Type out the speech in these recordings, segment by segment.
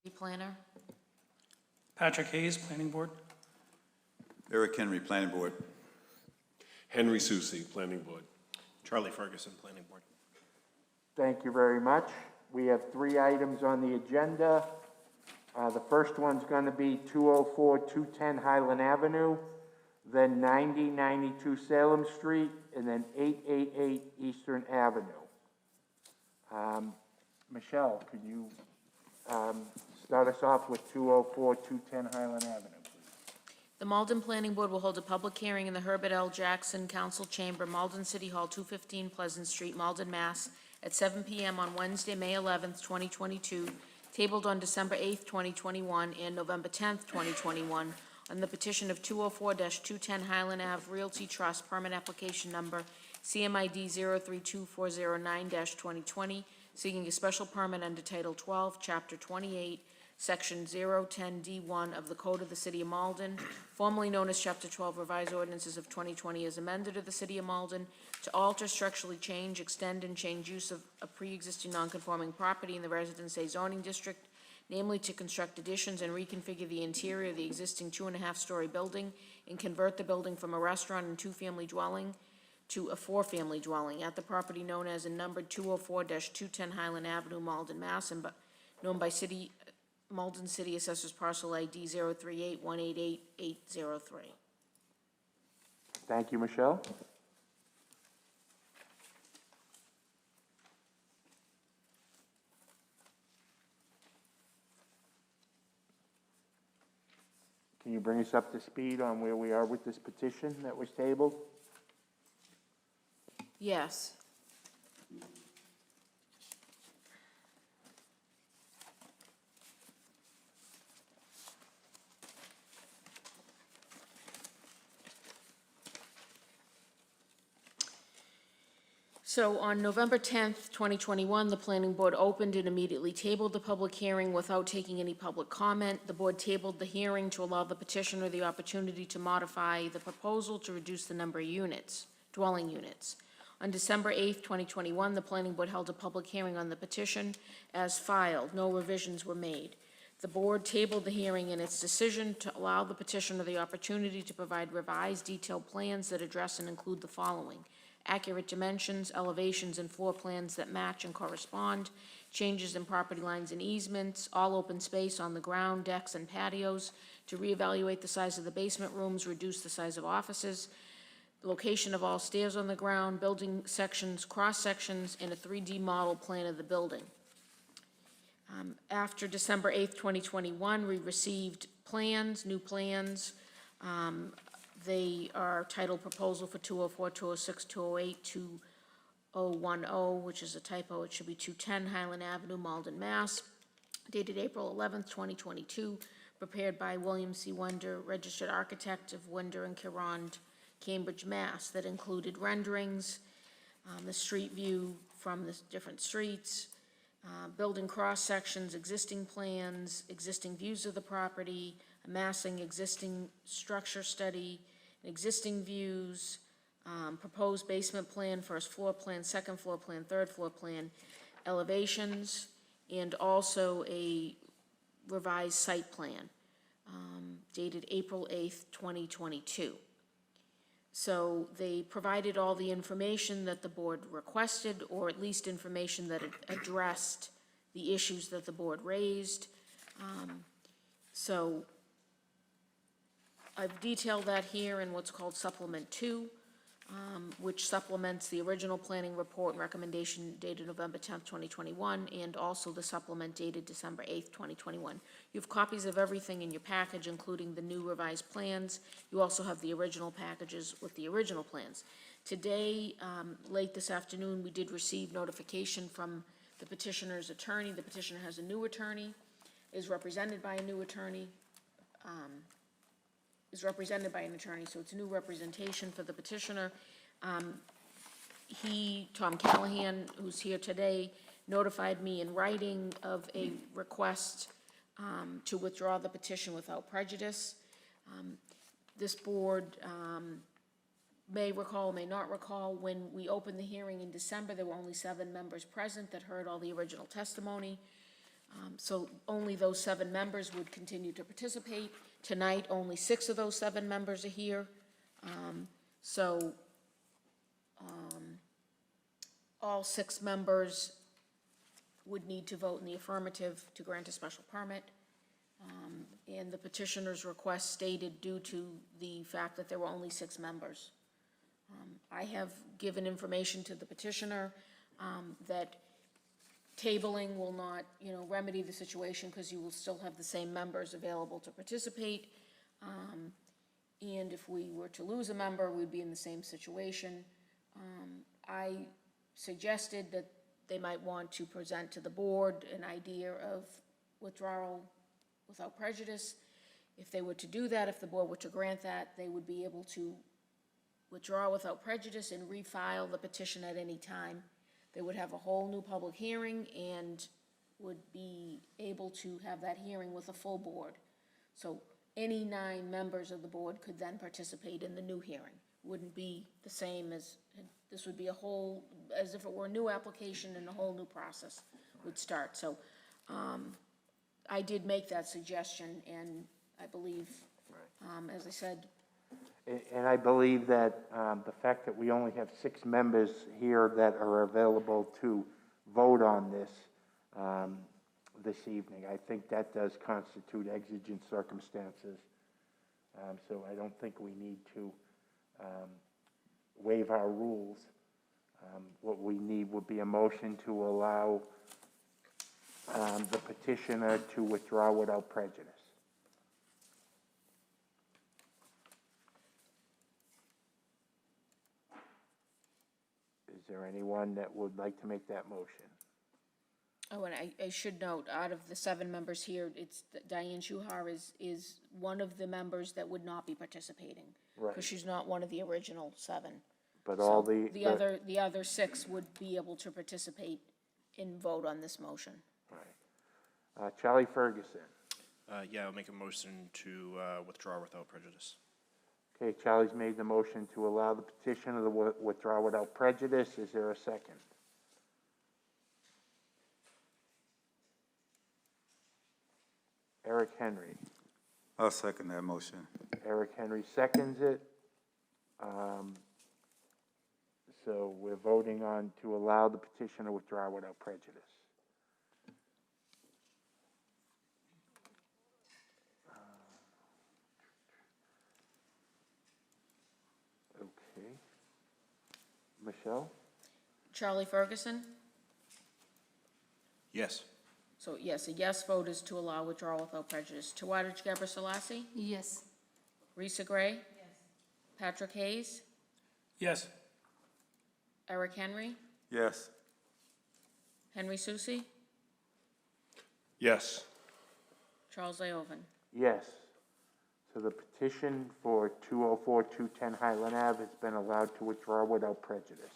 Planner. Patrick Hayes, Planning Board. Eric Henry, Planning Board. Henry Susi, Planning Board. Charlie Ferguson, Planning Board. Thank you very much. We have 3 items on the agenda. The first one's going to be 204 210 Highland Avenue, then 9092 Salem Street, and then 888 Eastern Avenue. Michelle, could you start us off with 204 210 Highland Avenue, please? The Malden Planning Board will hold a public hearing in the Herbert L. Jackson Council Chamber, Malden City Hall, 215 Pleasant Street, Malden, Mass. at 7 p.m. on Wednesday, May 11th, 2022, tabled on December 8th, 2021, and November 10th, 2021, on the petition of 204-210 Highland Ave Realty Trust, permit application number CMID 032409-2020, seeking a special permit under Title 12, Chapter 28, Section 010D1 of the Code of the City of Malden, formerly known as Chapter 12 Revised Ordinances of 2020 as amended of the City of Malden, to alter, structurally change, extend, and change use of a pre-existing non-conforming property in the Residence A zoning district, namely to construct additions and reconfigure the interior of the existing 2.5-story building and convert the building from a restaurant and 2-family dwelling to a 4-family dwelling at the property known as and numbered 204-210 Highland Avenue, Malden, Mass, and known by Malden City Assessors Parcel ID 038188803. Thank you, Michelle. Can you bring us up to speed on where we are with this petition that was tabled? Yes. So on November 10th, 2021, the Planning Board opened and immediately tabled the public hearing without taking any public comment. The board tabled the hearing to allow the petitioner the opportunity to modify the proposal to reduce the number of units, dwelling units. On December 8th, 2021, the Planning Board held a public hearing on the petition as filed. No revisions were made. The board tabled the hearing in its decision to allow the petitioner the opportunity to provide revised detailed plans that address and include the following: accurate dimensions, elevations, and floor plans that match and correspond, changes in property lines and easements, all open space on the ground, decks, and patios, to reevaluate the size of the basement rooms, reduce the size of offices, location of all stairs on the ground, building sections, cross-sections, and a 3D model plan of the building. After December 8th, 2021, we received plans, new plans. They are titled Proposal for 204, 206, 208, 2010, which is a typo. It should be 210 Highland Avenue, Malden, Mass. Dated April 11th, 2022. Prepared by William C. Wonder, Registered Architect of Wonder and Carond, Cambridge, Mass. That included renderings, the street view from the different streets, building cross-sections, existing plans, existing views of the property, amassing existing structure study, existing views, proposed basement plan, first floor plan, second floor plan, third floor plan, elevations, and also a revised site plan dated April 8th, 2022. So they provided all the information that the board requested, or at least information that addressed the issues that the board raised. So I've detailed that here in what's called Supplement 2, which supplements the original planning report and recommendation dated November 10th, 2021, and also the supplement dated December 8th, 2021. You have copies of everything in your package, including the new revised plans. You also have the original packages with the original plans. Today, late this afternoon, we did receive notification from the petitioner's attorney. The petitioner has a new attorney, is represented by a new attorney, so it's new representation for the petitioner. Tom Callahan, who's here today, notified me in writing of a request to withdraw the petition without prejudice. This board may recall, may not recall, when we opened the hearing in December, there were only 7 members present that heard all the original testimony. So only those 7 members would continue to participate. Tonight, only 6 of those 7 members are here. So all 6 members would need to vote in the affirmative to grant a special permit. And the petitioner's request stated due to the fact that there were only 6 members. I have given information to the petitioner that tabling will not, remedy the situation because you will still have the same members available to participate. And if we were to lose a member, we'd be in the same situation. I suggested that they might want to present to the board an idea of withdrawal without prejudice. If they were to do that, if the board were to grant that, they would be able to withdraw without prejudice and refile the petition at any time. They would have a whole new public hearing and would be able to have that hearing with a full board. So any 9 members of the board could then participate in the new hearing. Wouldn't be the same as, this would be a whole, as if it were a new application and a whole new process would start. So I did make that suggestion, and I believe, as I said. And I believe that the fact that we only have 6 members here that are available to vote on this this evening, I think that does constitute exigent circumstances. So I don't think we need to waive our rules. What we need would be a motion to allow the petitioner to withdraw without prejudice. Is there anyone that would like to make that motion? Oh, and I should note, out of the 7 members here, it's, Diane Shuhar is one of the members that would not be participating. Right. Because she's not one of the original 7. But So all the other 6 would be able to participate and vote on this motion. Right. Charlie Ferguson. Yeah, I'll make a motion to withdraw without prejudice. Okay, Charlie's made the motion to allow the petitioner to withdraw without prejudice. Is there a second? Eric Henry. I'll second that motion. Eric Henry seconds it. So we're voting on to allow the petitioner to withdraw without prejudice. Okay. Michelle? Charlie Ferguson? Yes. So yes, a yes vote is to allow withdrawal without prejudice. Tawadich Geber Selassie? Yes. Risa Gray? Yes. Patrick Hayes? Yes. Eric Henry? Yes. Henry Susi? Yes. Charles Leoven? Yes. So the petition for 204-210 Highland Ave has been allowed to withdraw without prejudice.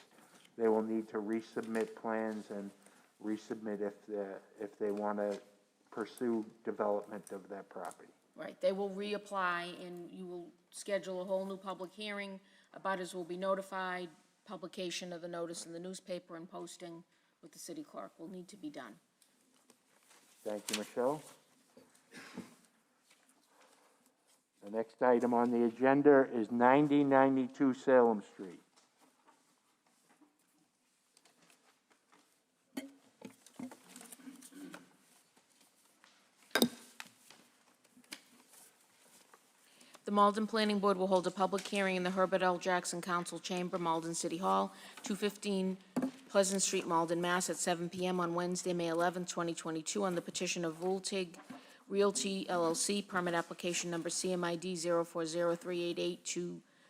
They will need to resubmit plans and resubmit if they want to pursue development of that property. Right, they will reapply and you will schedule a whole new public hearing. Abutters will be notified, publication of the notice in the newspaper and posting with the city clerk will need to be done. Thank you, Michelle. The next item on the agenda is 9092 Salem Street. The Malden Planning Board will hold a public hearing in the Herbert L. Jackson Council Chamber, Malden City Hall, 215 Pleasant Street, Malden, Mass. At 7 p.m. on Wednesday, May 11, 2022, on the petition of Vultig Realty LLC, permit application number CMID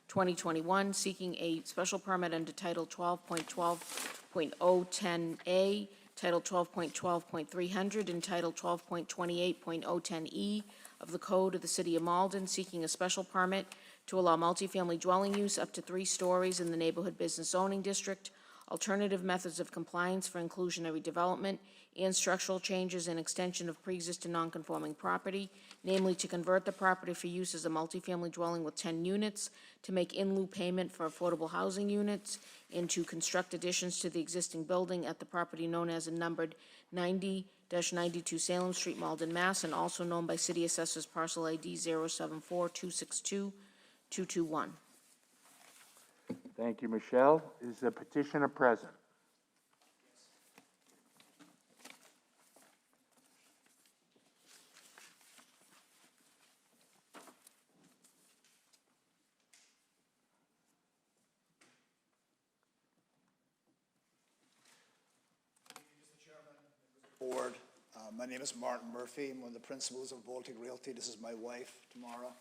040388-2021, seeking a special permit under Title 12.12.010A, Title 12.12.300, and Title 12.28.010E of the Code of the City of Malden, seeking a special permit to allow multifamily dwelling use up to 3 stories in the Neighborhood Business Zoning District. alternative methods of compliance for inclusionary development, and structural changes and extension of pre-existing nonconforming property, namely to convert the property for use as a multifamily dwelling with 10 units, to make in-lieu payment for affordable housing units, and to construct additions to the existing building at the property known as and numbered 90-92 Salem Street, Malden, Mass., and also known by City Assessors Parcel ID 074262221. Thank you, Michelle. Is the petitioner present? Board. My name is Martin Murphy. I'm one of the principals of Baltic Realty. This is my wife, Tamara.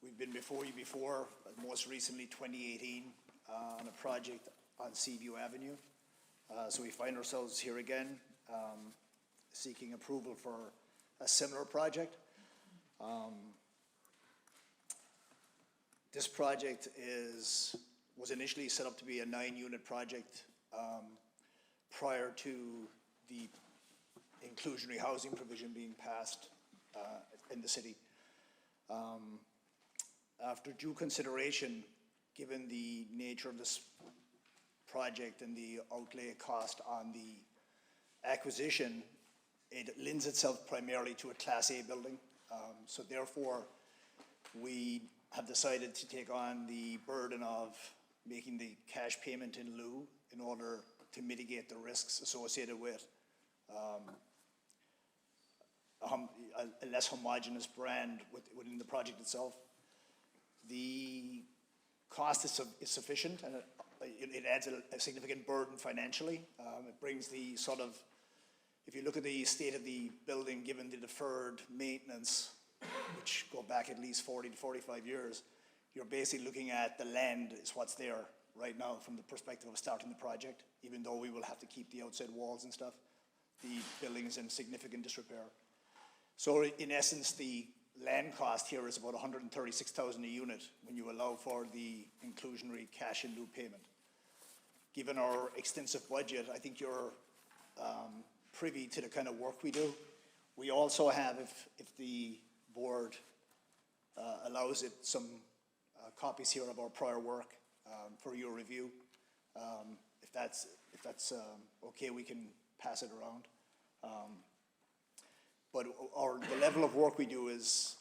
We've been before you before, most recently 2018, on a project on Seaview Avenue. So we find ourselves here again, seeking approval for a similar project. This project was initially set up to be a 9-unit project prior to the inclusionary housing provision being passed in the city. After due consideration, given the nature of this project and the outlay cost on the acquisition, it lends itself primarily to a Class A building. So therefore, we have decided to take on the burden of making the cash payment in lieu in order to mitigate the risks associated with a less homogeneous brand within the project itself. The cost is sufficient, and it adds a significant burden financially. It brings the sort of, if you look at the state of the building, given the deferred maintenance, which go back at least 40 to 45 years, you're basically looking at the land is what's there right now from the perspective of starting the project, even though we will have to keep the outside walls and stuff. The building is in significant disrepair. So in essence, the land cost here is about $136,000 a unit when you allow for the inclusionary cash in lieu payment. Given our extensive budget, I think you're privy to the kind of work we do. We also have, if the board allows it, some copies here of our prior work for your review. If that's okay, we can pass it around. But the level of work we do is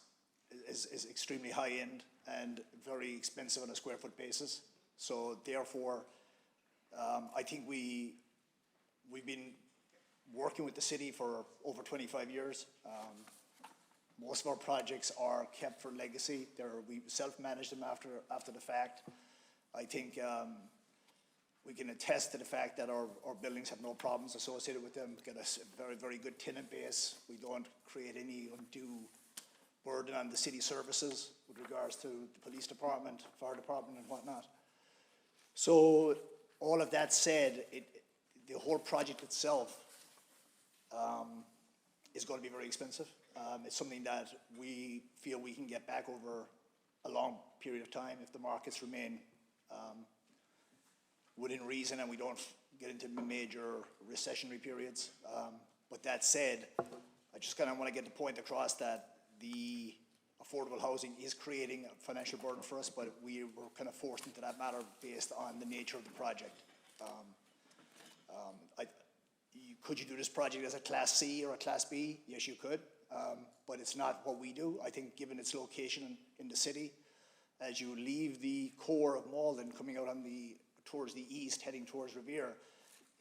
extremely high end and very expensive on a square foot basis. So therefore, I think we've been working with the city for over 25 years. Most of our projects are kept for legacy. We self-manage them after the fact. I think we can attest to the fact that our buildings have no problems associated with them. We've got a very, very good tenant base. We don't create any undue burden on the city services with regards to the police department, fire department, and whatnot. So all of that said, the whole project itself is going to be very expensive. It's something that we feel we can get back over a long period of time if the markets remain within reason and we don't get into major recessionary periods. But that said, I just kind of want to get the point across that the affordable housing is creating a financial burden for us, but we were kind of forced into that matter based on the nature of the project. Could you do this project as a Class C or a Class B? Yes, you could, but it's not what we do. I think given its location in the city, as you leave the core of Malden, coming out on towards the east, heading towards Revere,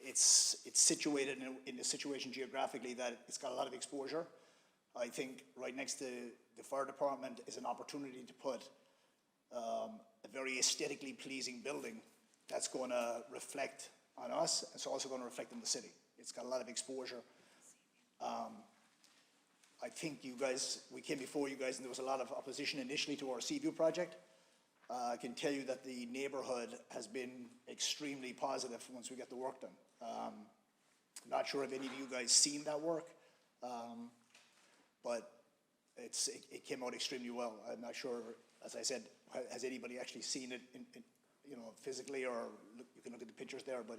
it's situated in a situation geographically that it's got a lot of exposure. I think right next to the fire department is an opportunity to put a very aesthetically pleasing building that's going to reflect on us. It's also going to reflect on the city. It's got a lot of exposure. I think we came before you guys and there was a lot of opposition initially to our Seaview project. I can tell you that the neighborhood has been extremely positive once we get the work done. Not sure if any of you guys seen that work, but it came out extremely well. I'm not sure, as I said, has anybody actually seen it you know, physically, or you can look at the pictures there, but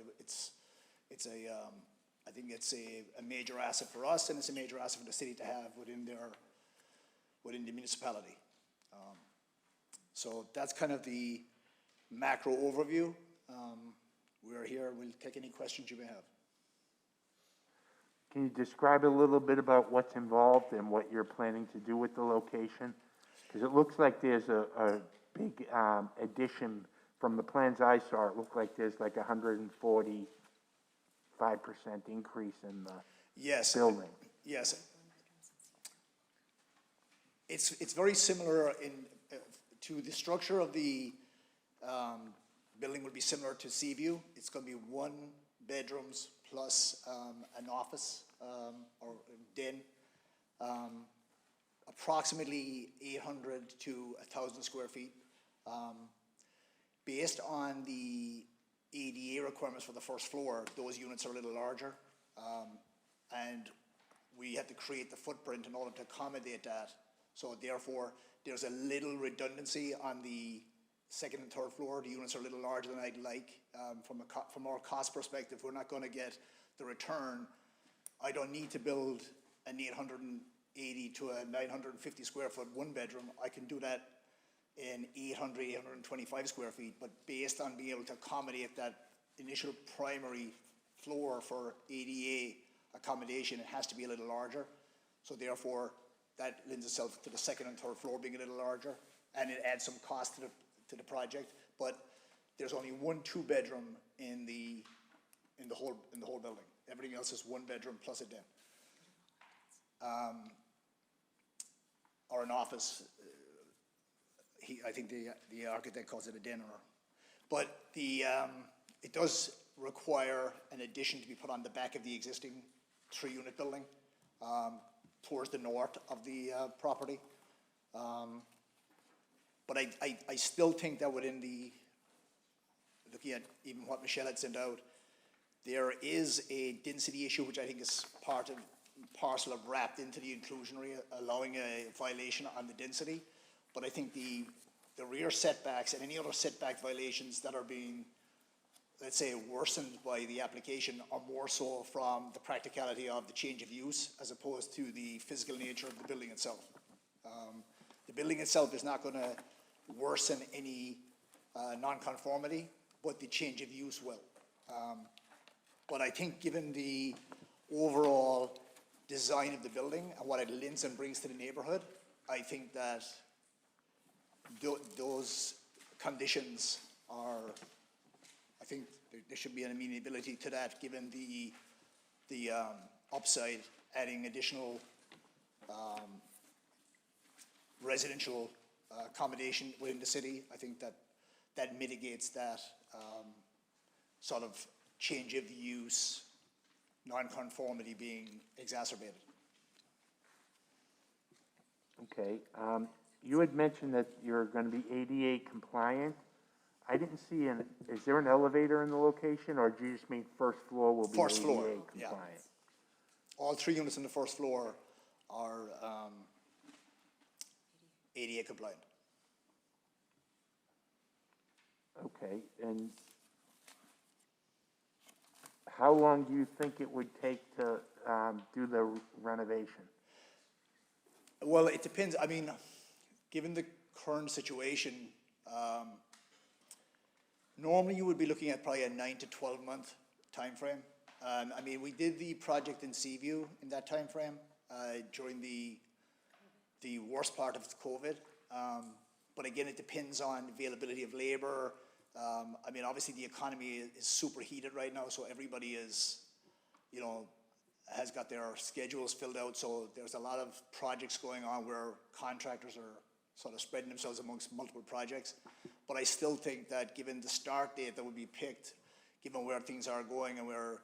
I think it's a major asset for us, and it's a major asset for the city to have within the municipality. So that's kind of the macro overview. We're here, we'll take any questions you may have. Can you describe a little bit about what's involved and what you're planning to do with the location? Because it looks like there's a big addition. From the plans I saw, it looked like there's like 145% increase in the Yes. building. Yes. It's very similar to the structure of the building would be similar to Seaview. It's going to be 1 bedrooms plus an office or den, approximately 800 to 1,000 square feet. Based on the ADA requirements for the first floor, those units are a little larger, and we had to create the footprint in order to accommodate that. So therefore, there's a little redundancy on the second and third floor. The units are a little larger than I'd like. From our cost perspective, we're not going to get the return. I don't need to build an 880 to a 950 square foot 1 bedroom. I can do that in 800, 825 square feet, but based on being able to accommodate that initial primary floor for ADA accommodation, it has to be a little larger. So therefore, that lends itself to the second and third floor being a little larger, and it adds some cost to the project. But there's only 1 2-bedroom in the whole building. Everything else is 1 bedroom plus a den, or an office. I think the architect calls it a den, but it does require an addition to be put on the back of the existing 3-unit building towards the north of the property. But I still think that within looking at even what Michelle had sent out, there is a density issue, which I think is part and parcel of wrapped into the inclusionary, allowing a violation on the density. But I think the rear setbacks and any other setback violations that are being, let's say, worsened by the application are more so from the practicality of the change of use as opposed to the physical nature of the building itself. The building itself is not going to worsen any nonconformity, but the change of use will. But I think given the overall design of the building and what it lends and brings to the neighborhood, I think that those conditions are, I think there should be an amenability to that, given the upside, adding additional residential accommodation within the city. I think that mitigates that sort of change of use, non-conformity being exacerbated. Okay. You had mentioned that you're going to be ADA compliant. I didn't see is there an elevator in the location, or do you just mean first floor will be First ADA floor, compliant? yeah. All 3 units on the first floor are ADA compliant. Okay, and how long do you think it would take to do the renovation? Well, it depends. I mean, given the current situation, normally you would be looking at probably a 9 to 12 month time frame. I mean, we did the project in Seaview in that time frame during the worst part of COVID. But again, it depends on availability of labor. I mean, obviously the economy is super heated right now, so everybody is, you know, has got their schedules filled out. So there's a lot of projects going on where contractors are sort of spreading themselves amongst multiple projects. But I still think that given the start date that would be picked, given where things are going and where,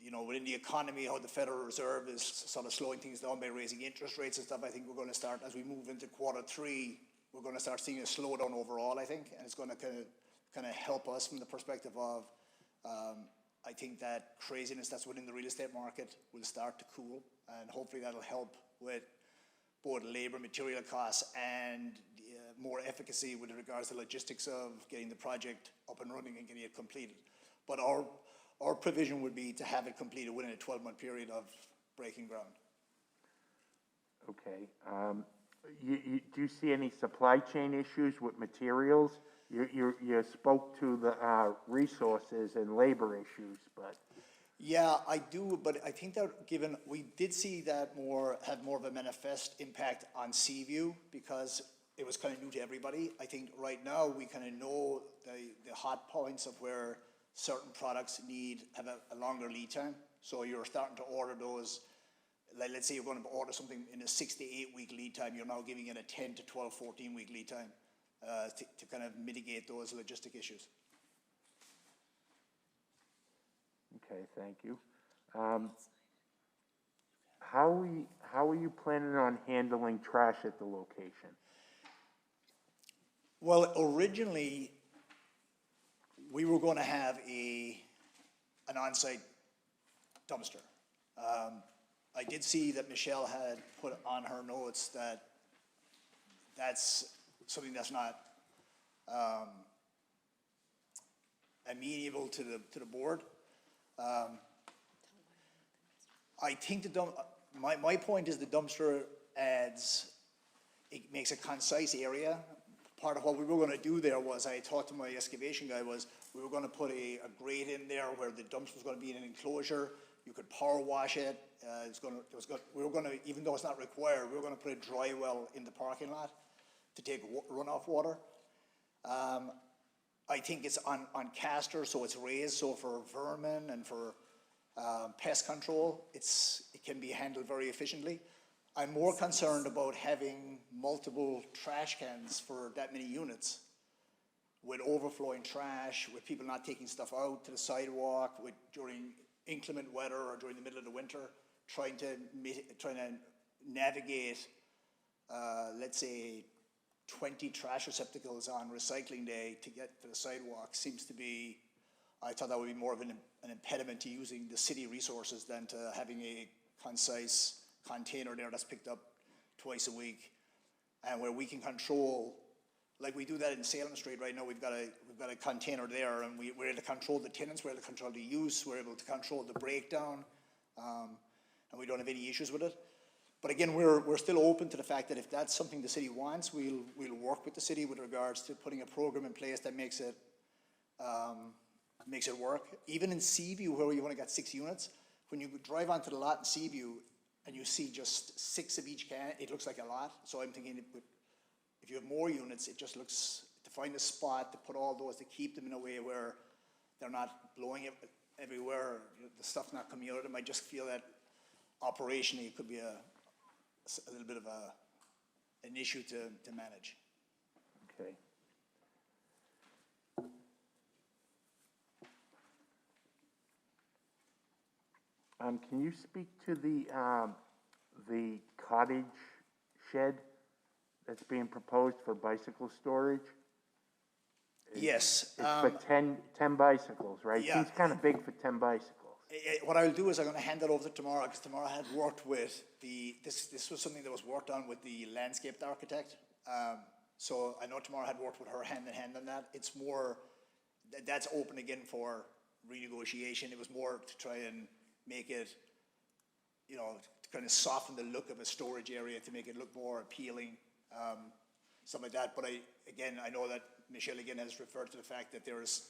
you know, within the economy, how the Federal Reserve is sort of slowing things down by raising interest rates and stuff, I think we're going to start, as we move into Q3, we're going to start seeing a slowdown overall, I think, and it's going to kind of help us from the perspective of, I think that craziness that's within the real estate market will start to cool, and hopefully that'll help with both labor, material costs, and more efficacy with regards to logistics of getting the project up and running and getting it completed. But our provision would be to have it completed within a 12-month period of breaking ground. Okay. Do you see any supply chain issues with materials? You spoke to the resources and labor issues, but. Yeah, I do, but I think that we did see that have more of a manifest impact on Seaview because it was kind of new to everybody. I think right now we kind of know the hot points of where certain products have a longer lead time. So you're starting to order those, like let's say you're going to order something in a 6 to 8 week lead time, you're now giving it a 10 to 12, 14 week lead time to kind of mitigate those logistic issues. Okay, thank you. How are you planning on handling trash at the location? Well, originally, we were going to have an on-site dumpster. I did see that Michelle had put on her notes that that's something that's not amenable to the board. I think my point is the dumpster it makes a concise area. Part of what we were going to do there was, I talked to my excavation guy, was we were going to put a grate in there where the dumpster was going to be in an enclosure. You could power wash it. We were going to, even though it's not required, we were going to put a dry well in the parking lot to take runoff water. I think it's on casters, so it's raised, so for vermin and for pest control, it can be handled very efficiently. I'm more concerned about having multiple trash cans for that many units with overflowing trash, with people not taking stuff out to the sidewalk, during inclement weather or during the middle of the winter, trying to navigate, let's say, 20 trash receptacles on recycling day to get to the sidewalk seems to be, I thought that would be more of an impediment to using the city resources than to having a concise container there that's picked up twice a week, and where we can control, like we do that in Salem Street right now. We've got a container there, and we're able to control the tenants, we're able to control the use, we're able to control the breakdown, and we don't have any issues with it. But again, we're still open to the fact that if that's something the city wants, we'll work with the city with regards to putting a program in place that makes it work. Even in Seaview, where we've only got 6 units, when you drive onto the lot in Seaview and you see just 6 of each can, it looks like a lot. So I'm thinking if you have more units, it just looks, to find a spot to put all those, to keep them in a way where they're not blowing it everywhere, the stuff not coming out of them. I just feel that operationally it could be a little bit of an issue to manage. Okay. Can you speak to the cottage shed that's being proposed for bicycle storage? Yes. It's for 10 bicycles, right? Yeah. Seems kind of big for 10 bicycles. What I'll do is I'm going to hand that over to Tamara, because Tamara had worked with this was something that was worked on with the landscaped architect. So I know Tamara had worked with her hand in hand on that. It's more, that's open again for renegotiation. It was more to try and make it, to kind of soften the look of a storage area, to make it look more appealing, something like that. But I know that Michelle again has referred to the fact that there is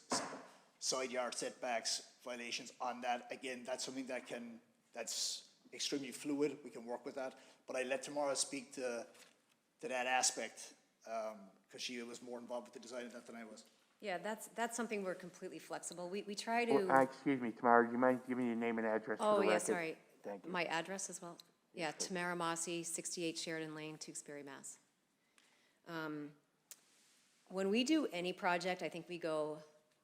side yard setbacks violations on that. Again, that's something that's extremely fluid. We can work with that. But I let Tamara speak to that aspect, because she was more involved with the design of that than I was. Yeah, that's something we're completely flexible. We try to. Well, excuse me, Tamara, do you mind giving your name and address for the record? Oh, yeah, sorry. Thank you. My address as well? Yeah, Tamara Mossy, 68 Sheridan Lane, Tewksbury, Mass. When we do any project, I think we go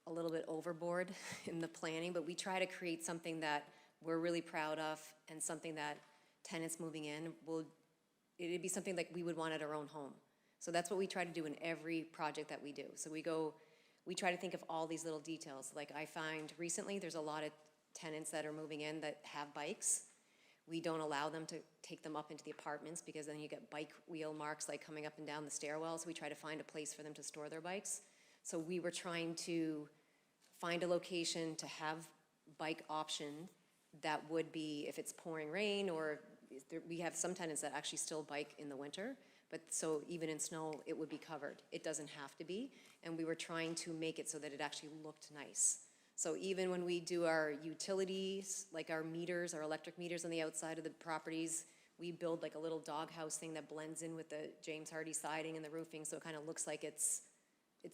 a little bit overboard in the planning, but we try to create something that we're really proud of and something that tenants moving in it'd be something like we would want at our own home. So that's what we try to do in every project that we do. So we try to think of all these little details. Like I find recently there's a lot of tenants that are moving in that have bikes. We don't allow them to take them up into the apartments because then you get bike wheel marks like coming up and down the stairwell. So we try to find a place for them to store their bikes. So we were trying to find a location to have bike option that would be, if it's pouring rain, or we have some tenants that actually still bike in the winter, but so even in snow, it would be covered. It doesn't have to be, and we were trying to make it so that it actually looked nice. So even when we do our utilities, like our meters, our electric meters on the outside of the properties, we build like a little doghouse thing that blends in with the James Hardy siding and the roofing, so it kind of looks like it's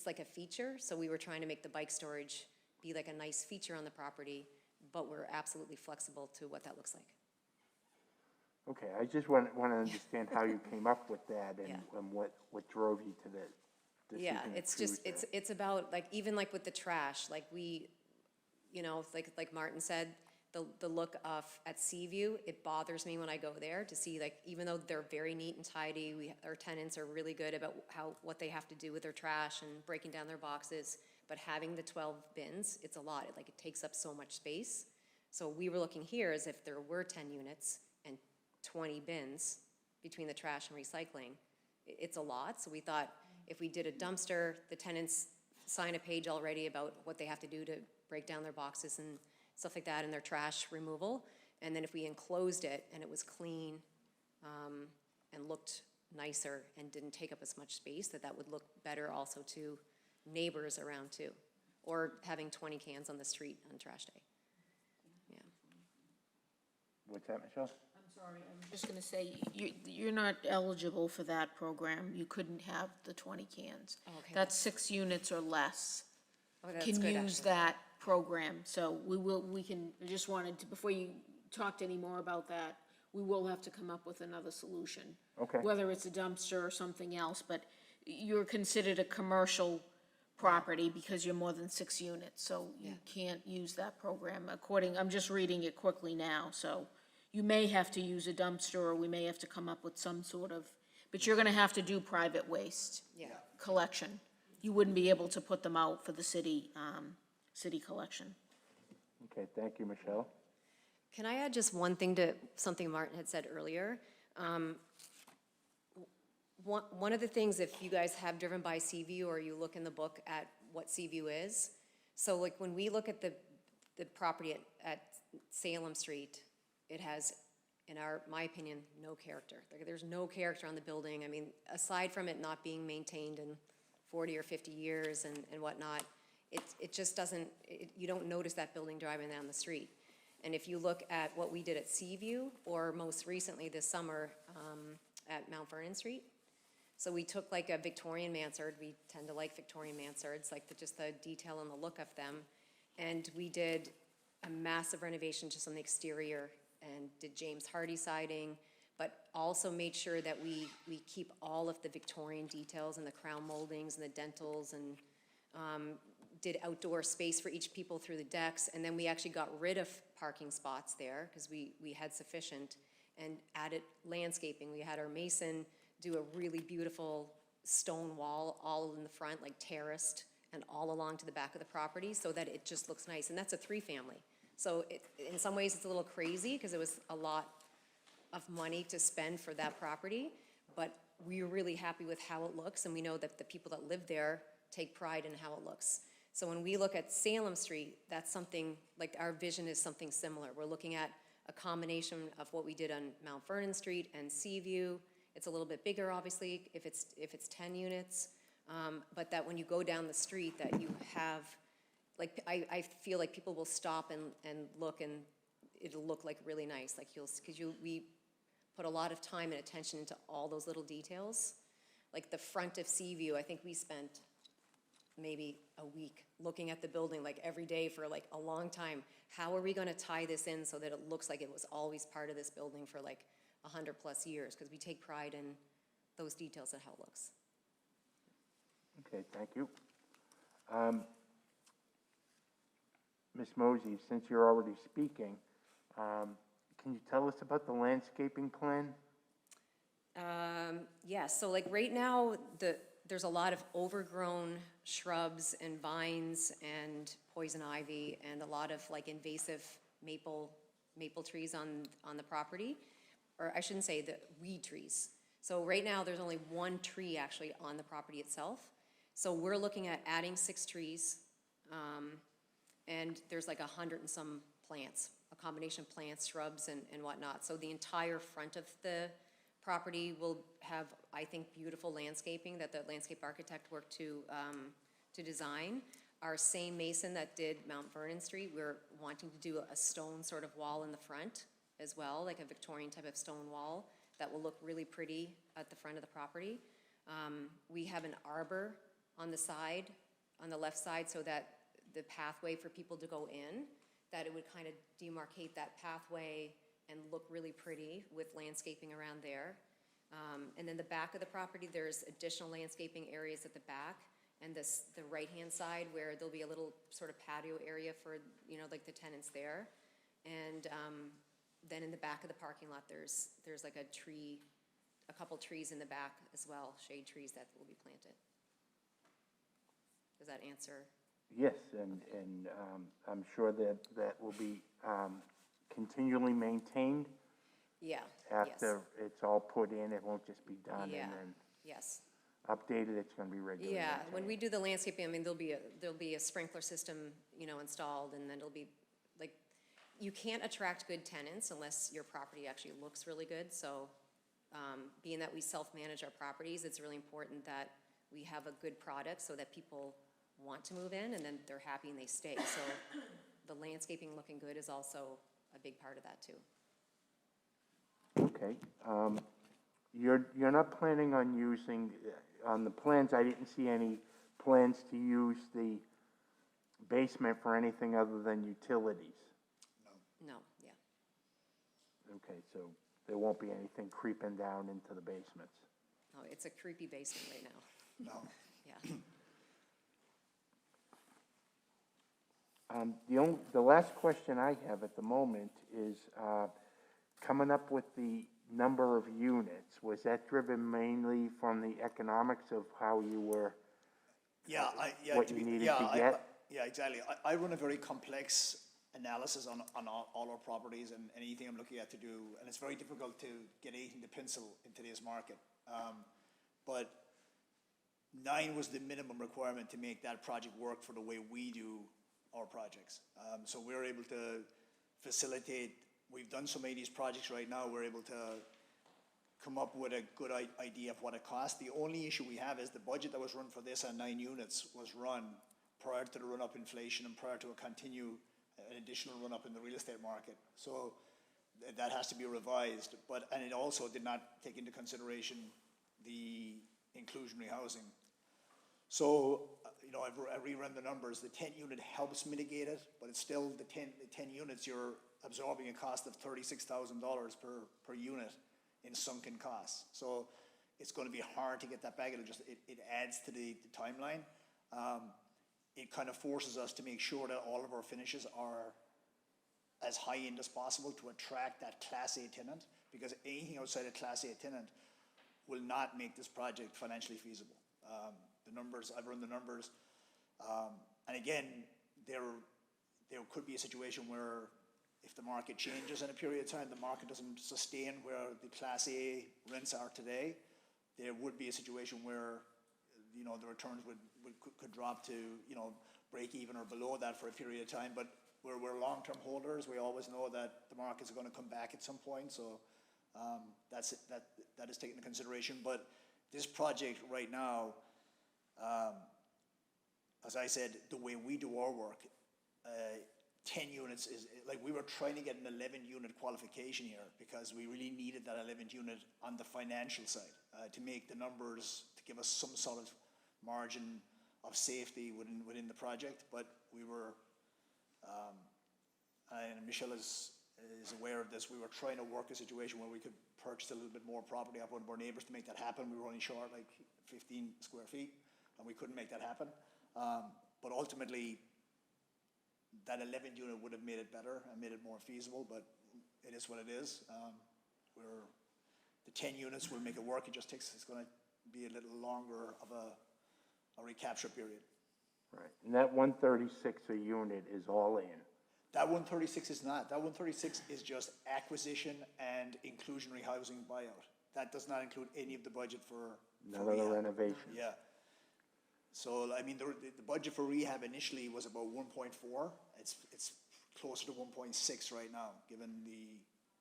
like a feature. So we were trying to make the bike storage be like a nice feature on the property, but we're absolutely flexible to what that looks like. Okay, I just want to understand how you came up with that and, Yeah. and what drove you to the decision Yeah, to it's choose just, that. it's about, like, even like with the trash, like we, you know, like Martin said, the look of, at Seaview, it bothers me when I go there to see, like, even though they're very neat and tidy, our tenants are really good about what they have to do with their trash and breaking down their boxes, but having the 12 bins, it's a lot, it takes up so much space. So we were looking here as if there were 10 units and 20 bins between the trash and recycling. It's a lot, so we thought if we did a dumpster, the tenants sign a page already about what they have to do to break down their boxes and stuff like that, and their trash removal. And then if we enclosed it and it was clean and looked nicer and didn't take up as much space, that would look better also to neighbors around too. Or having 20 cans on the street on trash day. Yeah. What's that, Michelle? I'm sorry, I'm just gonna say, you're not eligible for that program. You couldn't have the 20 cans. Oh, okay. That's 6 units or less. Oh, that's Can good, use actually. that program, so I just wanted to, before you talked any more about that, we will have to come up with another solution. Okay. Whether it's a dumpster or something else, but you're considered a commercial property because you're more than 6 units, so you can't use that program I'm just reading it quickly now, so you may have to use a dumpster, or we may have to come up with some sort of, but you're gonna have to do private waste Yeah. collection. You wouldn't be able to put them out for the city collection. Okay, thank you, Michelle. Can I add just one thing to something Martin had said earlier? One of the things, if you guys have driven by Seaview or you look in the book at what Seaview is, so like when we look at the property at Salem Street, it has, in my opinion, no character. There's no character on the building. I mean, aside from it not being maintained in 40 or 50 years and whatnot, it just doesn't, you don't notice that building driving down the street. And if you look at what we did at Seaview, or most recently this summer at Mount Vernon Street, so we took like a Victorian mansard, we tend to like Victorian mansards, like just the detail and the look of them, and we did a massive renovation just on the exterior and did James Hardy siding, but also made sure that we keep all of the Victorian details and the crown moldings and the dentals, and did outdoor space for each people through the decks, and then we actually got rid of parking spots there because we had sufficient, and added landscaping. We had our mason do a really beautiful stone wall all in the front, like terraced, and all along to the back of the property so that it just looks nice, and that's a 3-family. So in some ways it's a little crazy because it was a lot of money to spend for that property, but we're really happy with how it looks, and we know that the people that live there take pride in how it looks. So when we look at Salem Street, that's something, like our vision is something similar. We're looking at a combination of what we did on Mount Vernon Street and Seaview. It's a little bit bigger, obviously, if it's 10 units, but that when you go down the street that you have, like, I feel like people will stop and look, and it'll look like really nice, like we put a lot of time and attention into all those little details. Like the front of Seaview, I think we spent maybe a week looking at the building, like every day for like a long time. How are we gonna tie this in so that it looks like it was always part of this building for like 100+ years? Because we take pride in those details and how it looks. Okay, thank you. Ms. Mosey, since you're already speaking, can you tell us about the landscaping plan? Yes, so like right now, there's a lot of overgrown shrubs and vines and poison ivy and a lot of like invasive maple maple trees on the property, or I shouldn't say the weed trees. So right now, there's only one tree actually on the property itself. So we're looking at adding 6 trees, and there's like 100 and some plants, a combination of plants, shrubs, and whatnot. So the entire front of the property will have, I think, beautiful landscaping that the landscape architect worked to design. Our same mason that did Mount Vernon Street, we're wanting to do a stone sort of wall in the front as well, like a Victorian type of stone wall that will look really pretty at the front of the property. We have an arbor on the side, on the left side, so that the pathway for people to go in, that it would kind of demarcate that pathway and look really pretty with landscaping around there. And then the back of the property, there's additional landscaping areas at the back, and the right-hand side where there'll be a little sort of patio area for, you know, like the tenants there. And then in the back of the parking lot, there's like a couple trees in the back as well, shade trees that will be planted. Does that answer? Yes, and I'm sure that will be continually maintained Yeah, after it's all put in. It won't just be done Yeah. and then yes. updated. It's going to be regularly Yeah, maintained. when we do the landscaping, I mean, there'll be a sprinkler system, you know, installed, and then it'll be, like, you can't attract good tenants unless your property actually looks really good, so, being that we self-manage our properties, it's really important that we have a good product so that people want to move in, and then they're happy and they stay, so the landscaping looking good is also a big part of that, too. Okay. You're not planning on using, on the plans, I didn't see any plans to use the basement for anything other than utilities. No, yeah. Okay, so there won't be anything creeping down into the basements. No, it's a creepy basement right now, No. yeah. The last question I have at the moment is, coming up with the number of units, was that driven mainly from the economics of how you were, what you needed to get? Yeah, exactly. I run a very complex analysis on all our properties and anything I'm looking at to do, and it's very difficult to get anything to pencil in today's market. But 9 was the minimum requirement to make that project work for the way we do our projects. So we're able to facilitate, we've done so many of these projects right now, we're able to come up with a good idea of what it costs. The only issue we have is the budget that was run for this on 9 units was run prior to the run-up inflation and prior to an additional run-up in the real estate market. So that has to be revised, and it also did not take into consideration the inclusionary housing. So, you know, I rerun the numbers. The 10 unit helps mitigate it, but it's still the 10 units, you're absorbing a cost of $36,000 per unit in sunken costs. So it's going to be hard to get that back. It adds to the timeline. It kind of forces us to make sure that all of our finishes are as high-end as possible to attract that Class A tenant, because anything outside a Class A tenant will not make this project financially feasible. The numbers, I've run the numbers, and again, there could be a situation where if the market changes in a period of time, the market doesn't sustain where the Class A rents are today, there would be a situation where, you know, the returns could drop to, you know, break even or below that for a period of time. But we're long-term holders. We always know that the market's going to come back at some point. So that is taken into consideration. But this project right now, as I said, the way we do our work, 10 units is, like, we were trying to get an 11-unit qualification here because we really needed that 11th unit on the financial side to make the numbers, to give us some sort of margin of safety within the project. But we were, and Michelle is aware of this, we were trying to work a situation where we could purchase a little bit more property off one of our neighbors to make that happen. We were only short like 15 square feet, and we couldn't make that happen. But ultimately, that 11th unit would have made it better and made it more feasible, but it is what it is. The 10 units will make it work. It's going to be a little longer of a recapture period. Right, and that 136 a unit is all in. That 136 is not. That 136 is just acquisition and inclusionary housing buyout. That does not include any of the budget for None of the rehab. renovation. Yeah. So, I mean, the budget for rehab initially was about 1.4. It's closer to 1.6 right now, given the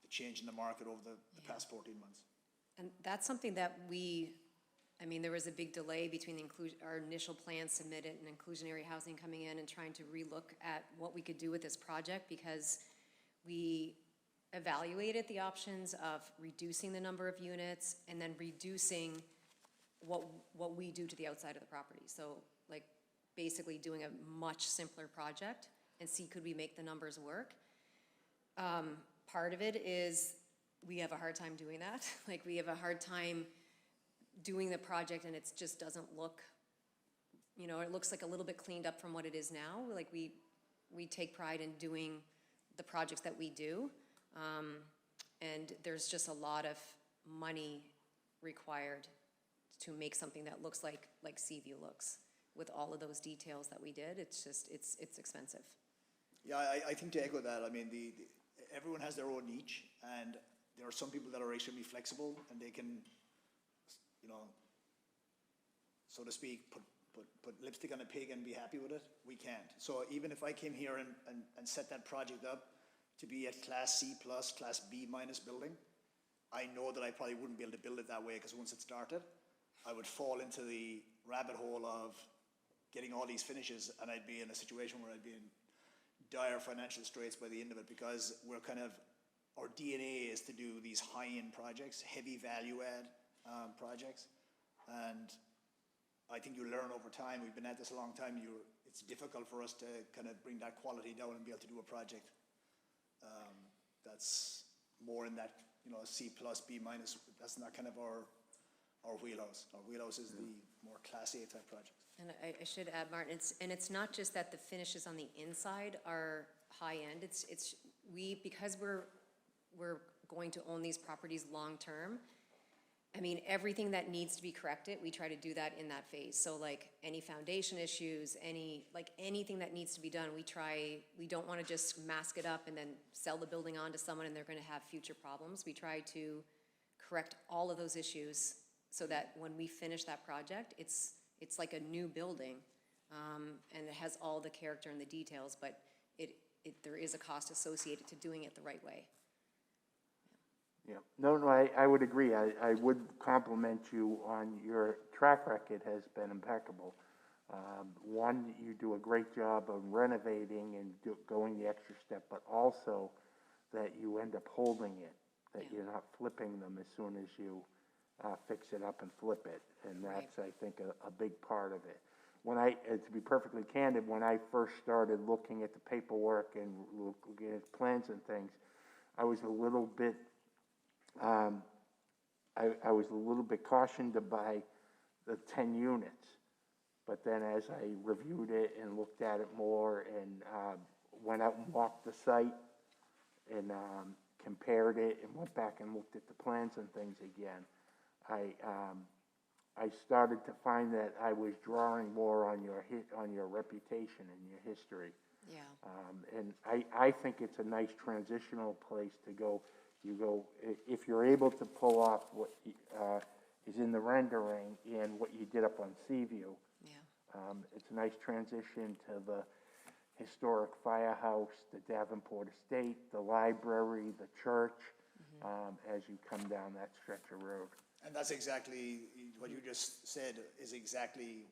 change in the market over the past 14 months. And that's something that there was a big delay between our initial plan submitted and inclusionary housing coming in and trying to relook at what we could do with this project, because we evaluated the options of reducing the number of units and then reducing what we do to the outside of the property. So like basically doing a much simpler project and see could we make the numbers work. Part of it is we have a hard time doing that. Like we have a hard time doing the project and it just doesn't look, it looks like a little bit cleaned up from what it is now. Like we take pride in doing the projects that we do. And there's just a lot of money required to make something that looks like Seaview looks with all of those details that we did. It's just, it's expensive. Yeah, I think to echo that, I mean, everyone has their own niche, and there are some people that are extremely flexible, and they can, so to speak, put lipstick on a pig and be happy with it. We can't. So even if I came here and set that project up to be a Class C plus, Class B minus building, I know that I probably wouldn't be able to build it that way, because once it started, I would fall into the rabbit hole of getting all these finishes, and I'd be in a situation where I'd be in dire financial straits by the end of it, because our DNA is to do these high-end projects, heavy value-add projects, and I think you learn over time. We've been at this a long time. It's difficult for us to kind of bring that quality down and be able to do a project that's more in that C plus, B minus. That's not kind of our wheelhouse. Our wheelhouse is the more Class A type projects. And I should add, Martin, it's not just that the finishes on the inside are high end. Because we're going to own these properties long term. I mean, everything that needs to be corrected, we try to do that in that phase. So like any foundation issues, anything that needs to be done, we don't want to just mask it up and then sell the building on to someone and they're going to have future problems. We try to correct all of those issues so that when we finish that project, it's like a new building, and it has all the character and the details, but there is a cost associated to doing it the right way. Yeah, no, I would agree. I would compliment you on your track record has been impeccable. One, you do a great job of renovating and going the extra step, but also that you end up holding it, that you're not flipping them as soon as you fix it up and flip it. And that's, I think, a big part of it. To be perfectly candid, when I first started looking at the paperwork and looking at plans and things, I was a little bit I was a little bit cautioned to buy the 10 units, but then as I reviewed it and looked at it more and went out and walked the site and compared it and went back and looked at the plans and things again, I started to find that I was drawing more on your reputation and your history. Yeah. And I think it's a nice transitional place to go. If you're able to pull off what is in the rendering and what you did up on Seaview, it's a nice transition to the historic firehouse, the Davenport Estate, the library, the church, as you come down that stretch of road. And that's exactly what you just said is exactly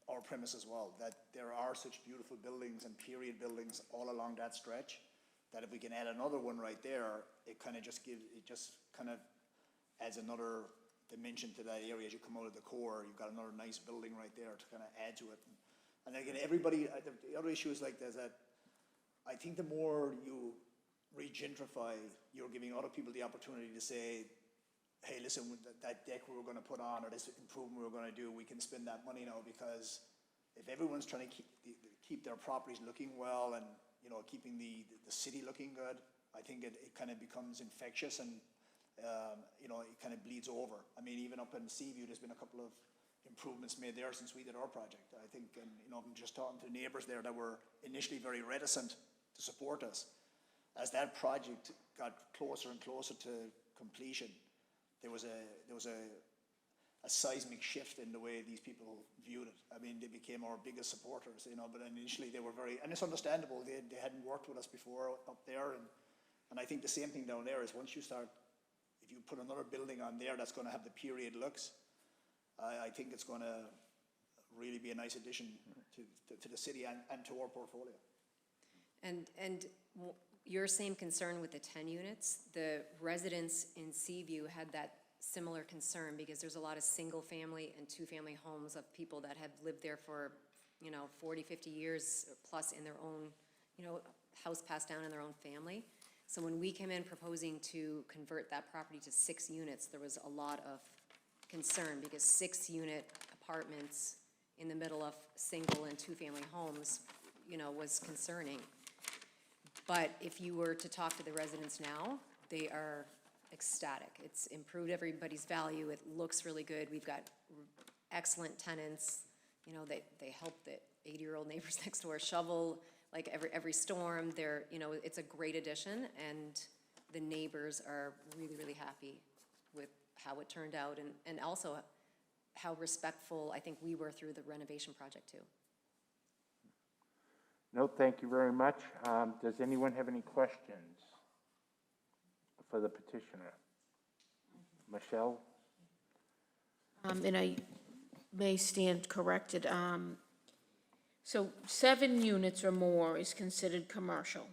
our premise as well, that there are such beautiful buildings and period buildings all along that stretch, that if we can add another one right there, it just kind of adds another dimension to that area. As you come out of the core, you've got another nice building right there to kind of add to it. And again, the other issue is like this, that I think the more you regentrify, you're giving other people the opportunity to say, hey, listen, with that deck we were going to put on or this improvement we were going to do, we can spend that money now, because if everyone's trying to keep their properties looking well and keeping the city looking good, I think it kind of becomes infectious and it kind of bleeds over. I mean, even up in Seaview, there's been a couple of improvements made there since we did our project. I think, and I'm just talking to neighbors there that were initially very reticent to support us. As that project got closer and closer to completion, there was a seismic shift in the way these people viewed it. I mean, they became our biggest supporters, you know, but initially they were very, and it's understandable, they hadn't worked with us before up there, and I think the same thing down there is once you start, if you put another building on there that's gonna have the period looks, I think it's gonna really be a nice addition to the city and to our portfolio. And your same concern with the 10 units, the residents in Seaview had that similar concern because there's a lot of single-family and two-family homes of people that have lived there for, 40, 50 years plus in their own, house passed down in their own family. So when we came in proposing to convert that property to 6 units, there was a lot of concern because 6-unit apartments in the middle of single and two-family homes, was concerning. But if you were to talk to the residents now, they are ecstatic. It's improved everybody's value. It looks really good. We've got excellent tenants. They help the 80-year-old neighbors next door shovel like every storm. They're, it's a great addition, and the neighbors are really, really happy with how it turned out, and also how respectful I think we were through the renovation project too. No, thank you very much. Does anyone have any questions for the petitioner? Michelle? And I may stand corrected. So 7 units or more is considered commercial.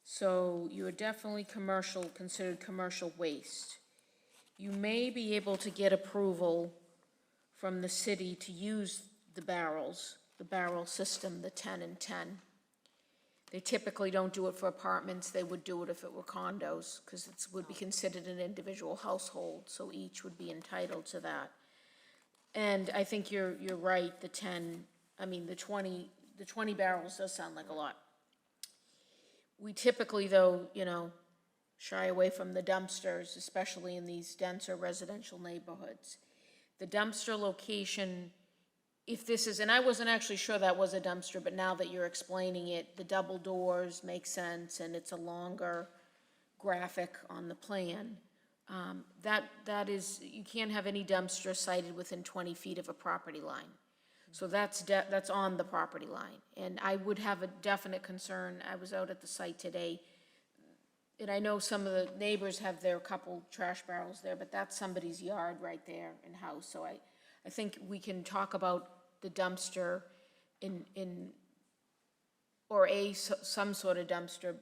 So you're definitely considered commercial waste. You may be able to get approval from the city to use the barrel system, the 10 and 10. They typically don't do it for apartments. They would do it if it were condos, because it would be considered an individual household, so each would be entitled to that. And I think you're right, the 20 barrels does sound like a lot. We typically, though, shy away from the dumpsters, especially in these denser residential neighborhoods. The dumpster location, if this is, and I wasn't actually sure that was a dumpster, but now that you're explaining it, the double doors make sense, and it's a longer graphic on the plan. That is, you can't have any dumpster sited within 20 feet of a property line. So that's on the property line. And I would have a definite concern. I was out at the site today, and I know some of the neighbors have their couple trash barrels there, but that's somebody's yard right there in house. So I think we can talk about the dumpster some sort of dumpster,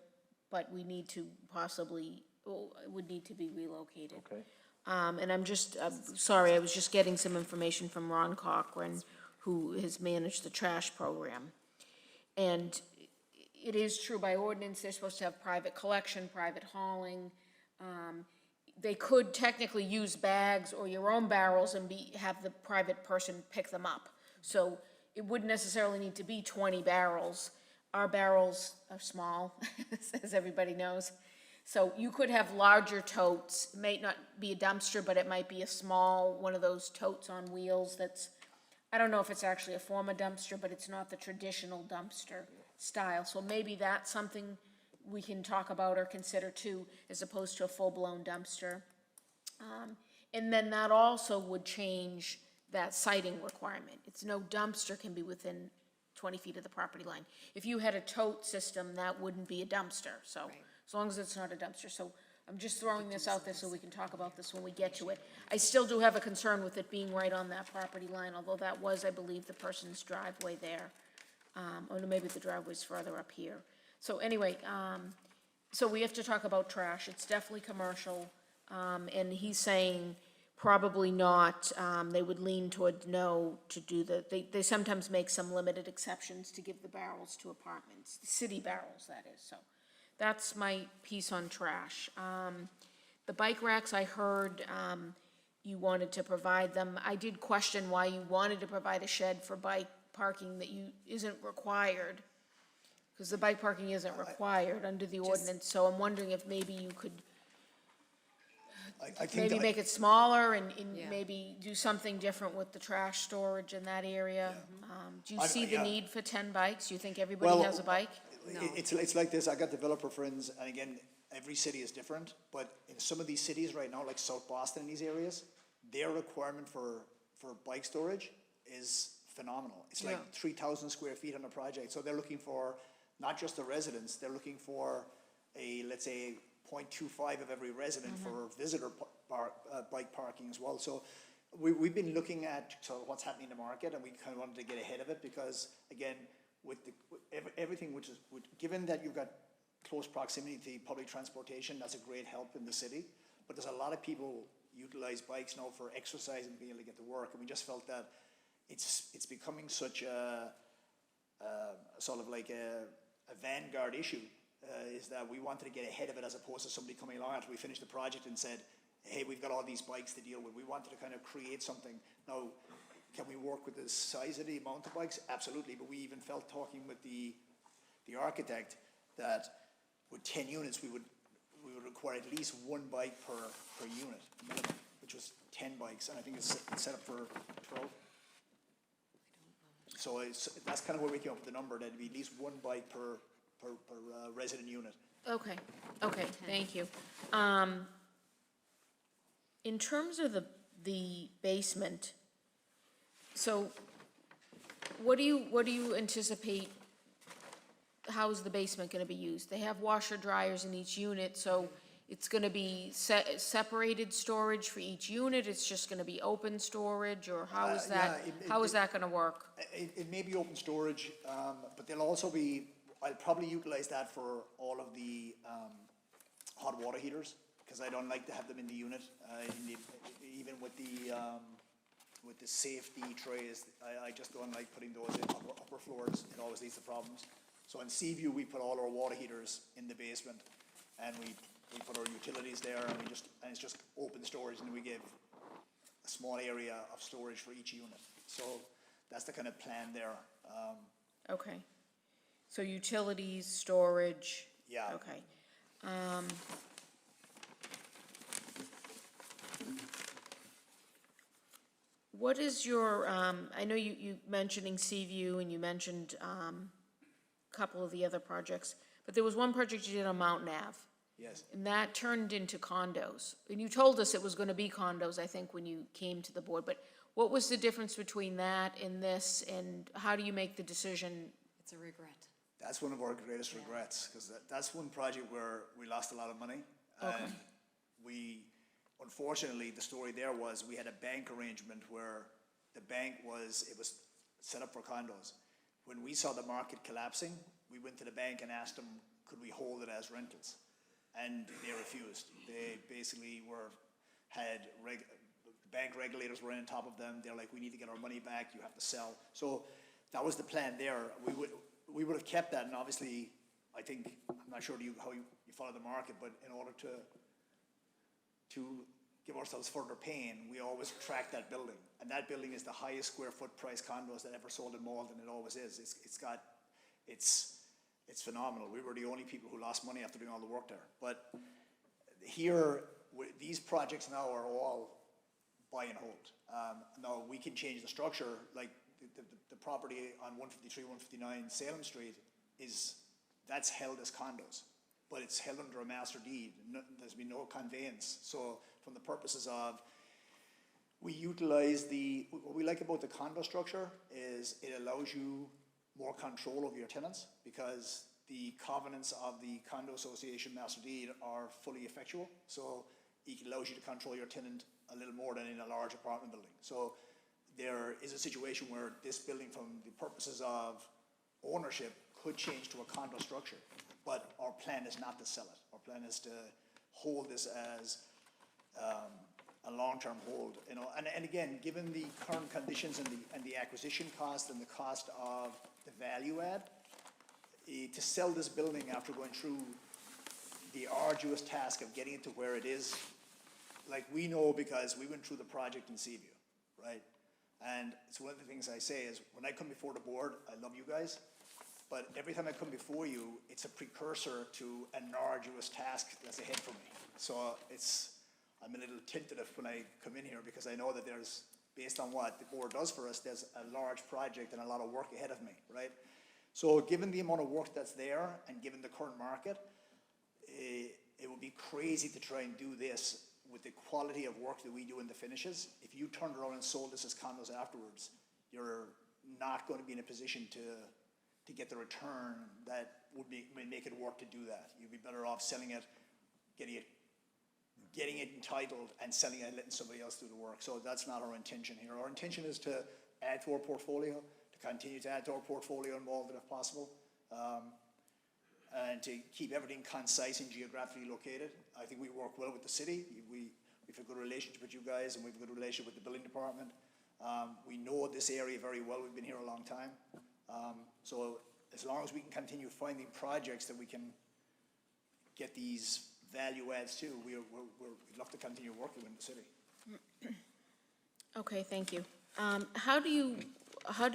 but we need to possibly, it would need to be relocated. Okay. And I'm sorry, I was just getting some information from Ron Cochran, who has managed the trash program. And it is true, by ordinance, they're supposed to have private collection, private hauling. They could technically use bags or your own barrels and have the private person pick them up. So it wouldn't necessarily need to be 20 barrels. Our barrels are small, as everybody knows. So you could have larger totes. It may not be a dumpster, but it might be a small, one of those totes on wheels that's, I don't know if it's actually a form of dumpster, but it's not the traditional dumpster style. So maybe that's something we can talk about or consider too, as opposed to a full-blown dumpster. And then that also would change that siting requirement. It's no dumpster can be within 20 feet of the property line. If you had a tote system, that wouldn't be a dumpster, so, Right. as long as it's not a dumpster. So I'm just throwing this out there so we can talk about this when we get to it. I still do have a concern with it being right on that property line, although that was, I believe, the person's driveway there. Or maybe the driveway's further up here. So anyway, so we have to talk about trash. It's definitely commercial, and he's saying probably not. They would lean toward no to do they sometimes make some limited exceptions to give the barrels to apartments, the city barrels, that is. So that's my piece on trash. The bike racks, I heard you wanted to provide them. I did question why you wanted to provide a shed for bike parking that isn't required, because the bike parking isn't required under the ordinance. So I'm wondering if maybe you could I think maybe that- make it smaller and Yeah. maybe do something different with the trash storage in that area. Do you see the yeah. need for 10 bikes? Do you think everybody has a bike? No. It's like this, I got developer friends, and again, every city is different, but in some of these cities right now, like South Boston in these areas, their requirement for bike storage is phenomenal. It's like Yeah. 3,000 square feet on a project, so they're looking for not just the residents, they're looking for let's say, 0.25 of every resident for visitor bike parking as well. So we've been looking at what's happening in the market, and we kind of wanted to get ahead of it because, again, with everything given that you've got close proximity to public transportation, that's a great help in the city. But there's a lot of people utilize bikes now for exercise and being able to get to work, and we just felt that it's becoming such a sort of like a vanguard issue. Is that we wanted to get ahead of it as opposed to somebody coming along after we finished the project and said, hey, we've got all these bikes to deal with. We wanted to kind of create something. Now, can we work with the size of the amount of bikes? Absolutely, but we even felt talking with the architect that with 10 units, we would require at least one bike per unit, minimum, which was 10 bikes, and I think it's set up for 12. So that's kind of where we came up with the number, that it'd be at least one bike per resident unit. Okay, thank you. In terms of the basement, so what do you anticipate, how is the basement gonna be used? They have washer dryers in each unit, so it's gonna be separated storage for each unit, it's just gonna be open storage, or how is that, how is that gonna work? It may be open storage, but there'll also be, I'll probably utilize that for all of the hot water heaters, because I don't like to have them in the unit. Even with the safety trays, I just don't like putting those in upper floors. It always leads to problems. So in Seaview, we put all our water heaters in the basement, and we put our utilities there, and it's just open storage, and we give a small area of storage for each unit. So that's the kind of plan there. Okay, so utilities, storage? Yeah. Okay. What is your, I know you mentioning Seaview, and you mentioned a couple of the other projects, but there was one project you did on Mountain Ave. Yes. And that turned into condos. And you told us it was gonna be condos, I think, when you came to the board, but what was the difference between that and this, and how do you make the decision? It's a regret. That's one of our greatest regrets, because that's one project where we lost a lot of money. And unfortunately, the story there was we had a bank arrangement where the bank it was set up for condos. When we saw the market collapsing, we went to the bank and asked them, could we hold it as rentals? And they refused. They basically bank regulators were on top of them. They're like, we need to get our money back, you have to sell. So that was the plan there. We would have kept that, and obviously, I think, I'm not sure how you follow the market, but in order to give ourselves further pain, we always track that building. And that building is the highest square foot price condos that ever sold in Malden. It always is. It's phenomenal. We were the only people who lost money after doing all the work there. But here, these projects now are all buy and hold. Now, we can change the structure, like the property on 153, 159 Salem Street that's held as condos, but it's held under a master deed. There's been no conveyance. So from the purposes of, we utilize what we like about the condo structure is it allows you more control over your tenants, because the covenants of the condo association master deed are fully effectual. So it allows you to control your tenant a little more than in a large apartment building. So there is a situation where this building, from the purposes of ownership, could change to a condo structure. But our plan is not to sell it. Our plan is to hold this as a long-term hold. And again, given the current conditions and the acquisition cost and the cost of the value add, to sell this building after going through the arduous task of getting it to where it is, like we know because we went through the project in Seaview, right? And it's one of the things I say is, when I come before the board, I love you guys, but every time I come before you, it's a precursor to an arduous task that's ahead for me. So I'm a little tentative when I come in here, because I know that based on what the board does for us, there's a large project and a lot of work ahead of me, right? So given the amount of work that's there and given the current market, it would be crazy to try and do this with the quality of work that we do in the finishes. If you turned around and sold this as condos afterwards, you're not going to be in a position to get the return that would make it work to do that. You'd be better off selling it, getting it entitled and selling it and letting somebody else do the work. So that's not our intention here. Our intention is to add to our portfolio, to continue to add to our portfolio in Malden if possible, and to keep everything concise and geographically located. I think we work well with the city. We've a good relationship with you guys, and we've a good relationship with the building department. We know this area very well. We've been here a long time. So as long as we can continue finding projects that we can get these value adds to, we'd love to continue working in the city. Okay, thank you. How do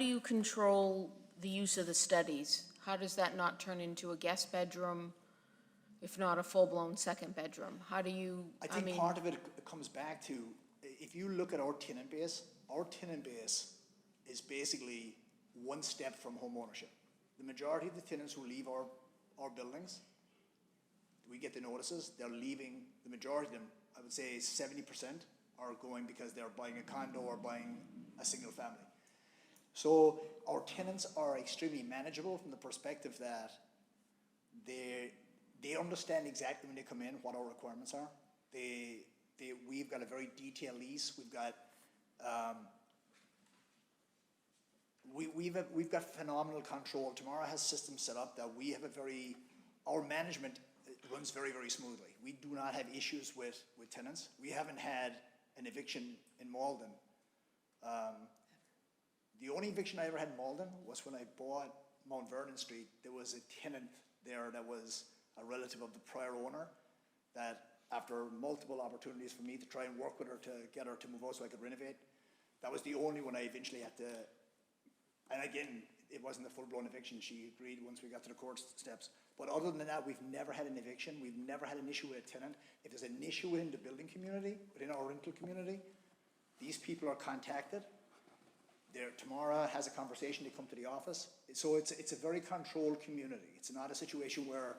you control the use of the studies? How does that not turn into a guest bedroom, if not a full-blown second bedroom? How do you, I think part of it comes back to, if you look at our tenant base is basically one step from home ownership. The majority of the tenants who leave our buildings, we get the notices, they're leaving, the majority of them, I would say 70% are going because they're buying a condo or buying a single family. So our tenants are extremely manageable from the perspective that they understand exactly when they come in what our requirements are. We've got a very detailed lease. We've got we've got phenomenal control. Tomorrow has systems set up that we have our management runs very, very smoothly. We do not have issues with tenants. We haven't had an eviction in Malden. The only eviction I ever had in Malden was when I bought Mount Vernon Street. There was a tenant there that was a relative of the prior owner that, after multiple opportunities for me to try and work with her to get her to move out so I could renovate, that was the only one I eventually had to, and again, it wasn't a full-blown eviction. She agreed once we got to the court steps. But other than that, we've never had an eviction. We've never had an issue with a tenant. If there's an issue within the building community, within our rental community, these people are contacted. Tamara has a conversation, they come to the office. So it's a very controlled community. It's not a situation where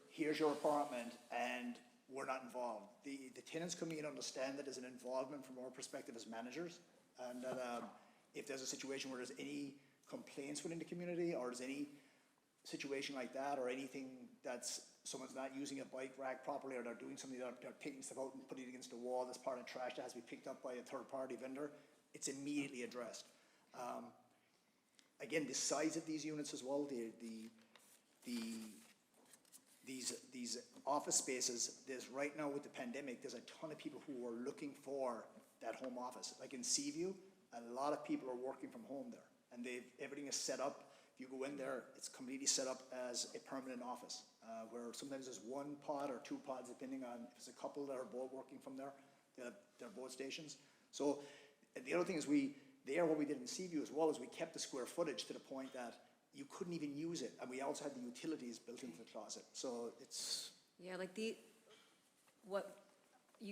here's your apartment and we're not involved. The tenants come in and understand that there's an involvement from our perspective as managers, and that if there's a situation where there's any complaints within the community, or there's any situation like that, or anything that's someone's not using a bike rack properly, or they're doing something, they're taking stuff out and putting it against the wall that's part of trash that has to be picked up by a third-party vendor, it's immediately addressed. Again, the size of these units as well, these office spaces, there's right now with the pandemic, there's a ton of people who are looking for that home office. Like in Seaview, a lot of people are working from home there, and everything is set up. If you go in there, it's completely set up as a permanent office, where sometimes there's one pod or two pods, depending on if there's a couple that are both working from there. They're both stations. So the other thing is what we did in Seaview as well, is we kept the square footage to the point that you couldn't even use it, and we also had the utilities built into the closet. So it's... Yeah, like you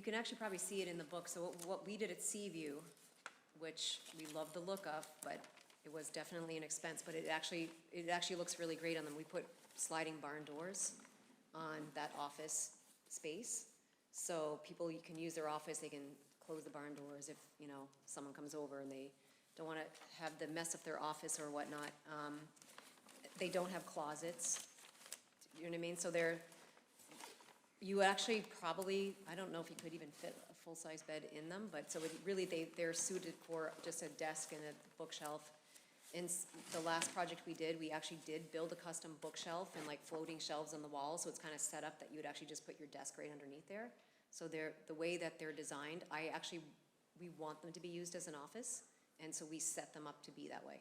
can actually probably see it in the book. So what we did at Seaview, which we love the look of, but it was definitely an expense, but it actually looks really great on them. We put sliding barn doors on that office space. So people can use their office, they can close the barn doors if, someone comes over and they don't want to have the mess of their office or whatnot. They don't have closets, you know what I mean? So you actually probably, I don't know if you could even fit a full-size bed in them, but so they're suited for just a desk and a bookshelf. In the last project we did, we actually did build a custom bookshelf and like floating shelves on the wall, so it's kind of set up that you would actually just put your desk right underneath there. So the way that they're designed, we want them to be used as an office, and so we set them up to be that way.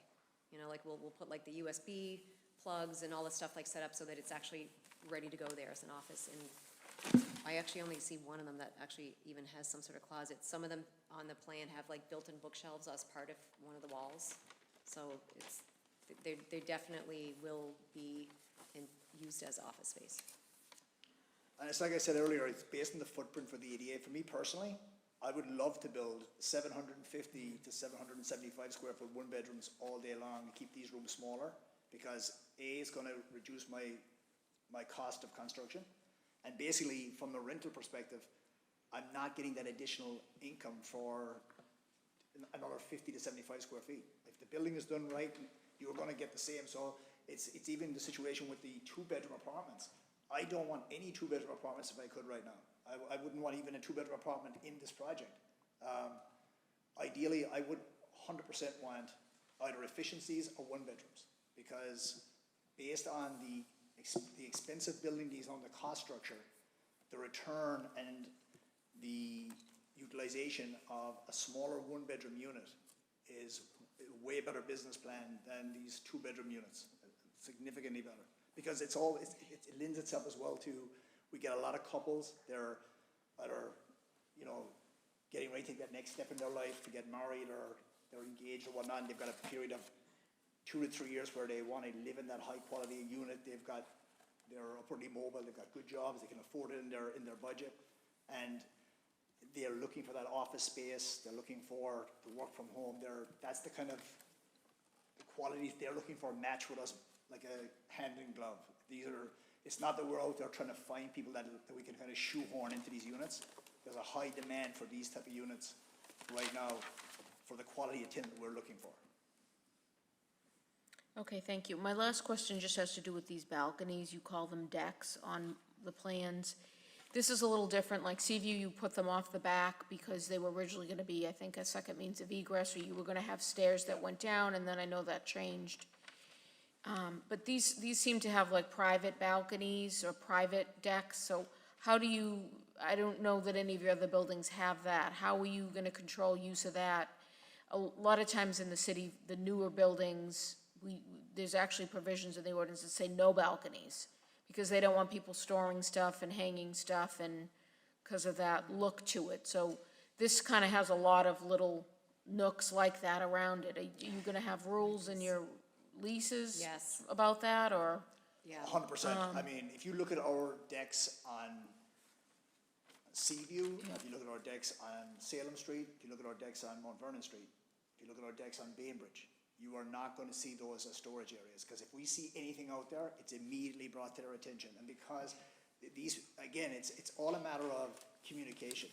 Like we'll put like the USB plugs and all the stuff like set up so that it's actually ready to go there as an office. And I actually only see one of them that actually even has some sort of closet. Some of them on the plan have like built-in bookshelves as part of one of the walls. So they definitely will be used as office space. And it's like I said earlier, it's based on the footprint for the ADA. For me personally, I would love to build 750 to 775 square foot one bedrooms all day long to keep these rooms smaller, because A, it's gonna reduce my cost of construction, and basically, from the rental perspective, I'm not getting that additional income for another 50 to 75 square feet. If the building is done right, you're gonna get the same, so it's even the situation with the two-bedroom apartments. I don't want any two-bedroom apartments if I could right now. I wouldn't want even a two-bedroom apartment in this project. Ideally, I would 100% want either efficiencies or one-bedrooms, because based on the expensive building these on the cost structure, the return and the utilization of a smaller one-bedroom unit is a way better business plan than these two-bedroom units, significantly better. Because it lends itself as well to, we get a lot of couples, they're either, getting ready to take that next step in their life to get married, or they're engaged or whatnot, and they've got a period of 2 to 3 years where they want to live in that high-quality unit. They're upwardly mobile, they've got good jobs, they can afford it in their budget, and they're looking for that office space, they're looking for the work from home, that's the kind of the qualities they're looking for match with us like a hand in glove. It's not that we're out there trying to find people that we can kind of shoehorn into these units. There's a high demand for these type of units right now for the quality of tenant we're looking for. Okay, thank you. My last question just has to do with these balconies. You call them decks on the plans. This is a little different, like Seaview, you put them off the back because they were originally gonna be, I think, a second means of egress, or you were gonna have stairs that went down, and then I know that changed. But these seem to have like private balconies or private decks, so how do you, I don't know that any of your other buildings have that. How are you gonna control use of that? A lot of times in the city, the newer buildings, there's actually provisions in the ordinance that say no balconies, because they don't want people storing stuff and hanging stuff, and because of that look to it. So this kind of has a lot of little nooks like that around it. Are you gonna have rules in your leases? Yes. About that, or? Yeah. 100%. I mean, if you look at our decks on Seaview, if you look at our decks on Salem Street, if you look at our decks on Mount Vernon Street, if you look at our decks on Bainbridge, you are not going to see those as storage areas, because if we see anything out there, it's immediately brought to their attention. And because these, again, it's all a matter of communication.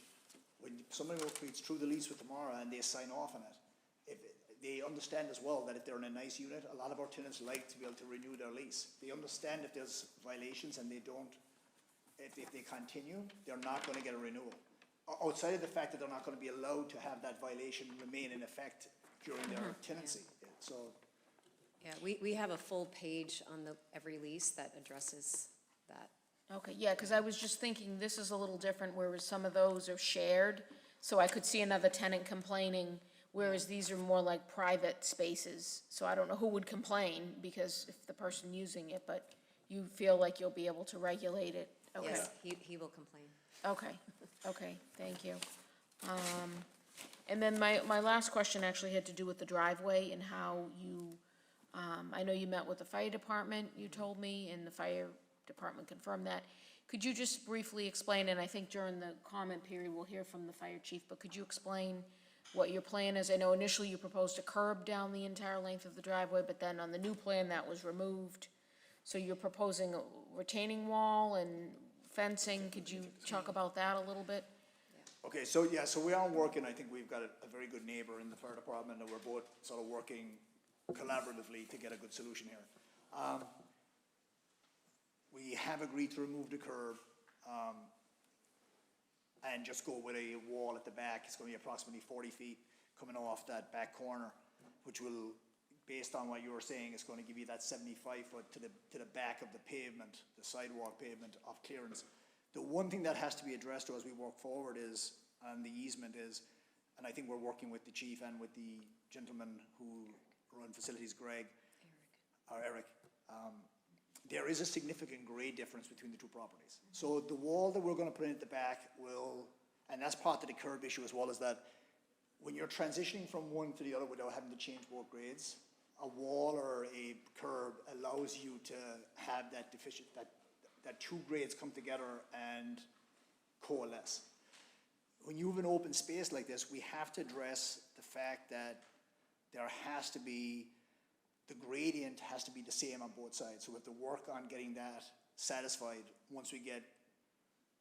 When somebody reads through the lease with tomorrow and they sign off on it, if they understand as well that if they're in a nice unit, a lot of our tenants like to be able to renew their lease. They understand if there's violations and they don't, if they continue, they're not going to get a renewal. Outside of the fact that they're not going to be allowed to have that violation remain in effect during their tenancy. So, Yeah, we have a full page on every lease that addresses that. Okay, yeah, because I was just thinking, this is a little different, whereas some of those are shared, so I could see another tenant complaining, whereas these are more like private spaces, so I don't know who would complain, because if the person using it, but you feel like you'll be able to regulate it, okay? Yes, he will complain. Okay, thank you. And then my last question actually had to do with the driveway and how you, I know you met with the fire department, you told me, and the fire department confirmed that. Could you just briefly explain, and I think during the comment period, we'll hear from the fire chief, but could you explain what your plan is? I know initially you proposed a curb down the entire length of the driveway, but then on the new plan, that was removed. So you're proposing a retaining wall and fencing. Could you talk about that a little bit? okay, so yeah, so we are working, I think we've got a very good neighbor in the fire department, and we're both sort of working collaboratively to get a good solution here. We have agreed to remove the curb, and just go with a wall at the back. It's going to be approximately 40 feet coming off that back corner, which will, based on what you were saying, it's going to give you that 75 foot to the back of the pavement, the sidewalk pavement of clearance. The one thing that has to be addressed as we walk forward is, on the easement is, and I think we're working with the chief and with the gentleman who run facilities, Eric. There is a significant grade difference between the two properties. So the wall that we're going to put in at the back will, and that's part of the curb issue as well, is that when you're transitioning from one to the other without having to change both grades, a wall or a curb allows you to have that that two grades come together and coalesce. When you have an open space like this, we have to address the fact that there has to be the gradient has to be the same on both sides. So we have to work on getting that satisfied once we get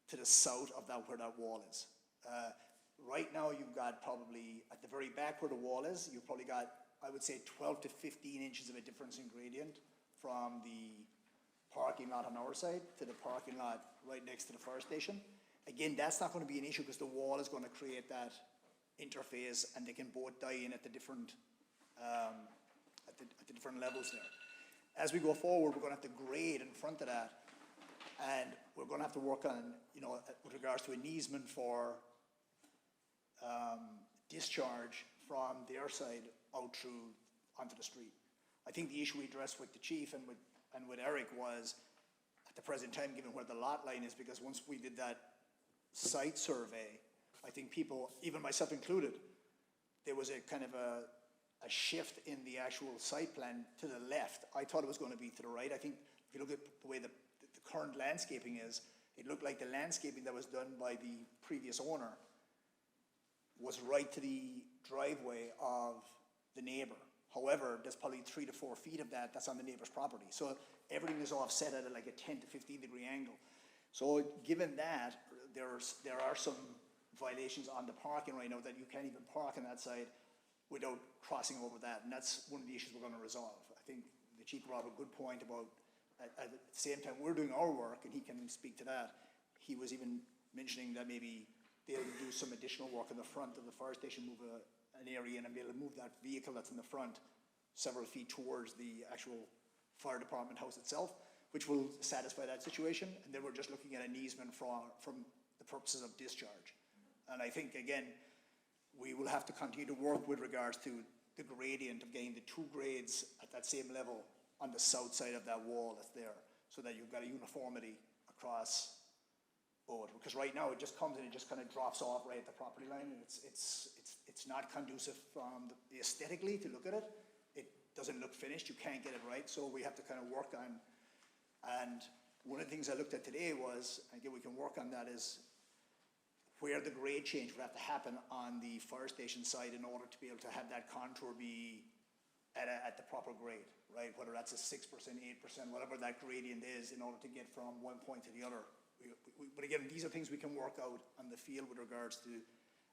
to the south of that, where that wall is. Right now, you've got probably, at the very back where the wall is, you've probably got, I would say, 12 to 15 inches of a difference in gradient from the parking lot on our side to the parking lot right next to the fire station. Again, that's not going to be an issue because the wall is going to create that interface, and they can both die in at the different different levels there. As we go forward, we're going to have to grade in front of that, and we're going to have to work on, with regards to an easement for discharge from their side out through onto the street. I think the issue we addressed with the chief and with Eric was, at the present time, given where the lot line is, because once we did that site survey, I think people, even myself included, there was a kind of a shift in the actual site plan to the left. I thought it was going to be to the right. I think if you look at the way the current landscaping is, it looked like the landscaping that was done by the previous owner was right to the driveway of the neighbor. However, there's probably 3 to 4 feet of that's on the neighbor's property. So everything is offset at like a 10 to 15 degree angle. So given that, there are some violations on the parking right now that you can't even park on that side without crossing over that. And that's one of the issues we're going to resolve. I think the chief brought up a good point about, at the same time we're doing our work, and he can speak to that, he was even mentioning that maybe they'll do some additional work in the front of the fire station, move an area in and be able to move that vehicle that's in the front several feet towards the actual fire department house itself, which will satisfy that situation. And then we're just looking at an easement from the purposes of discharge. And I think, again, we will have to continue to work with regards to the gradient of getting the 2 grades at that same level on the south side of that wall that's there, so that you've got a uniformity across both. Because right now it just comes and it just kind of drops off right at the property line, and it's not conducive aesthetically to look at it. It doesn't look finished. You can't get it right, so we have to kind of work on. And one of the things I looked at today was, again, we can work on that, is where the grade change would have to happen on the fire station side in order to be able to have that contour be at the proper grade, right? Whether that's a 6%, 8%, whatever that gradient is, in order to get from one point to the other. But again, these are things we can work out on the field with regards to,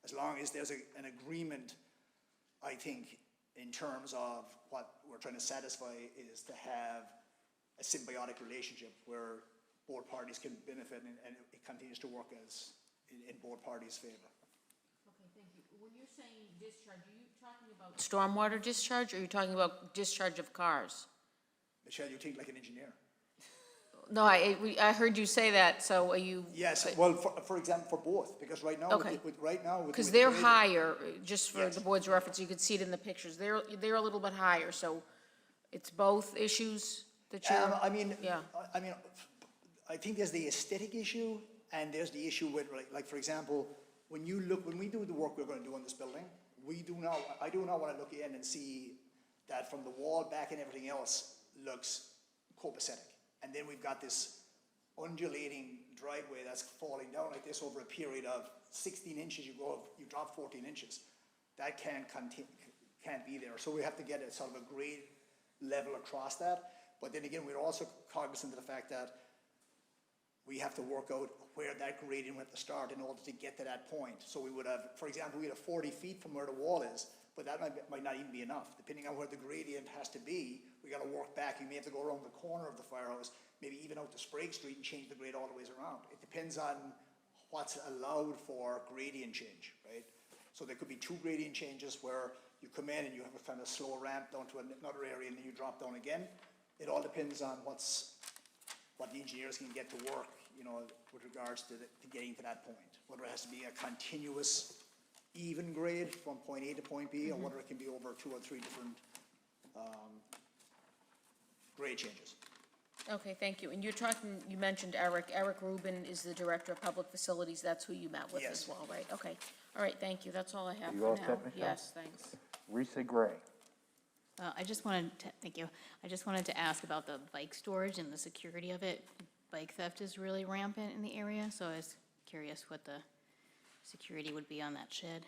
as long as there's an agreement, I think, in terms of what we're trying to satisfy is to have a symbiotic relationship where both parties can benefit, and it continues to work as in both parties' favor. Okay, thank you. When you're saying discharge, are you talking about stormwater discharge, or are you talking about discharge of cars? Michelle, you think like an engineer. No, I heard you say that, so are you? Yes, well, for example, for both, because right now, Okay. Because with they're grade- higher, just for Yes. the board's reference, you could see it in the pictures, they're a little bit higher, so it's both issues that you're, yeah. I think there's the aesthetic issue, and there's the issue with, like, for example, when we do the work we're gonna do on this building, I do not wanna look in and see that from the wall back and everything else looks copacetic. And then we've got this undulating driveway that's falling down like this over a period of 16 inches, you drop 14 inches. That can't be there. So we have to get a sort of a grade level across that. But then again, we're also cognizant of the fact that we have to work out where that gradient would have to start in order to get to that point. So we would have, for example, we have 40 feet from where the wall is, but that might not even be enough. Depending on where the gradient has to be, we gotta work back. You may have to go around the corner of the firehouse, maybe even out to Sprague Street and change the grade all the ways around. It depends on what's allowed for gradient change, right? So there could be 2 gradient changes where you come in and you have a kind of slow ramp down to another area and then you drop down again. It all depends on what the engineers can get to work, with regards to getting to that point. Whether it has to be a continuous, even grade from point A to point B, or whether it can be over 2 or 3 different grade changes. Okay, thank you. And you mentioned Eric. Eric Rubin is the Director of Public Facilities. That's who you met with as Yes. well, right? Okay. All right, thank you. That's all I have You for all now. set, Michelle? Yes, thanks. Risa Gray. Thank you. I just wanted to ask about the bike storage and the security of it. Bike theft is really rampant in the area, so I was curious what the security would be on that shed.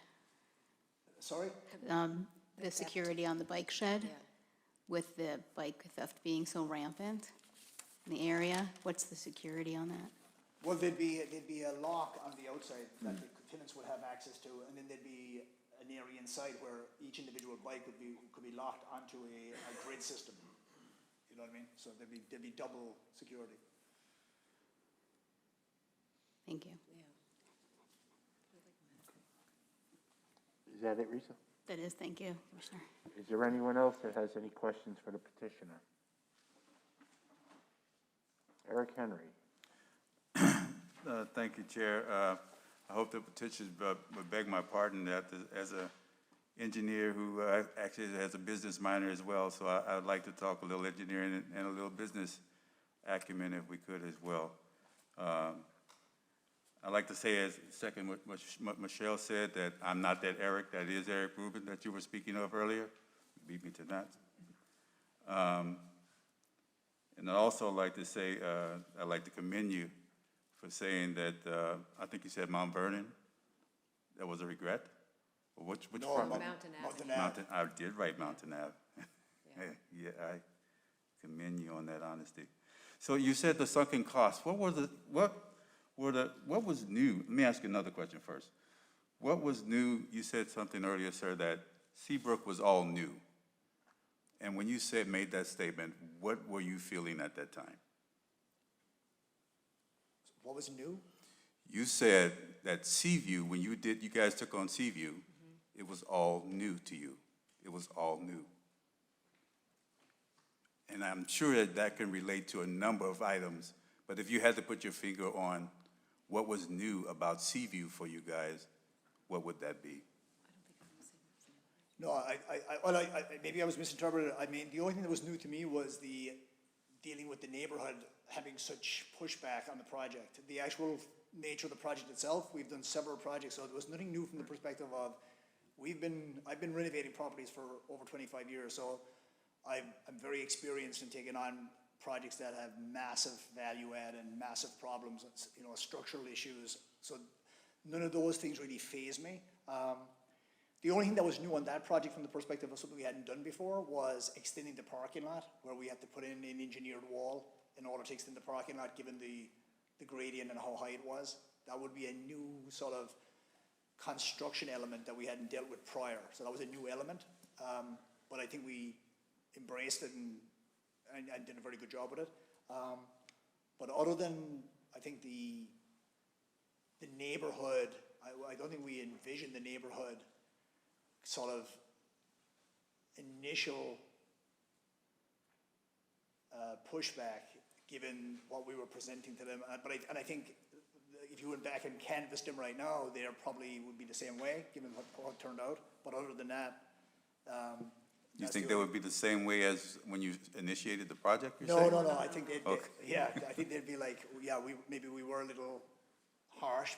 Sorry? The security on the bike shed, with the bike theft being so rampant in the area? What's the security on that? Well, there'd be a lock on the outside that the tenants would have access to, and then there'd be an area inside where each individual bike could be locked onto a grid system. You know what I mean? So there'd be double security. Thank you. Is that it, Risa? That is, thank you, Commissioner. Is there anyone else that has any questions for the petitioner? Eric Henry. Thank you, Chair. I hope the petitioner would beg my pardon that as a engineer who actually has a business minor as well, so I would like to talk a little engineering and a little business acumen if we could as well. I'd like to say, as second what Michelle said, that I'm not that Eric. That is Eric Rubin that you were speaking of earlier. Beat me to that. And I'd also like to say, I'd like to commend you for saying that, I think you said Mount Vernon. That was a regret? Or which No, property? Mountain Ave. Mountain Ave. Mountain, I did write Mountain Ave. Yeah, I commend you on that honesty. So you said the sunken costs. What was new? Let me ask you another question first. What was new? You said something earlier, sir, that Seabrook was all new. And when you made that statement, what were you feeling at that time? What was new? You said that Seaview, when you guys took on Seaview, it was all new to you. It was all new. And I'm sure that can relate to a number of items, but if you had to put your finger on what was new about Seaview for you guys, what would that be? No, maybe I was misinterpreted. I mean, the only thing that was new to me was the dealing with the neighborhood having such pushback on the project. The actual nature of the project itself, we've done several projects, so there was nothing new from the perspective of, I've been renovating properties for over 25 years, so I'm very experienced in taking on projects that have massive value add and massive problems, structural issues. So none of those things really faze me. The only thing that was new on that project from the perspective of something we hadn't done before was extending the parking lot, where we had to put in an engineered wall in order to extend the parking lot, given the gradient and how high it was. That would be a new sort of construction element that we hadn't dealt with prior. So that was a new element. But I think we embraced it and did a very good job with it. But other than, I think the neighborhood, I don't think we envisioned the neighborhood sort of initial pushback, given what we were presenting to them. And I think if you went back and canvassed them right now, they probably would be the same way, given how it turned out. But other than that, You think they would be the same way as when you initiated the project, you're No, saying? no, no, I think Okay. I think they'd be like, maybe we were a little harsh,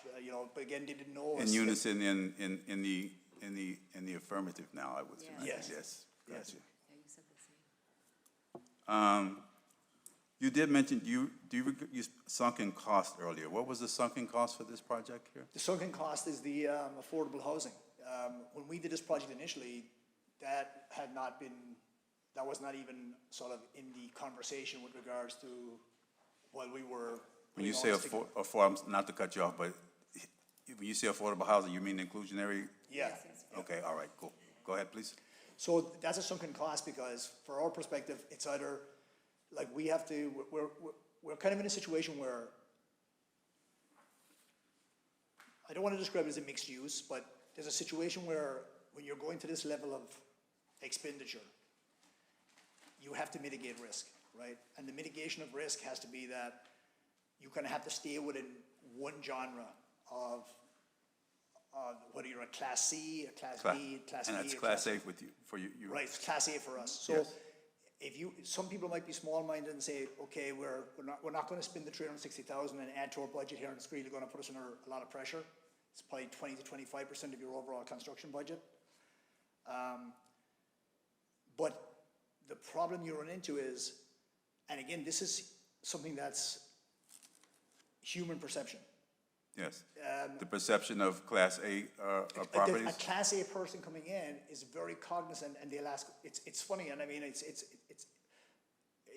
but again, they didn't know us. In unison in the affirmative now, I would say. Yes. Yes, gotcha. Yeah, you said the same. You did mention, you sunken cost earlier. What was the sunken cost for this project here? The sunken cost is the affordable housing. When we did this project initially, that was not even sort of in the conversation with regards to what we were. When you say affordable, not to cut you off, but when you say affordable housing, you mean inclusionary? Yeah. Okay, all right, cool. Go ahead, please. So that's a sunken cost because for our perspective, it's either, like we're kind of in a situation where, I don't want to describe it as a mixed use, but there's a situation where when you're going to this level of expenditure, you have to mitigate risk, right? And the mitigation of risk has to be that you kind of have to stay within one genre of whether you're a Class C, a Class B, Class B. And that's or Class A with you, for you. Right, it's Class A for us. So Yes. some people might be small-minded and say, okay, we're not going to spend the $360,000 and add to our budget here, and it's really going to put us under a lot of pressure. It's probably 20 to 25% of your overall construction budget. But the problem you run into is, and again, this is something that's human perception. Yes. The perception of Class A properties? A Class A person coming in is very cognizant, and they'll ask, it's funny, and I mean, it's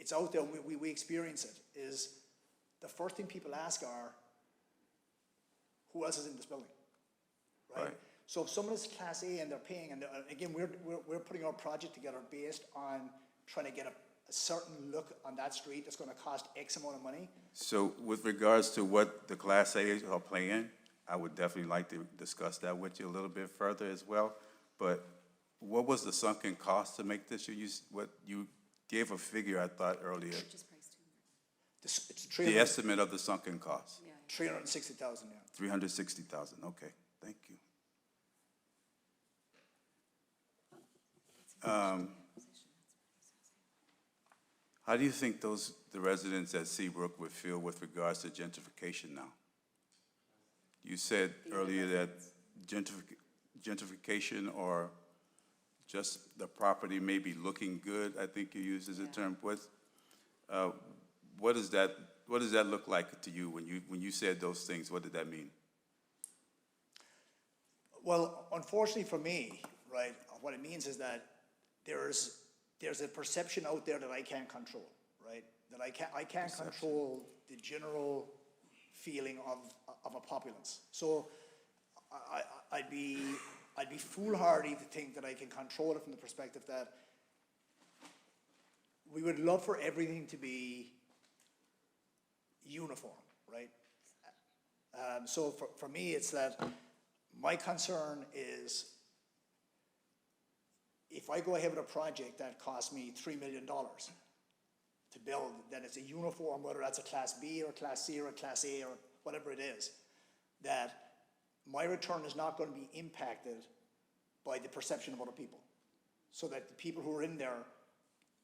it's out there, we experience it, is the first thing people ask are, who else is in this building? Right? Right. So if someone is Class A and they're paying, and again, we're putting our project together based on trying to get a certain look on that street that's gonna cost X amount of money. So with regards to what the Class A are playing, I would definitely like to discuss that with you a little bit further as well. But what was the sunken cost to make this? What you gave a figure, I thought, earlier. It's The estimate of the sunken cost, 360,000, yeah. 360,000, okay, thank you. How do you think the residents at Seabrook would feel with regards to gentrification now? You said earlier that gentrification or just the property may be looking good, I think you used as a term. What does that look like to you when you said those things? What did that mean? Well, unfortunately for me, right, what it means is that there's a perception out there that I can't control, right? That I can't control the general feeling of a populace. So I'd be foolhardy to think that I can control it from the perspective that we would love for everything to be uniform, right? So for me, it's that my concern is if I go ahead with a project that costs me $3 million to build, then it's a uniform, whether that's a Class B or a Class C or a Class A or whatever it is, that my return is not going to be impacted by the perception of other people. So that the people who are in there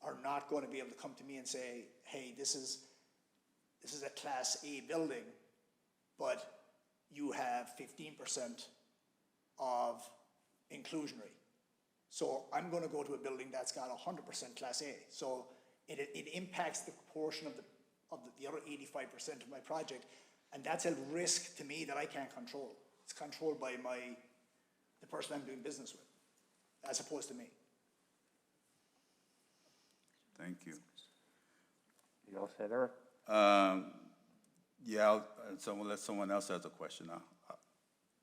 are not going to be able to come to me and say, hey, this is a Class A building, but you have 15% of inclusionary. So I'm going to go to a building that's got 100% Class A. So it impacts the proportion of the other 85% of my project, and that's a risk to me that I can't control. It's controlled by the person I'm doing business with, as opposed to me. Thank you. You all set, Eric? Yeah, unless someone else has a question,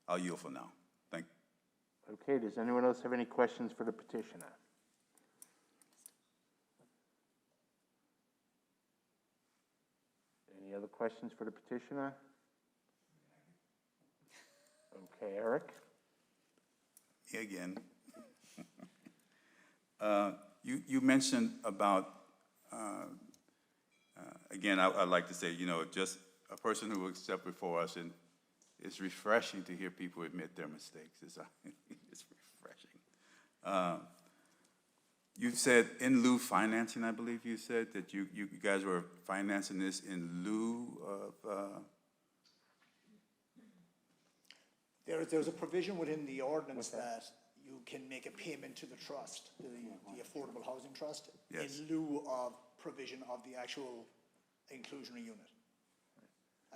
I'll yield for now. Thank you. Okay, does anyone else have any questions for the petitioner? Any other questions for the petitioner? Okay, Eric? Me again. You mentioned about, again, I'd like to say, just a person who will step before us, and it's refreshing to hear people admit their mistakes. It's refreshing. You said in lieu financing, I believe you said, that you guys were financing this in lieu of... There's a provision within the ordinance that you can make a payment to the trust, the Affordable Housing Trust, Yes. in lieu of provision of the actual inclusionary unit.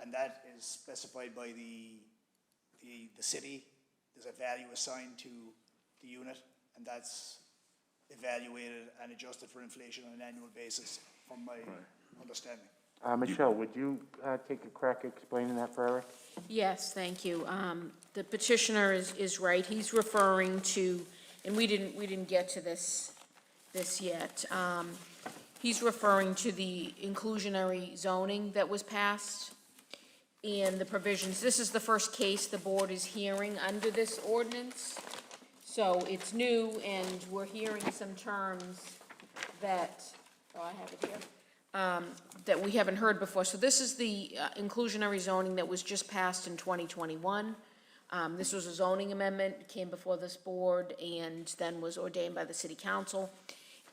And that is specified by the city. There's a value assigned to the unit, and that's evaluated and adjusted for inflation on an annual basis, from my understanding. Michelle, would you take a crack at explaining that for Eric? Yes, thank you. The petitioner is right. He's referring to, and we didn't get to this yet. He's referring to the inclusionary zoning that was passed and the provisions. This is the first case the board is hearing under this ordinance. So it's new, and we're hearing some terms that, I have it here, that we haven't heard before. So this is the inclusionary zoning that was just passed in 2021. This was a zoning amendment, came before this board, and then was ordained by the city council.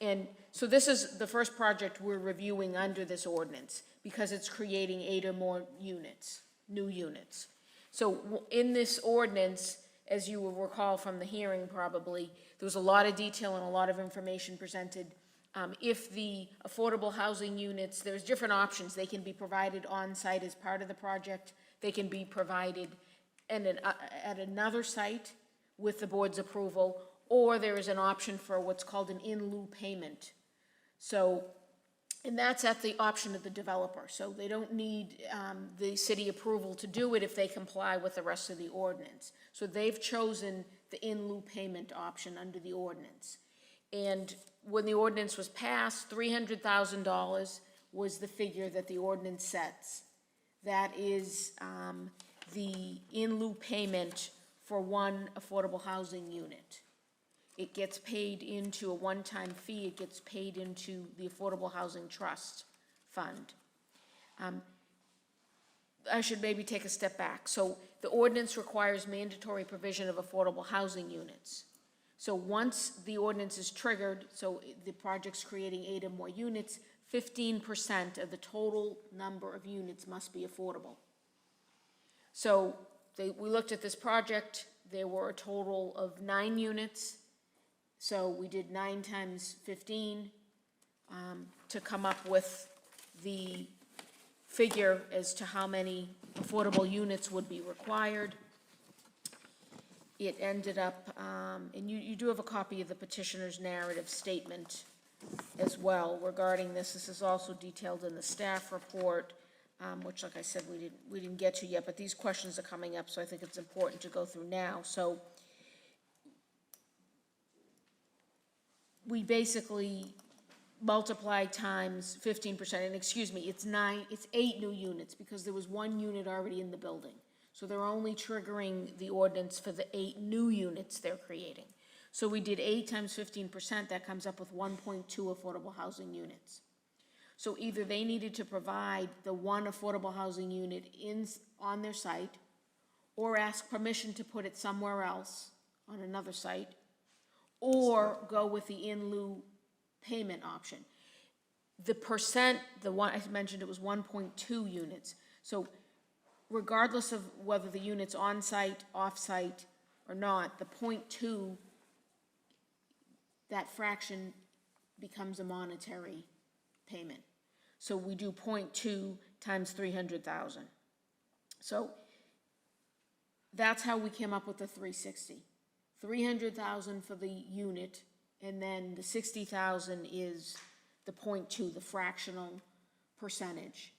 And so this is the first project we're reviewing under this ordinance, because it's creating 8 or more units, new units. So in this ordinance, as you will recall from the hearing probably, there was a lot of detail and a lot of information presented. If the affordable housing units, there's different options. They can be provided on-site as part of the project. They can be provided at another site with the board's approval, or there is an option for what's called an in-lieu payment. So And that's at the option of the developer, so they don't need the city approval to do it if they comply with the rest of the ordinance. So they've chosen the in-lieu payment option under the ordinance. And when the ordinance was passed, $300,000 was the figure that the ordinance sets. That is the in-lieu payment for one affordable housing unit. It gets paid into a one-time fee, it gets paid into the Affordable Housing Trust Fund. I should maybe take a step back. So the ordinance requires mandatory provision of affordable housing units. So once the ordinance is triggered, so the project's creating 8 or more units, 15% of the total number of units must be affordable. So we looked at this project, there were a total of 9 units. So we did 9 times 15 to come up with the figure as to how many affordable units would be required. It ended up, and you do have a copy of the petitioner's narrative statement as well regarding this. This is also detailed in the staff report, which, like I said, we didn't get to yet, but these questions are coming up, so I think it's important to go through now. So we basically multiply times 15%, and excuse me, it's 8 new units, because there was 1 unit already in the building. So they're only triggering the ordinance for the 8 new units they're creating. So we did 8 times 15%, that comes up with 1.2 affordable housing units. So either they needed to provide the 1 affordable housing unit on their site, or ask permission to put it somewhere else on another site, or go with the in-lieu payment option. The percent, the one, I mentioned it was 1.2 units. So regardless of whether the unit's on-site, off-site, or not, the 0.2, that fraction becomes a monetary payment. So we do 0.2 times 300,000. So that's how we came up with the 360. 300,000 for the unit, and then the 60,000 is the 0.2, the fractional percentage.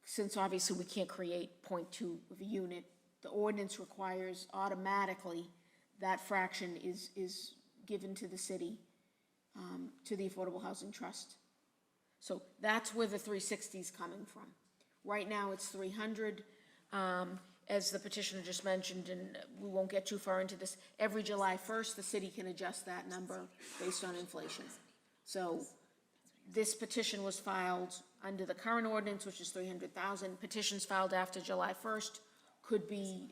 Since obviously we can't create 0.2 of a unit, the ordinance requires automatically that fraction is given to the city, to the Affordable Housing Trust. So that's where the 360 is coming from. Right now it's 300. As the petitioner just mentioned, and we won't get too far into this, every July 1st, the city can adjust that number based on inflation. So this petition was filed under the current ordinance, which is 300,000. Petitions filed after July 1st could be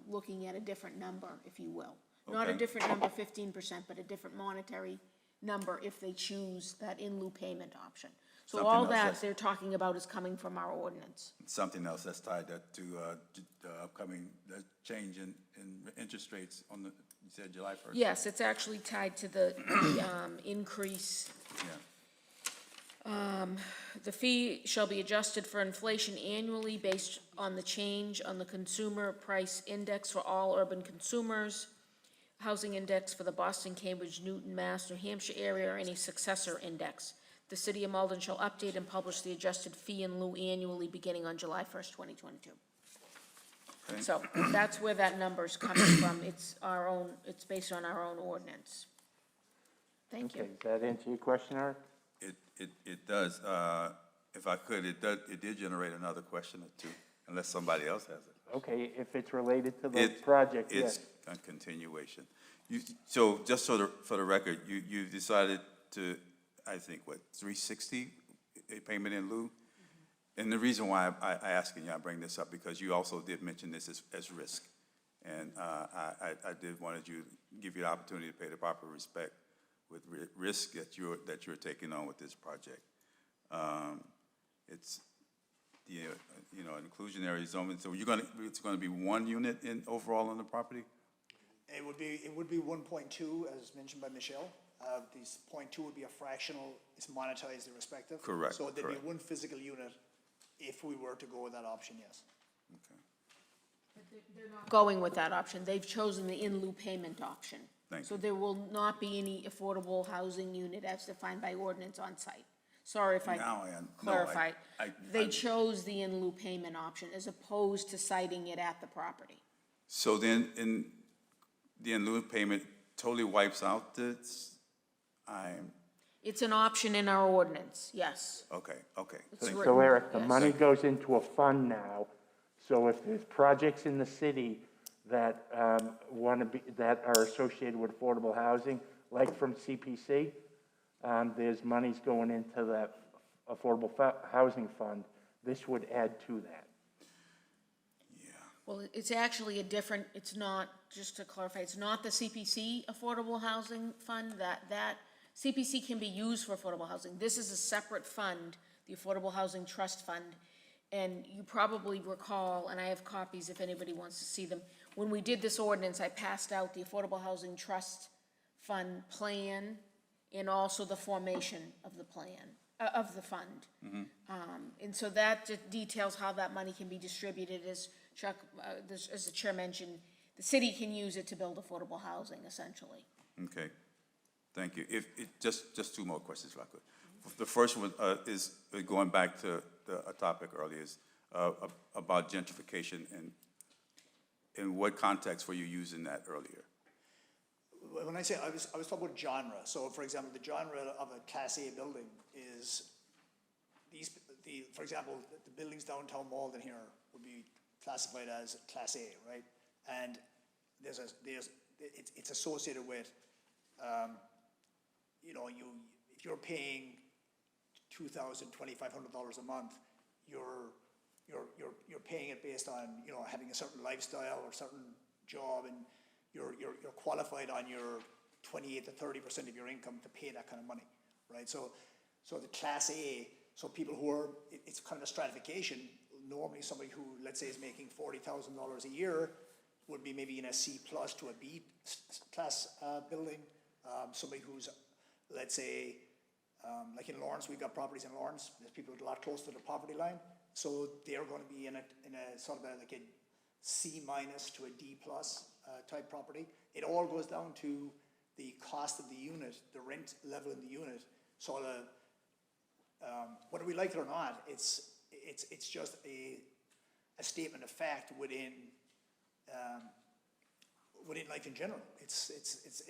looking at a different number, if you will. Not a Okay. different number, 15%, but a different monetary number if they choose that in-lieu payment option. So Something all else that that's- they're talking about is coming from our ordinance. Something else that's tied to the upcoming change in interest rates on the, you said July 1st? Yes, it's actually tied to the increase. Yeah. The fee shall be adjusted for inflation annually based on the change on the consumer price index for all urban consumers, housing index for the Boston, Cambridge, Newton, Mass, New Hampshire area, or any successor index. The city of Malden shall update and publish the adjusted fee in lieu annually beginning on July 1st, 2022. Okay. So that's where that number's coming from. It's our own, it's based on our own ordinance. Thank you. Okay, does that answer your question, Eric? It does. If I could, it did generate another question or two, unless somebody else has it. Okay, if it's related to the It- project, It's yes. a continuation. So just for the record, you decided to, I think, what, 360, a payment in lieu? And the reason why I ask and I bring this up, because you also did mention this as risk. And I did wanted you, give you the opportunity to pay the proper respect with risk that you're taking on with this project. It's, inclusionary zoning, so it's gonna be 1 unit in overall on the property? It would be 1.2, as mentioned by Michelle. These 0.2 would be a fractional, it's monetized irrespective. Correct, So there'd correct. be 1 physical unit if we were to go with that option, yes. Going with that option, they've chosen the in-lieu payment option. Thank So you. there will not be any affordable housing unit as defined by ordinance on site. Sorry if I Now I no, clarified. I- They chose the in lieu payment option as opposed to citing it at the property. So then, the in lieu payment totally wipes out this? It's an option in our ordinance, yes. Okay. It's Thank you. written, So Eric, the yes. money goes into a fund now, so if there's projects in the city that, that are associated with affordable housing, like from CPC, there's monies going into that affordable housing fund. This would add to that. Well, it's actually a different, it's not, just to clarify, it's not the CPC Affordable Housing Fund, that CPC can be used for affordable housing. This is a separate fund, the Affordable Housing Trust Fund. And you probably recall, and I have copies if anybody wants to see them, when we did this ordinance, I passed out the Affordable Housing Trust Fund plan and also the formation of the plan, of the fund. And so that just details how that money can be distributed. As Chuck, as the chair mentioned, the city can use it to build affordable housing, essentially. Okay, thank you. Just two more questions, if I could. The first one is going back to a topic earlier, is about gentrification, and in what context were you using that earlier? When I say, I was talking about genre. So for example, the genre of a Class A building is for example, the buildings downtown Malden here would be classified as Class A, right? And it's associated with, if you're paying $2,000, $2,500 a month, you're paying it based on, having a certain lifestyle or certain job, and you're qualified on your 28 to 30% of your income to pay that kind of money, right? So the Class A, so people who are, it's kind of a stratification. Normally somebody who, let's say, is making $40,000 a year would be maybe in a C plus to a B class building. Somebody who's, let's say, like in Lawrence, we've got properties in Lawrence. There's people a lot closer to the poverty line, so they're going to be in a sort of like a C minus to a D plus type property. It all goes down to the cost of the unit, the rent level in the unit. Sort of, whether we like it or not, it's just a statement of fact within life in general. It's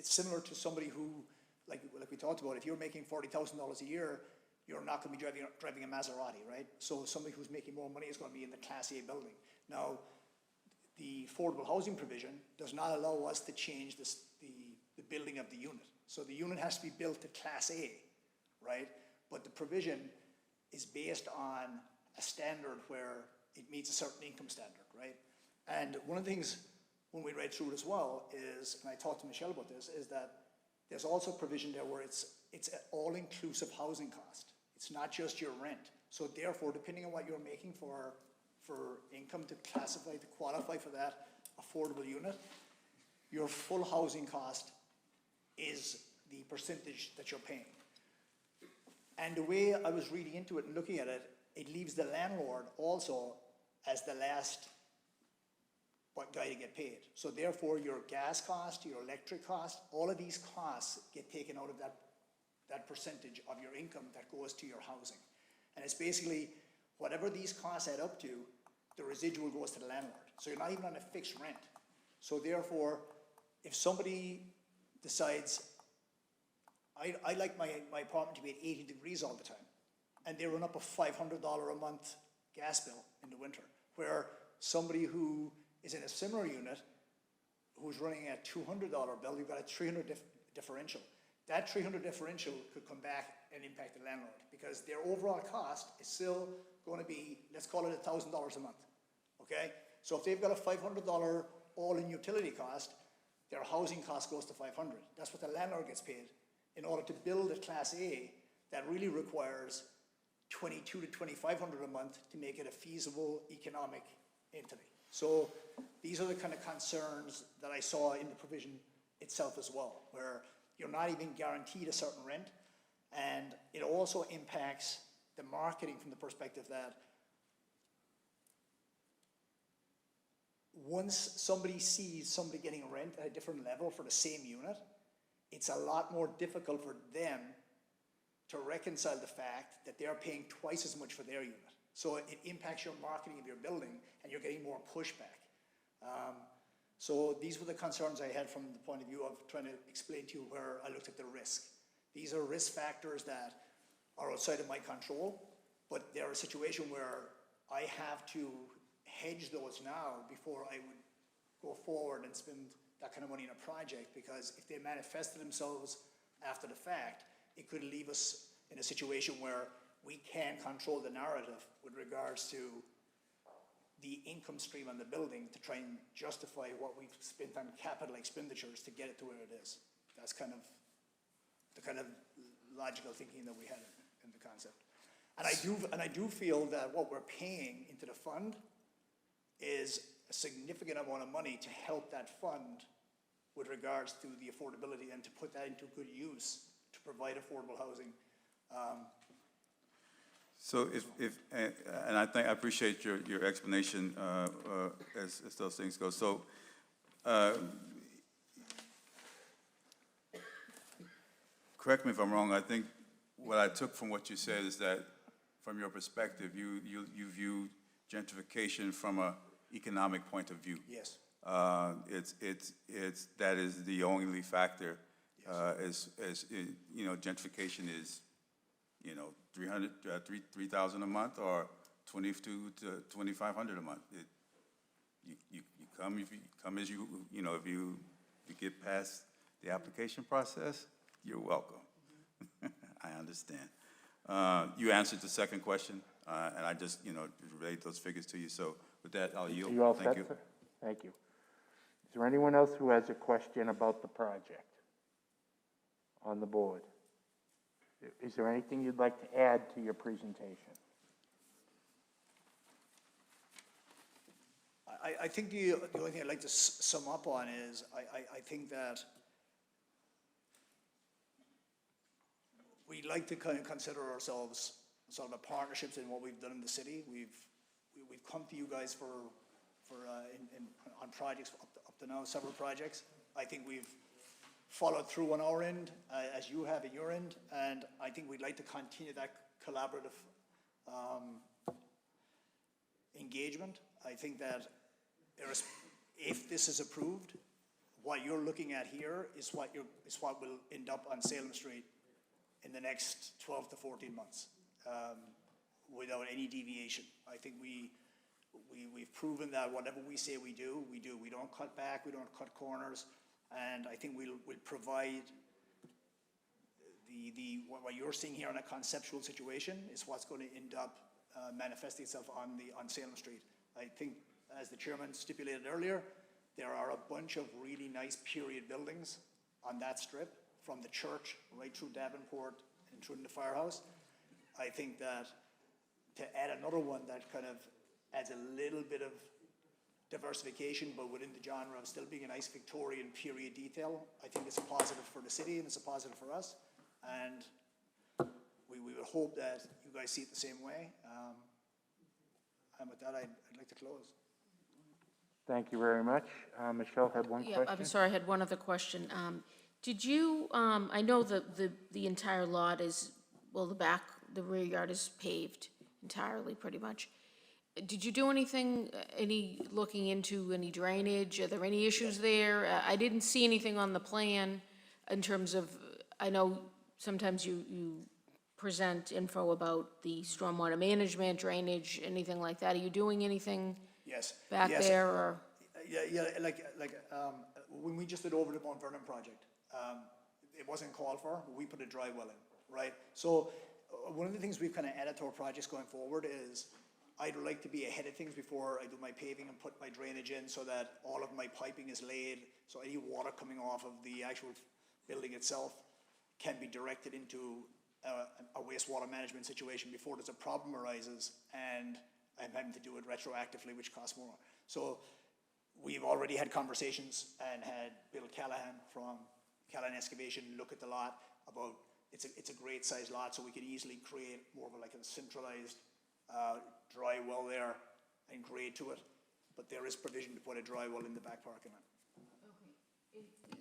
similar to somebody who, like we talked about, if you're making $40,000 a year, you're not going to be driving a Maserati, right? So somebody who's making more money is going to be in the Class A building. Now, the affordable housing provision does not allow us to change the building of the unit. So the unit has to be built to Class A, right? But the provision is based on a standard where it meets a certain income standard, right? And one of the things when we read through it as well is, and I talked to Michelle about this, is that there's also provision there where it's an all-inclusive housing cost. It's not just your rent. So therefore, depending on what you're making for income to qualify for that affordable unit, your full housing cost is the percentage that you're paying. And the way I was reading into it and looking at it, it leaves the landlord also as the last guy to get paid. So therefore, your gas cost, your electric cost, all of these costs get taken out of that percentage of your income that goes to your housing. And it's basically whatever these costs add up to, the residual goes to the landlord. So you're not even on a fixed rent. So therefore, if somebody decides, I like my apartment to be at 80 degrees all the time, and they run up a $500 a month gas bill in the winter, where somebody who is in a similar unit, who's running a $200 bill, you've got a $300 differential. That $300 differential could come back and impact the landlord, because their overall cost is still going to be, let's call it $1,000 a month, okay? So if they've got a $500 all-in utility cost, their housing cost goes to $500. That's what the landlord gets paid. In order to build a Class A, that really requires $2,200 to $2,500 a month to make it a feasible economic entity. So these are the kind of concerns that I saw in the provision itself as well, where you're not even guaranteed a certain rent, and it also impacts the marketing from the perspective that once somebody sees somebody getting rent at a different level for the same unit, it's a lot more difficult for them to reconcile the fact that they're paying twice as much for their unit. So it impacts your marketing of your building, and you're getting more pushback. So these were the concerns I had from the point of view of trying to explain to you where I looked at the risk. These are risk factors that are outside of my control, but they're a situation where I have to hedge those now before I would go forward and spend that kind of money in a project, because if they manifested themselves after the fact, it could leave us in a situation where we can't control the narrative with regards to the income stream on the building to try and justify what we've spent on capital expenditures to get it to where it is. That's kind of the kind of logical thinking that we had in the concept. And I do feel that what we're paying into the fund is a significant amount of money to help that fund with regards to the affordability and to put that into good use to provide affordable housing. So and I appreciate your explanation as those things go. So correct me if I'm wrong, I think what I took from what you said is that from your perspective, you view gentrification from an economic point of view. Yes. That is the only factor. Gentrification is, $3,000 a month or $2,200 to $2,500 a month. You come as you if you get past the application process, you're welcome. I understand. You answered the second question, and I just relayed those figures to you. So with that, I'll yield. You all Thank set, you. sir? Thank you. Is there anyone else who has a question about the project on the board? Is there anything you'd like to add to your presentation? I think the only thing I'd like to sum up on is I think that we like to kind of consider ourselves sort of a partnerships in what we've done in the city. We've come to you guys on projects up to now, several projects. I think we've followed through on our end, as you have at your end, and I think we'd like to continue that collaborative engagement. I think that if this is approved, what you're looking at here is what will end up on Salem Street in the next 12 to 14 months, without any deviation. I think we've proven that whatever we say we do. We don't cut back, we don't cut corners, and I think we'll provide what you're seeing here in a conceptual situation is what's going to end up manifesting itself on Salem Street. I think, as the chairman stipulated earlier, there are a bunch of really nice period buildings on that strip, from the church right through Davenport and through the firehouse. I think that to add another one that kind of adds a little bit of diversification, but within the genre of still being a nice Victorian period detail, I think it's a positive for the city and it's a positive for us. And we would hope that you guys see it the same way. And with that, I'd like to close. Thank you very much. Michelle had one question. Yeah, I'm sorry, I had one other question. Did you, I know the entire lot is, well, the rear yard is paved entirely, pretty much. Did you do anything, looking into any drainage? Are there any issues there? I didn't see anything on the plan in terms of, I know sometimes you present info about the stormwater management, drainage, anything like that. Are you doing anything Yes. back Yes. there, or? Yeah, when we just did over the Mount Vernon project, it wasn't called for, but we put a dry well in, right? So one of the things we've kind of added to our projects going forward is I'd like to be ahead of things before I do my paving and put my drainage in, so that all of my piping is laid, so any water coming off of the actual building itself can be directed into a wastewater management situation before there's a problem arises and I'm having to do it retroactively, which costs more. So we've already had conversations and had Bill Callahan from Callahan Excavation look at the lot about, it's a great sized lot, so we could easily create more of a centralized dry well there and grade to it. But there is provision to put a dry well in the back parking lot.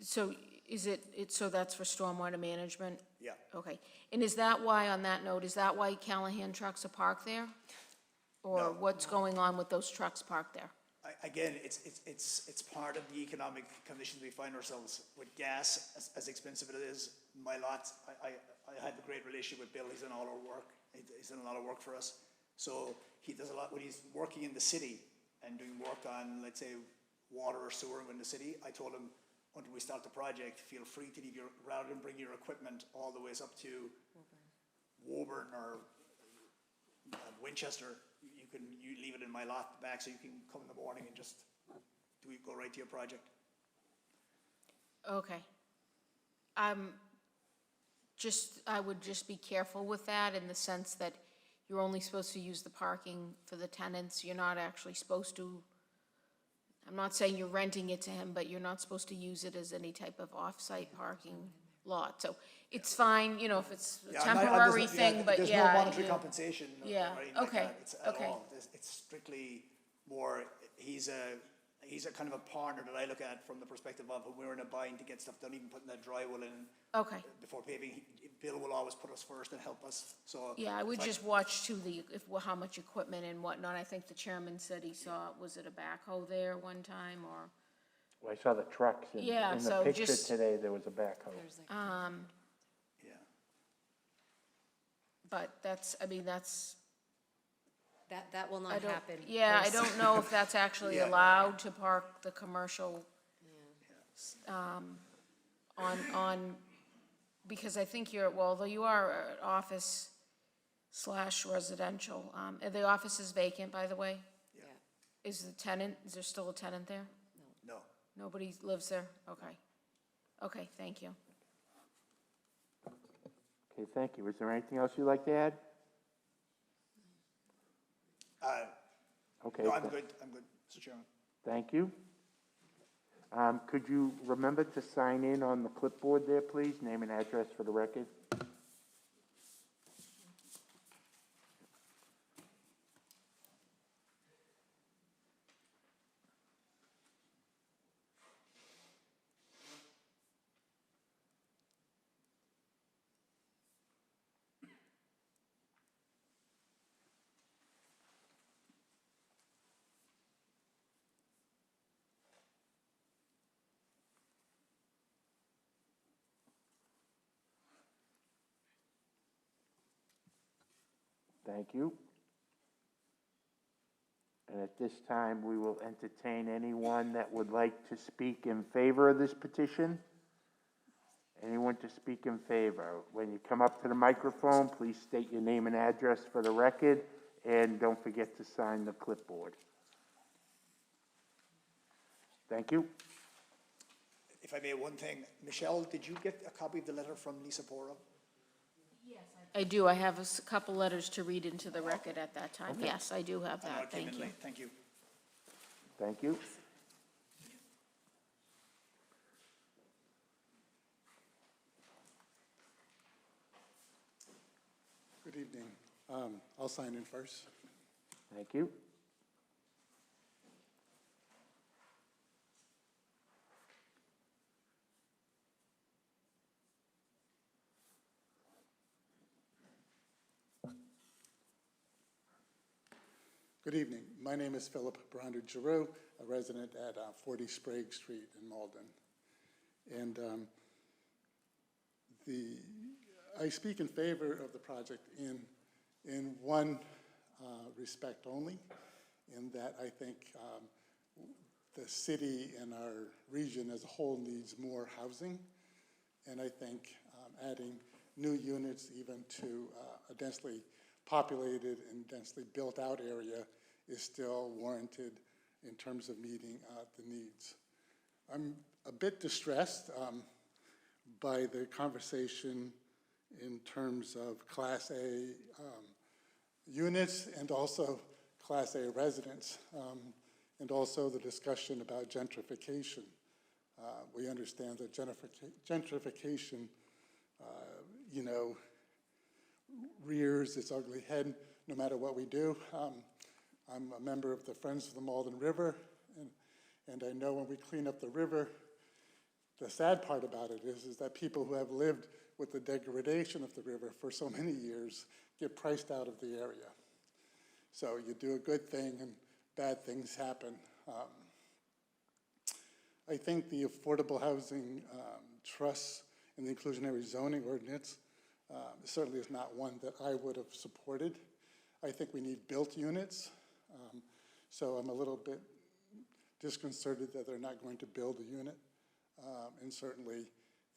So is so that's for stormwater management? Yeah. Okay. And is that why, on that note, is that why Callahan trucks are parked there? Or No. what's going on with those trucks parked there? Again, it's part of the economic conditions we find ourselves with gas, as expensive as it is. My lot, I have a great relationship with Bill. He's done all our work. He's done a lot of work for us. So he does a lot, when he's working in the city and doing work on, let's say, water or sewer in the city, I told him, until we start the project, feel free to leave rather than bring your equipment all the ways up to Woburn or Winchester, you leave it in my lot back, so you can come in the morning and just go right to your project. Okay. I would just be careful with that in the sense that you're only supposed to use the parking for the tenants. You're not actually supposed to, I'm not saying you're renting it to him, but you're not supposed to use it as any type of off-site parking lot. So it's fine, you know, if it's a Yeah, temporary thing, but yeah. There's no monetary compensation or Yeah, anything like okay, that. It's at okay. all. It's strictly more, he's a kind of a partner that I look at from the perspective of when we're in a bind to get stuff done, even putting that drywall in. Okay. Before paving, Bill will always put us first and help us, so. Yeah, I would it's like- just watch too how much equipment and whatnot. I think the chairman said he saw, was it a backhoe there one time or? Well, I saw the trucks in Yeah, the so picture just- today, there was a backhoe. There's like, Yeah. But that's, I mean, that's, that will I not don't, happen. yeah, I don't know if that's actually Yeah. allowed to park the commercial, on, because I think although you are an office / residential, the office is vacant, by the way? Yeah. Is there still a tenant there? No. Nobody lives there? Okay. Okay, thank you. Okay, thank you. Is there anything else you'd like to add? Okay. No, I'm good, Mr. Chairman. Thank you. Could you remember to sign in on the clipboard there, please? Name and address for the record. Thank you. And at this time, we will entertain anyone that would like to speak in favor of this petition. Anyone to speak in favor? When you come up to the microphone, please state your name and address for the record, and don't forget to sign the clipboard. Council. Thank you. If I may, one thing, Michelle, did you get a copy of the letter from Lisa Poro? I do. I have a couple letters to read into the record at that time. Yes, I do have I know that. it came Thank in you. late. Thank you. Thank you. Good evening. I'll sign in first. Thank you. Good evening. My name is Philip Bronder-Giroux, a resident at 40 Sprague Street in Malden. And I speak in favor of the project in one respect only, in that I think the city and our region as a whole needs more housing. And I think adding new units even to a densely populated and densely built out area is still warranted in terms of meeting the needs. I'm a bit distressed by the conversation in terms of Class A units and also Class A residents, and also the discussion about gentrification. We understand that gentrification, rears its ugly head no matter what we do. I'm a member of the Friends of the Malden River, and I know when we clean up the river, the sad part about it is that people who have lived with the degradation of the river for so many years get priced out of the area. So you do a good thing and bad things happen. I think the Affordable Housing Trust and the Inclusionary Zoning Ordinance certainly is not one that I would have supported. I think we need built units. So I'm a little bit disconcerted that they're not going to build a unit. And certainly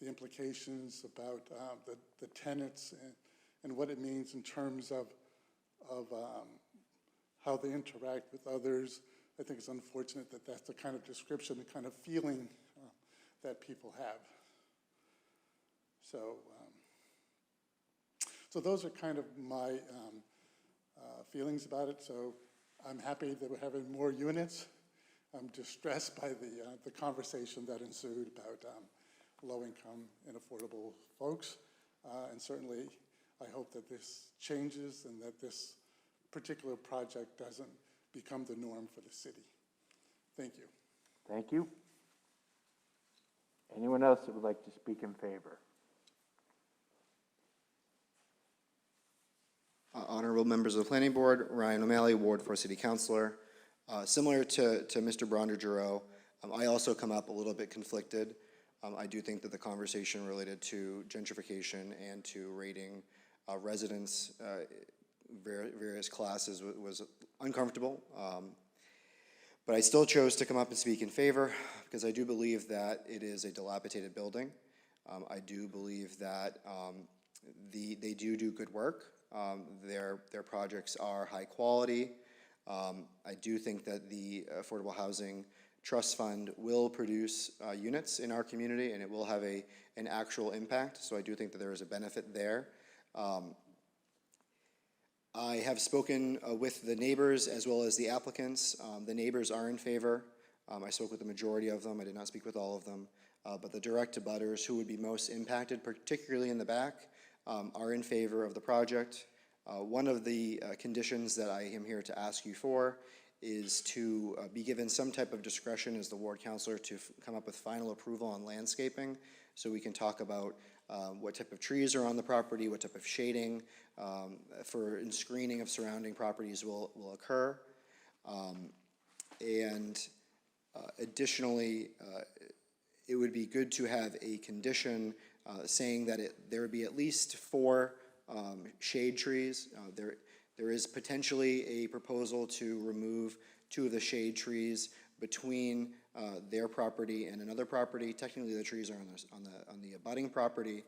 the implications about the tenants and what it means in terms of how they interact with others. I think it's unfortunate that that's the kind of description, the kind of feeling that people have. So, so those are kind of my feelings about it. So I'm happy that we're having more units. I'm distressed by the conversation that ensued about low-income and affordable folks. And certainly, I hope that this changes and that this particular project doesn't become the norm for the city. Thank you. Thank you. Anyone else that would like to speak in favor? Honorable members of the Planning Board, Ryan O'Malley, Ward 4 City Councilor. Similar to Mr. Brander-Giroux, I also come up a little bit conflicted. I do think that the conversation related to gentrification and to rating residents, various classes was uncomfortable. But I still chose to come up and speak in favor because I do believe that it is a dilapidated building. I do believe that they do good work. Their projects are high quality. I do think that the Affordable Housing Trust Fund will produce units in our community, and it will have an actual impact. So I do think that there is a benefit there. I have spoken with the neighbors as well as the applicants. The neighbors are in favor. I spoke with the majority of them. I did not speak with all of them. But the direct abutters who would be most impacted, particularly in the back, are in favor of the project. One of the conditions that I am here to ask you for is to be given some type of discretion as the ward councilor to come up with final approval on landscaping, so we can talk about what type of trees are on the property, what type of shading for and screening of surrounding properties will occur. Additionally, it would be good to have a condition saying that there would be at least 4 shade trees. There is potentially a proposal to remove 2 of the shade trees between their property and another property. Technically, the trees are on the abutting property,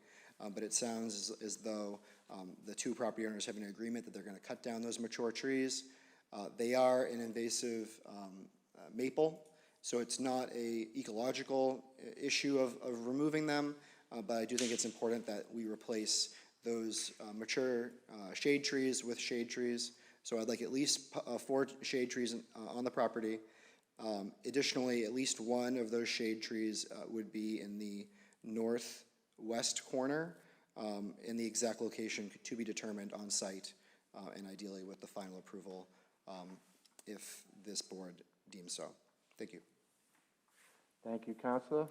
but it sounds as though the 2 property owners have an agreement that they're going to cut down those mature trees. They are an invasive maple, so it's not an ecological issue of removing them, but I do think it's important that we replace those mature shade trees with shade trees. So I'd like at least 4 shade trees on the property. Additionally, at least 1 of those shade trees would be in the northwest corner, and the exact location to be determined on site, and ideally with the final approval if this board deems so. Thank you. Thank you, Councilor.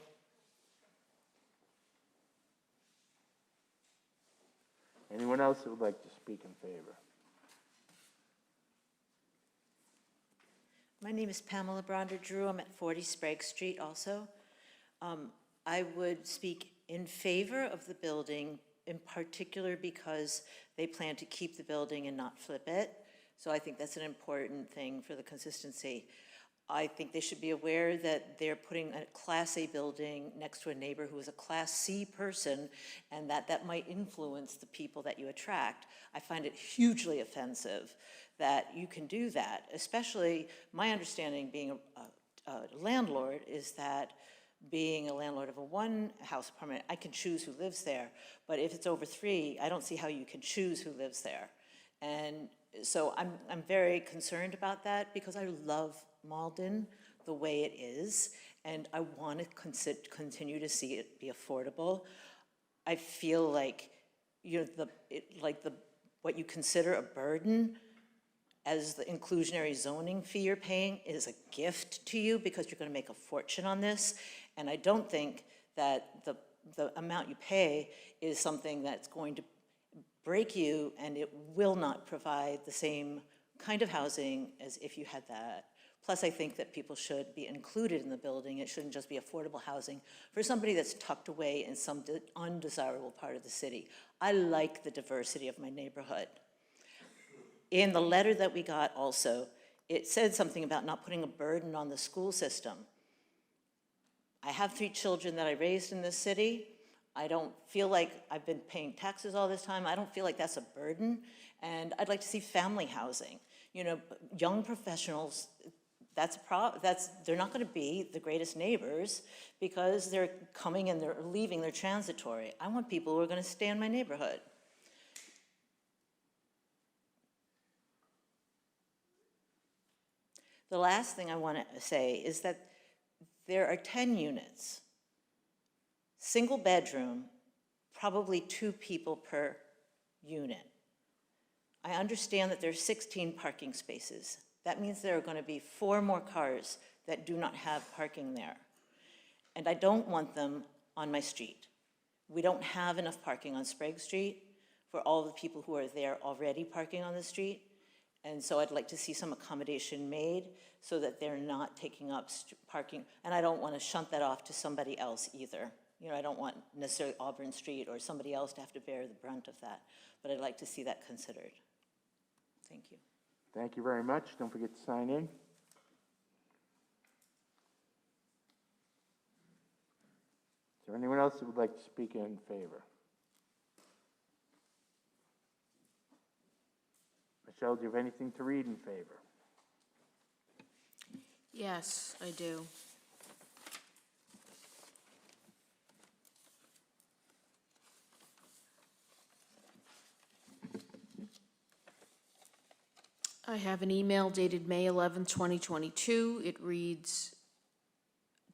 Anyone else that would like to speak in favor? My name is Pamela Brander-Drew. I'm at 40 Sprague Street also. I would speak in favor of the building, in particular because they plan to keep the building and not flip it. So I think that's an important thing for the consistency. I think they should be aware that they're putting a Class A building next to a neighbor who is a Class C person, and that might influence the people that you attract. I find it hugely offensive that you can do that, especially my understanding being a landlord is that being a landlord of a 1-house apartment, I can choose who lives there, but if it's over 3, I don't see how you can choose who lives there. And so I'm very concerned about that because I love Malden the way it is, and I want to continue to see it be affordable. I feel like what you consider a burden as the inclusionary zoning fee you're paying is a gift to you because you're going to make a fortune on this, and I don't think that the amount you pay is something that's going to break you, and it will not provide the same kind of housing as if you had that. Plus, I think that people should be included in the building. It shouldn't just be affordable housing for somebody that's tucked away in some undesirable part of the city. I like the diversity of my neighborhood. In the letter that we got also, it said something about not putting a burden on the school system. I have 3 children that I raised in this city. I don't feel like I've been paying taxes all this time. I don't feel like that's a burden. And I'd like to see family housing. You know, young professionals, they're not going to be the greatest neighbors because they're coming and they're leaving, they're transitory. I want people who are going to stay in my neighborhood. The last thing I want to say is that there are 10 units, single bedroom, probably 2 people per unit. I understand that there's 16 parking spaces. That means there are going to be 4 more cars that do not have parking there. And I don't want them on my street. We don't have enough parking on Sprague Street for all the people who are there already parking on the street. And so I'd like to see some accommodation made so that they're not taking up parking. And I don't want to shunt that off to somebody else either. You know, I don't want necessarily Auburn Street or somebody else to have to bear the brunt of that. But I'd like to see that considered. Thank you. Thank you very much. Don't forget to sign in. Is there anyone else that would like to speak in favor? Michelle, do you have anything to read in favor? Yes, I do. I have an email dated May 11, 2022. It reads,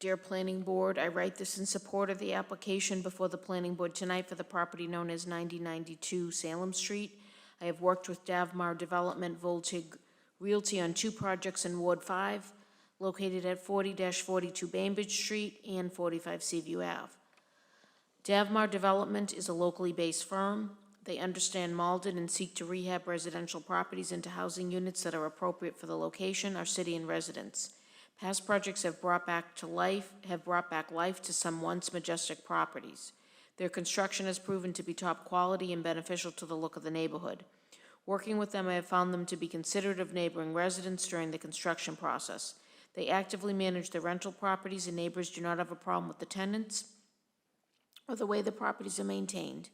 Dear Planning Board, I write this in support of the application before the Planning Board tonight for the property known as 9092 Salem Street. I have worked with Davmar Development Voltig Realty on 2 projects in Ward 5, located at 40-42 Bainbridge Street and 45 Seaview Ave. Davmar Development is a locally based firm. They understand Malden and seek to rehab residential properties into housing units that are appropriate for the location, our city, and residents. Past projects have brought back life to some once majestic properties. Their construction has proven to be top quality and beneficial to the look of the neighborhood. Working with them, I have found them to be considerate of neighboring residents during the construction process. They actively manage the rental properties, and neighbors do not have a problem with the tenants or the way the properties are maintained.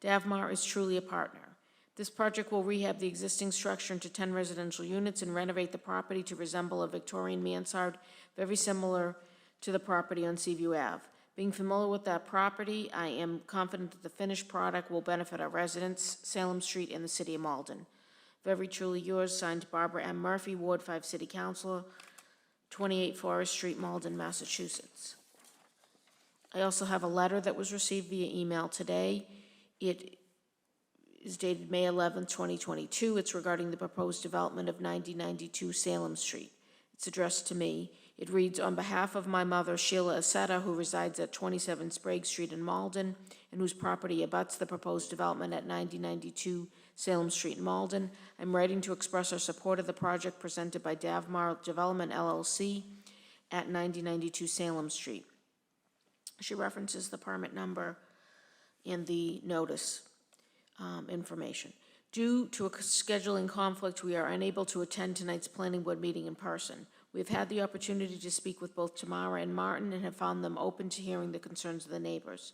Davmar is truly a partner. This project will rehab the existing structure into 10 residential units and renovate the property to resemble a Victorian mansard, very similar to the property on Seaview Ave. Being familiar with that property, I am confident that the finished product will benefit our residents, Salem Street, and the city of Malden. Very truly yours, signed Barbara M. Murphy, Ward 5 City Councilor, 28 Forest Street, Malden, Massachusetts. I also have a letter that was received via email today. It is dated May 11, 2022. It's regarding the proposed development of 9092 Salem Street. It's addressed to me. It reads, on behalf of my mother, Sheila Aceta, who resides at 27 Sprague Street in Malden, and whose property abuts the proposed development at 9092 Salem Street in Malden, I'm writing to express our support of the project presented by Davmar Development LLC at 9092 Salem Street. She references the permit number and the notice information. Due to a scheduling conflict, we are unable to attend tonight's planning board meeting in person. We've had the opportunity to speak with both Tamara and Martin and have found them open to hearing the concerns of the neighbors.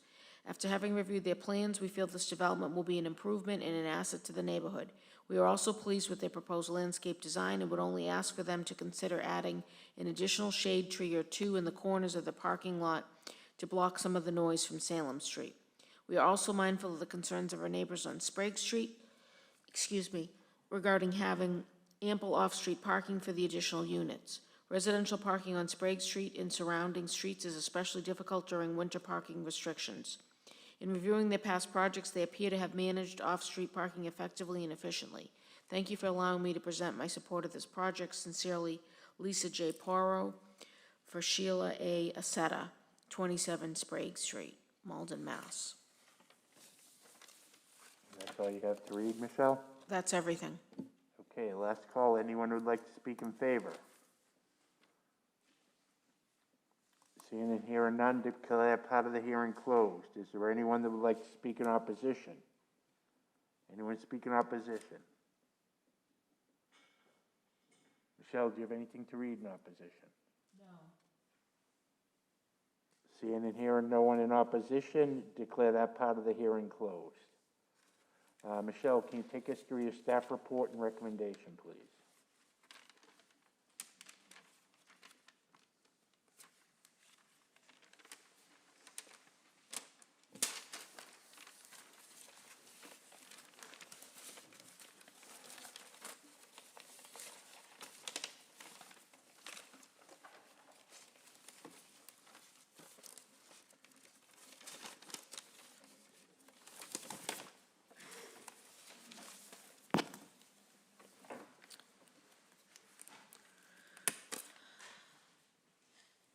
After having reviewed their plans, we feel this development will be an improvement and an asset to the neighborhood. We are also pleased with their proposed landscape design and would only ask for them to consider adding an additional shade tree or 2 in the corners of the parking lot to block some of the noise from Salem Street. We are also mindful of the concerns of our neighbors on Sprague Street, regarding having ample off-street parking for the additional units. Residential parking on Sprague Street and surrounding streets is especially difficult during winter parking restrictions. In reviewing their past projects, they appear to have managed off-street parking effectively and efficiently. Thank you for allowing me to present my support of this project. Sincerely, Lisa J. Porro, for Sheila A. Aceta, 27 Sprague Street, Malden, Mass. That's all you have to read, Michelle? That's everything. Okay, last call. Anyone who'd like to speak in favor? Seeing and hearing none, declare part of the hearing closed. Is there anyone that would like to speak in opposition? Anyone speak in opposition? Michelle, do you have anything to read in opposition? No. Seeing and hearing no one in opposition, declare that part of the hearing closed. Michelle, can you take us through your staff report and recommendation, please?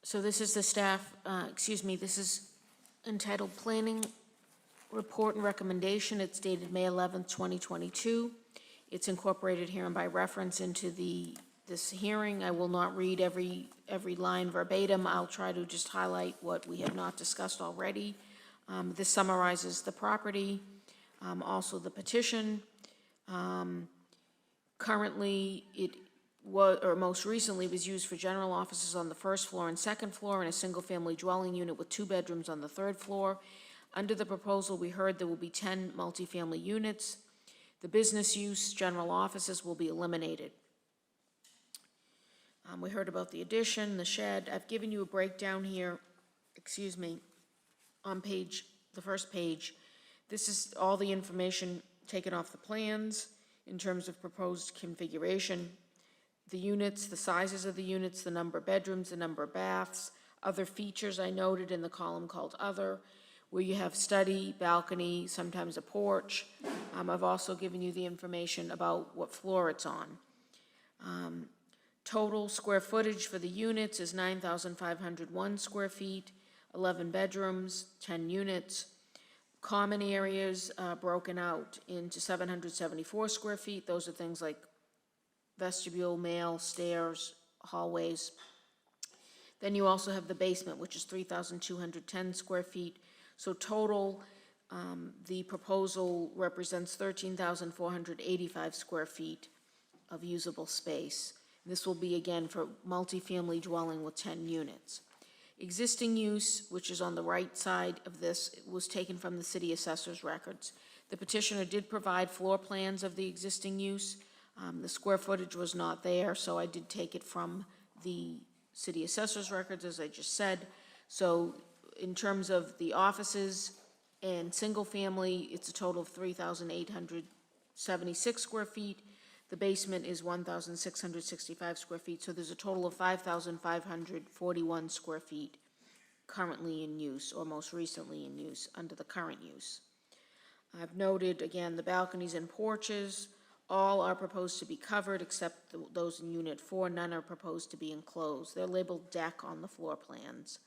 So this is the staff, this is entitled Planning Report and Recommendation. It's dated May 11th, 2022. It's incorporated herein by reference into this hearing. I will not read every line verbatim. I'll try to just highlight what we have not discussed already. This summarizes the property, also the petition. Currently, most recently was used for general offices on the first floor and second floor and a single-family dwelling unit with 2 bedrooms on the third floor. Under the proposal, we heard there will be 10 multifamily units. The business use, general offices will be eliminated. We heard about the addition, the shed. I've given you a breakdown here, on the first page. This is all the information taken off the plans in terms of proposed configuration. The units, the sizes of the units, the number of bedrooms, the number of baths, other features I noted in the column called Other, where you have study, balcony, sometimes a porch. I've also given you the information about what floor it's on. Total square footage for the units is 9,501 square feet, 11 bedrooms, 10 units. Common areas broken out into 774 square feet. Those are things like vestibule, mail, stairs, hallways. Then you also have the basement, which is 3,210 square feet. So total, the proposal represents 13,485 square feet of usable space. This will be, again, for multifamily dwelling with 10 units. Existing use, which is on the right side of this, was taken from the city assessor's records. The petitioner did provide floor plans of the existing use. The square footage was not there, so I did take it from the city assessor's records, as I just said. So in terms of the offices and single family, it's a total of 3,876 square feet. The basement is 1,665 square feet, so there's a total of 5,541 square feet currently in use, or most recently in use, under the current use. I've noted, again, the balconies and porches, all are proposed to be covered except those in Unit 4. None are proposed to be enclosed. They're labeled deck on the floor plans.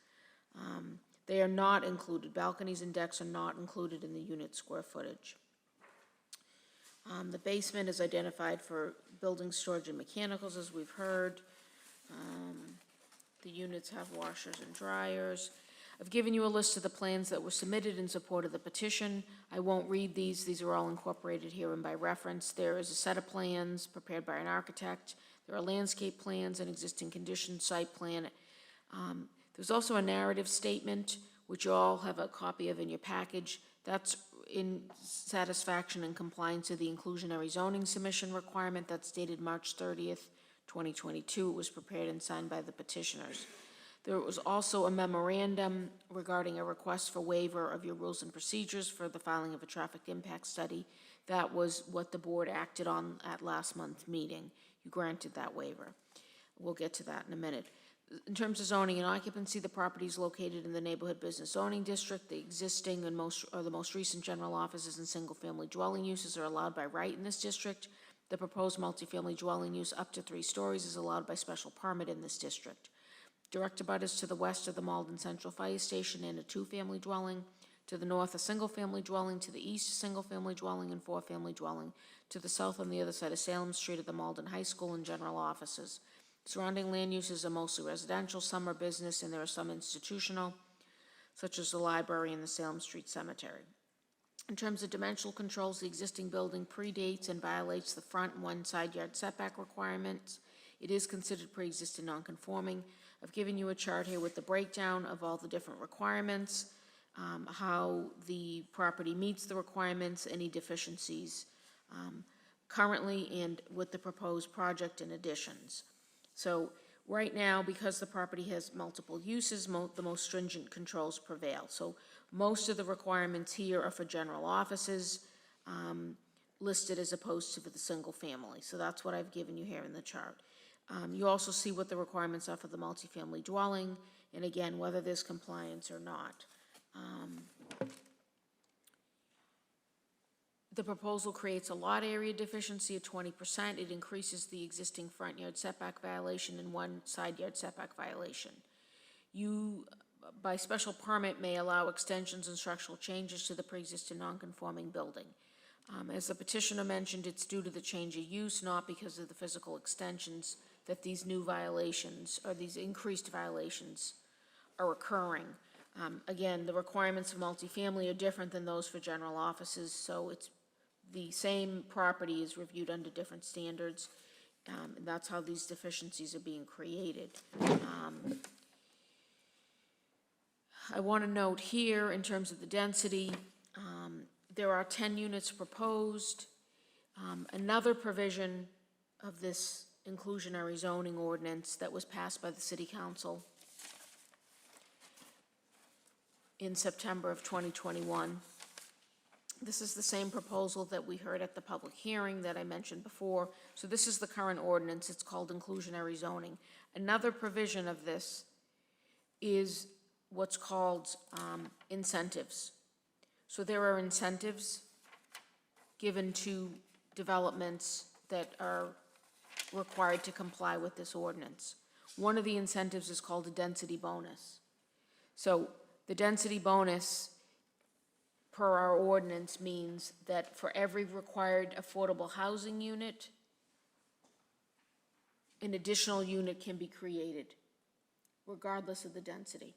They are not included. Balconies and decks are not included in the unit square footage. The basement is identified for building, storage, and mechanicals, as we've heard. The units have washers and dryers. I've given you a list of the plans that were submitted in support of the petition. I won't read these. These are all incorporated here and by reference. There is a set of plans prepared by an architect. There are landscape plans, an existing condition site plan. There's also a narrative statement, which you all have a copy of in your package. That's in satisfaction and compliance of the inclusionary zoning submission requirement. That's dated March 30th, 2022. It was prepared and signed by the petitioners. There was also a memorandum regarding a request for waiver of your rules and procedures for the filing of a traffic impact study. That was what the board acted on at last month's meeting. You granted that waiver. We'll get to that in a minute. In terms of zoning and occupancy, the property is located in the neighborhood business zoning district. The existing and the most recent general offices and single-family dwelling uses are allowed by right in this district. The proposed multifamily dwelling use up to 3 stories is allowed by special permit in this district. Direct abutters to the west of the Malden Central Fire Station and a two-family dwelling. To the north, a single-family dwelling. To the east, a single-family dwelling and four-family dwelling. To the south, on the other side of Salem Street, at the Malden High School and general offices. Surrounding land uses are mostly residential, some are business, and there are some institutional, such as the library and the Salem Street Cemetery. In terms of dimensional controls, the existing building predates and violates the front and one side yard setback requirements. It is considered pre-existing nonconforming. I've given you a chart here with the breakdown of all the different requirements, how the property meets the requirements, any deficiencies currently, and with the proposed project and additions. So right now, because the property has multiple uses, the most stringent controls prevail. So most of the requirements here are for general offices listed as opposed to for the single family. So that's what I've given you here in the chart. You also see what the requirements are for the multifamily dwelling, and again, whether there's compliance or not. The proposal creates a lot area deficiency of 20%. It increases the existing front yard setback violation and one side yard setback violation. You, by special permit, may allow extensions and structural changes to the pre-existing non-conforming building. As the petitioner mentioned, it's due to the change of use, not because of the physical extensions, that these new violations or these increased violations are occurring. Again, the requirements of multifamily are different than those for general offices, so it's the same property is reviewed under different standards, and that's how these deficiencies are being created. I want to note here, in terms of the density, there are 10 units proposed. Another provision of this inclusionary zoning ordinance that was passed by the City Council in September of 2021. This is the same proposal that we heard at the public hearing that I mentioned before. So this is the current ordinance. It's called inclusionary zoning. Another provision of this is what's called incentives. So there are incentives given to developments that are required to comply with this ordinance. One of the incentives is called a density bonus. So the density bonus, per our ordinance, means that for every required affordable housing unit, an additional unit can be created, regardless of the density.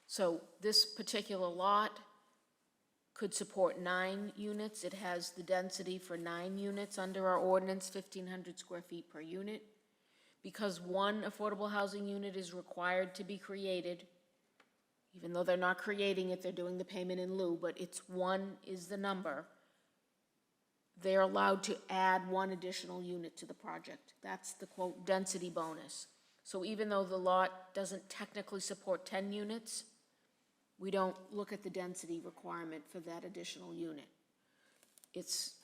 So this particular lot could support 9 units. It has the density for 9 units under our ordinance, 1,500 square feet per unit. Because one affordable housing unit is required to be created, even though they're not creating it, they're doing the payment in lieu, but it's 1 is the number, they're allowed to add 1 additional unit to the project. That's the quote density bonus. So even though the lot doesn't technically support 10 units, we don't look at the density requirement for that additional unit. It's,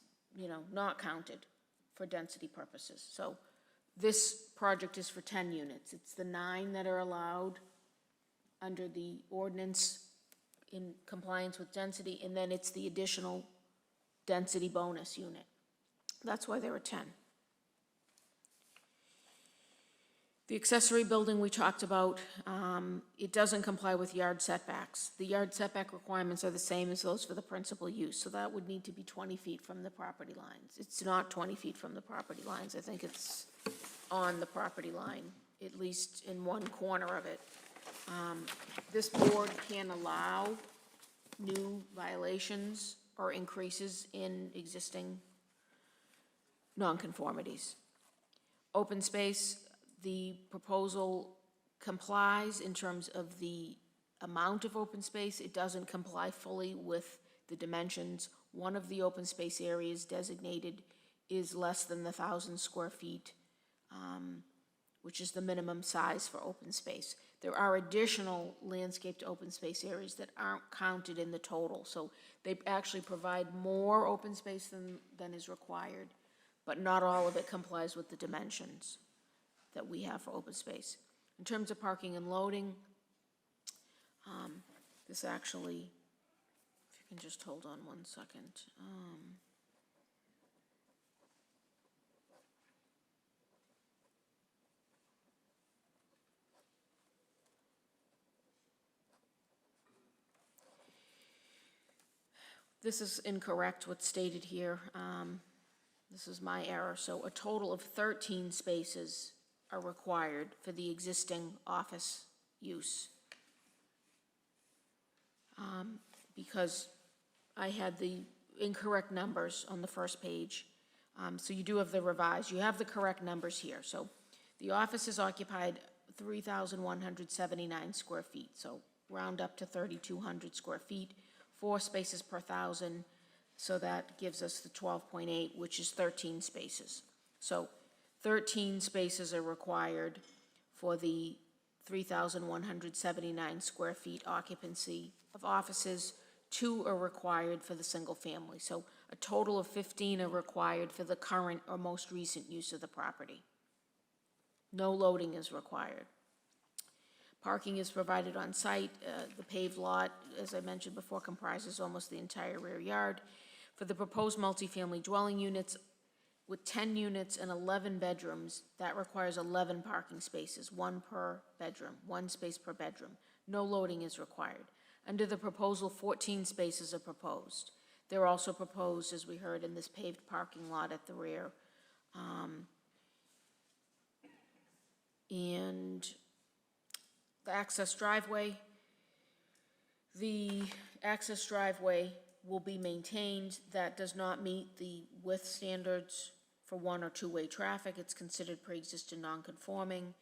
not counted for density purposes. So this project is for 10 units. It's the 9 that are allowed under the ordinance in compliance with density, and then it's the additional density bonus unit. That's why there are 10. The accessory building we talked about, it doesn't comply with yard setbacks. The yard setback requirements are the same as those for the principal use, so that would need to be 20 feet from the property lines. It's not 20 feet from the property lines. I think it's on the property line, at least in one corner of it. This board can allow new violations or increases in existing nonconformities. Open space, the proposal complies in terms of the amount of open space. It doesn't comply fully with the dimensions. One of the open space areas designated is less than 1,000 square feet, which is the minimum size for open space. There are additional landscaped open space areas that aren't counted in the total. So they actually provide more open space than is required, but not all of it complies with the dimensions that we have for open space. In terms of parking and loading, this actually, if you can just hold on one second. This is incorrect, what's stated here. This is my error. So a total of 13 spaces are required for the existing office use. Because I had the incorrect numbers on the first page. So you do have the revised, you have the correct numbers here. So the office is occupied 3,179 square feet, so round up to 3,200 square feet, 4 spaces per 1,000, so that gives us the 12.8, which is 13 spaces. So 13 spaces are required for the 3,179 square feet occupancy of offices. 2 are required for the single family. So a total of 15 are required for the current or most recent use of the property. No loading is required. Parking is provided on site. The paved lot, as I mentioned before, comprises almost the entire rear yard. For the proposed multifamily dwelling units with 10 units and 11 bedrooms, that requires 11 parking spaces, 1 per bedroom, 1 space per bedroom. No loading is required. Under the proposal, 14 spaces are proposed. They're also proposed, as we heard, in this paved parking lot at the rear. And the access driveway will be maintained. That does not meet the width standards for one or two-way traffic. It's considered pre-existing non-conforming.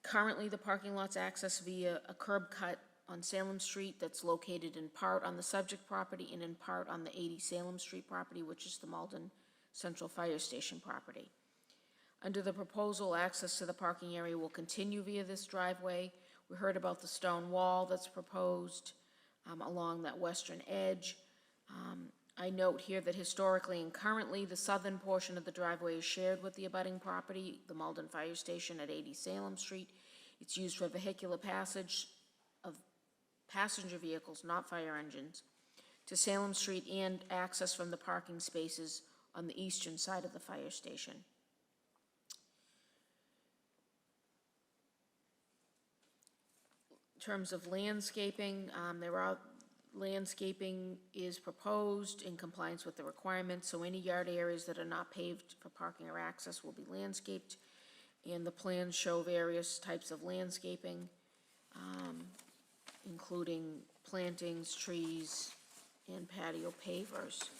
Currently, the parking lot's accessed via a curb cut on Salem Street that's located in part on the subject property and in part on the 80 Salem Street property, which is the Malden Central Fire Station property. Under the proposal, access to the parking area will continue via this driveway. We heard about the stone wall that's proposed along that western edge. I note here that historically and currently, the southern portion of the driveway is shared with the abutting property, the Malden Fire Station at 80 Salem Street. It's used for vehicular passage of passenger vehicles, not fire engines, to Salem Street and access from the parking spaces on the eastern side of the fire station. In terms of landscaping, landscaping is proposed in compliance with the requirements, so any yard areas that are not paved for parking or access will be landscaped, and the plans show various types of landscaping, including plantings, trees, and patio pavers.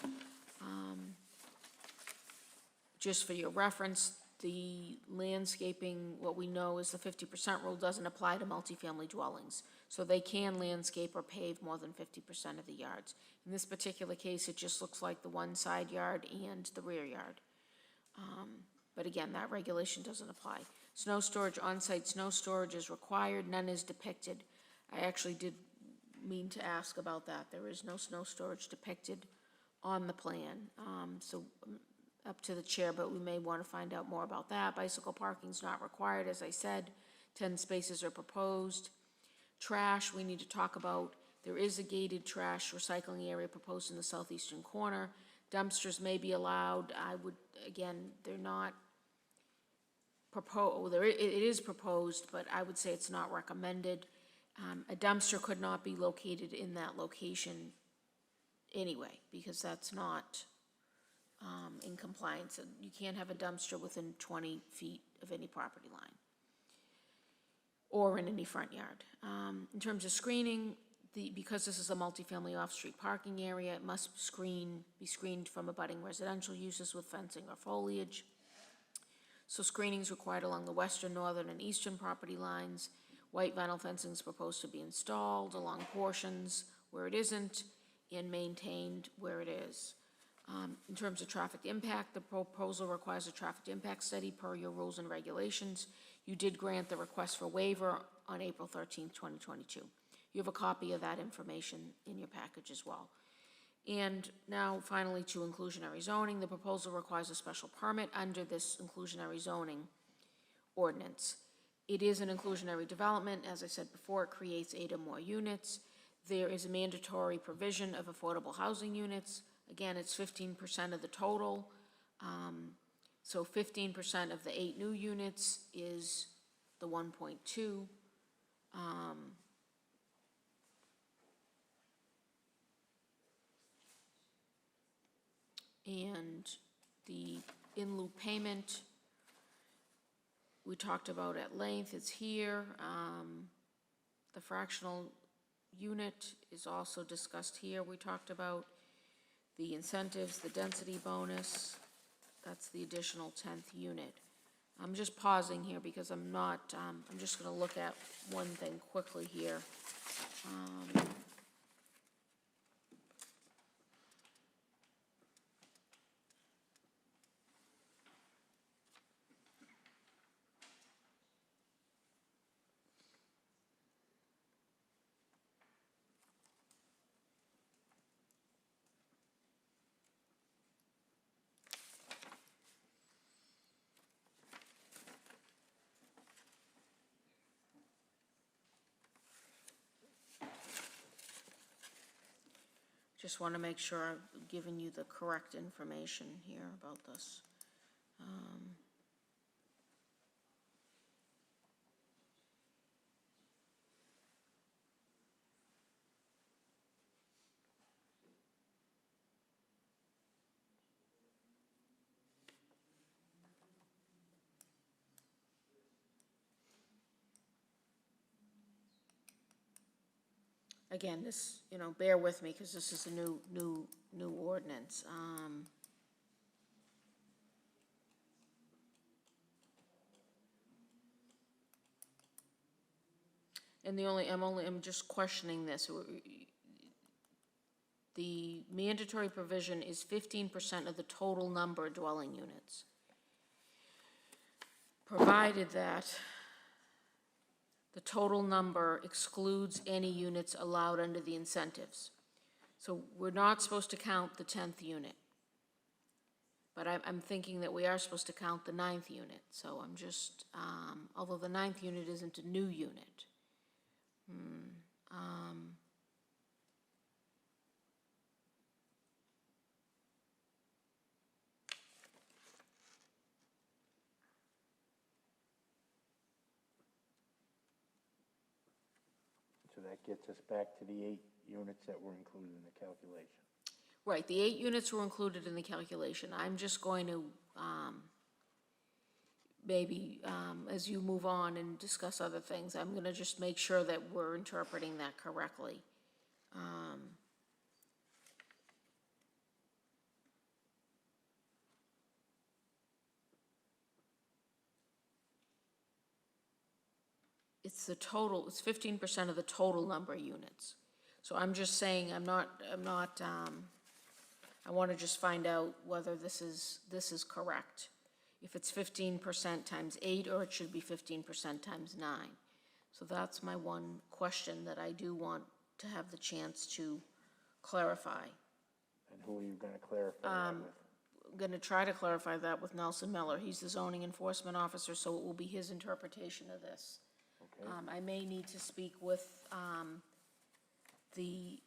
Just for your reference, the landscaping, what we know is the 50% rule doesn't apply to multifamily dwellings. So they can landscape or pave more than 50% of the yards. In this particular case, it just looks like the one side yard and the rear yard. But again, that regulation doesn't apply. Snow storage, on-site snow storage is required, none is depicted. I actually did mean to ask about that. There is no snow storage depicted on the plan. So up to the chair, but we may want to find out more about that. Bicycle parking is not required, as I said. 10 spaces are proposed. Trash, we need to talk about. There is a gated trash recycling area proposed in the southeastern corner. Dumpsters may be allowed. I would, again, they're not proposed. It is proposed, but I would say it's not recommended. A dumpster could not be located in that location anyway, because that's not in compliance. You can't have a dumpster within 20 feet of any property line or in any front yard. In terms of screening, because this is a multifamily off-street parking area, it must be screened from abutting residential uses with fencing or foliage. So screening is required along the western, northern, and eastern property lines. White vinyl fencing is proposed to be installed along portions where it isn't and maintained where it is. In terms of traffic impact, the proposal requires a traffic impact study per your rules and regulations. You did grant the request for waiver on April 13th, 2022. You have a copy of that information in your package as well. And now finally to inclusionary zoning. The proposal requires a special permit under this inclusionary zoning ordinance. It is an inclusionary development. As I said before, it creates 8 or more units. There is a mandatory provision of affordable housing units. Again, it's 15% of the total. So 15% of the 8 new units is the 1.2. And the in-lieu payment, we talked about at length, it's here. The fractional unit is also discussed here. We talked about the incentives, the density bonus, that's the additional 10th unit. I'm just pausing here because I'm not, I'm just gonna look at one thing quickly here. Just want to make sure I'm giving you the correct information here about this. Again, this, bear with me because this is a new ordinance. And I'm just questioning this. The mandatory provision is 15% of the total number of dwelling units. Provided that the total number excludes any units allowed under the incentives. So we're not supposed to count the 10th unit. But I'm thinking that we are supposed to count the 9th unit. So I'm just, although the 9th unit isn't a new unit. So that gets us back to the 8 units that were included in the calculation. Right, the 8 units were included in the calculation. I'm just going to, maybe, as you move on and discuss other things, I'm gonna just make sure that we're interpreting that correctly. It's the total, it's 15% of the total number of units. So I'm just saying, I want to just find out whether this is correct. If it's 15% times 8, or it should be 15% times 9. So that's my one question that I do want to have the chance to clarify. And who are you going to clarify that with? I'm going to try to clarify that with Nelson Miller. He's the zoning enforcement officer, so it will be his interpretation of this. Okay. I may need to speak with the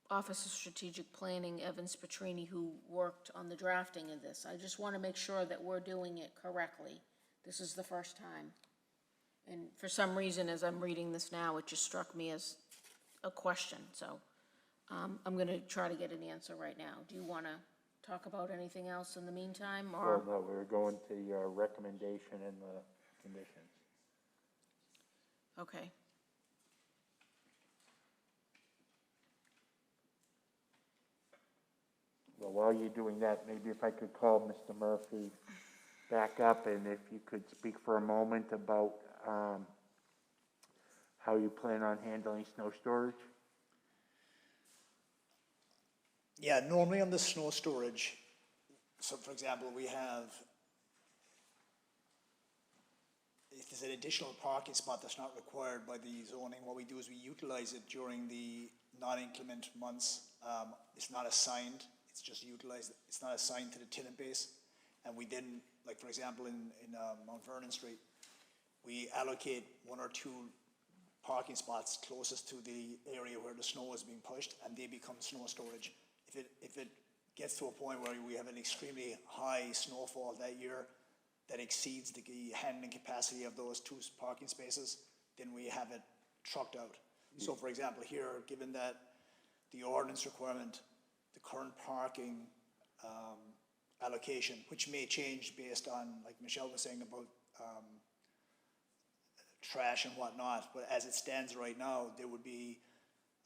Office of Strategic Planning, Evans Petrini, who worked on the drafting of this. I just want to make sure that we're doing it correctly. This is the first time. And for some reason, as I'm reading this now, it just struck me as a question. So I'm going to try to get an answer right now. Do you want to talk about anything else in the meantime, or? Well, no, we're going to your recommendation and the conditions. Okay. Well, while you're doing that, maybe if I could call Mr. Murphy back up, and if you could speak for a moment about how you plan on handling snow storage? Yeah, normally on the snow storage, so for example, we have, if there's an additional parking spot that's not required by the zoning, what we do is we utilize it during the non-inclement months. It's not assigned, it's just utilized, it's not assigned to the tenant base. And we then, like for example, in Mount Vernon Street, we allocate 1 or 2 parking spots closest to the area where the snow is being pushed, and they become snow storage. If it gets to a point where we have an extremely high snowfall that year that exceeds the handling capacity of those 2 parking spaces, then we have it trucked out. So for example, here, given that the ordinance requirement, the current parking allocation, which may change based on, like Michelle was saying about trash and whatnot, but as it stands right now, there would be,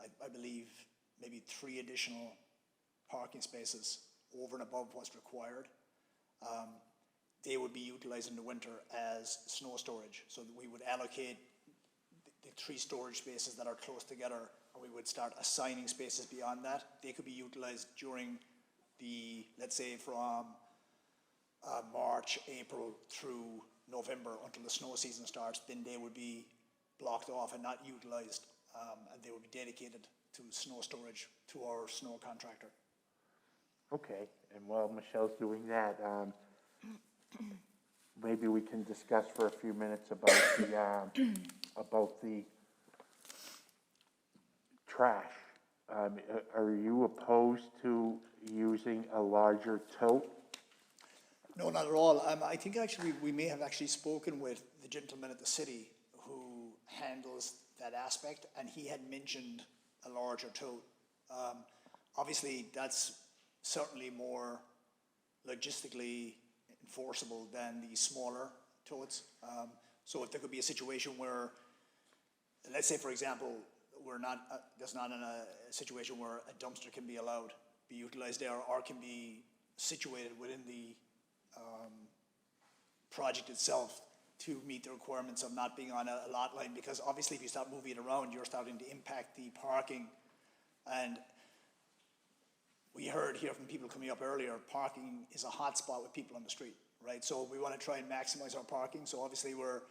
I believe, maybe 3 additional parking spaces over and above what's required. They would be utilized in the winter as snow storage. So that we would allocate the 3 storage spaces that are close together, and we would start assigning spaces beyond that. They could be utilized during the, let's say, from March, April through November until the snow season starts. Then they would be blocked off and not utilized, and they would be dedicated to snow storage to our snow contractor. Okay, and while Michelle's doing that, maybe we can discuss for a few minutes about the trash. Are you opposed to using a larger tote? No, not at all. I think actually we may have actually spoken with the gentleman at the city who handles that aspect, and he had mentioned a larger tote. Obviously, that's certainly more logistically enforceable than the smaller totes. So if there could be a situation where, let's say for example, there's not a situation where a dumpster can be allowed, be utilized there, or can be situated within the project itself to meet the requirements of not being on a lot line, because obviously if you start moving it around, you're starting to impact the parking. And we heard here from people coming up earlier, parking is a hot spot with people on the street, right? So we want to try and maximize our parking. So obviously we're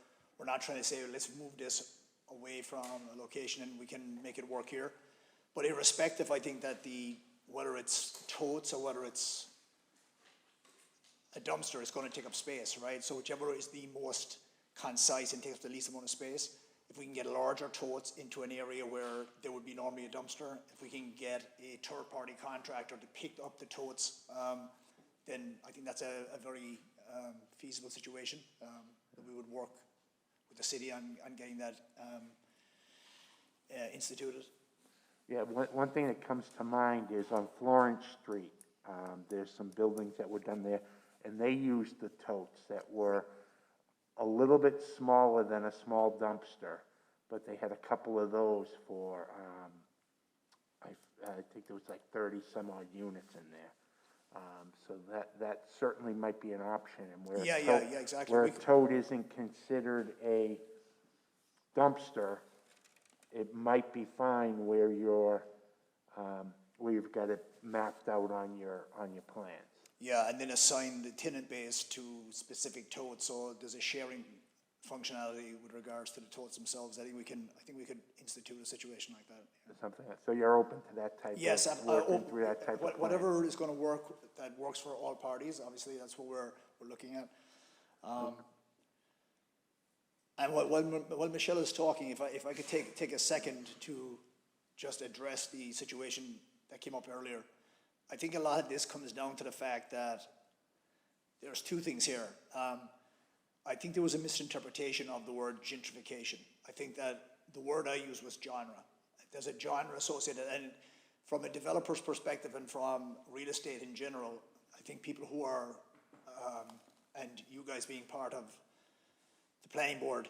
not trying to say, let's move this away from a location and we can make it work here. But irrespective, I think that whether it's totes or whether it's a dumpster, is going to take up space, right? So whichever is the most concise and takes up the least amount of space. If we can get larger totes into an area where there would be normally a dumpster, if we can get a third-party contractor to pick up the totes, then I think that's a very feasible situation that we would work with the city on getting that instituted. Yeah, one thing that comes to mind is on Florence Street, there's some buildings that were done there, and they used the totes that were a little bit smaller than a small dumpster, but they had a couple of those for, I think there was like 30 some odd units in there. So that certainly might be an option. And where Yeah, exactly. Where a tote isn't considered a dumpster, it might be fine where you've got it mapped out on your plans. Yeah, and then assign the tenant base to specific totes, so there's a sharing functionality with regards to the totes themselves. I think we could institute a situation like that. Or something. So you're open to that type Yes, of working through that type of plan? whatever is going to work, that works for all parties. Obviously, that's what we're looking at. And while Michelle is talking, if I could take a second to just address the situation that came up earlier. I think a lot of this comes down to the fact that there's 2 things here. I think there was a misinterpretation of the word gentrification. I think that the word I used was genre. There's a genre associated, and from a developer's perspective and from real estate in general, I think people who are, and you guys being part of the planning board,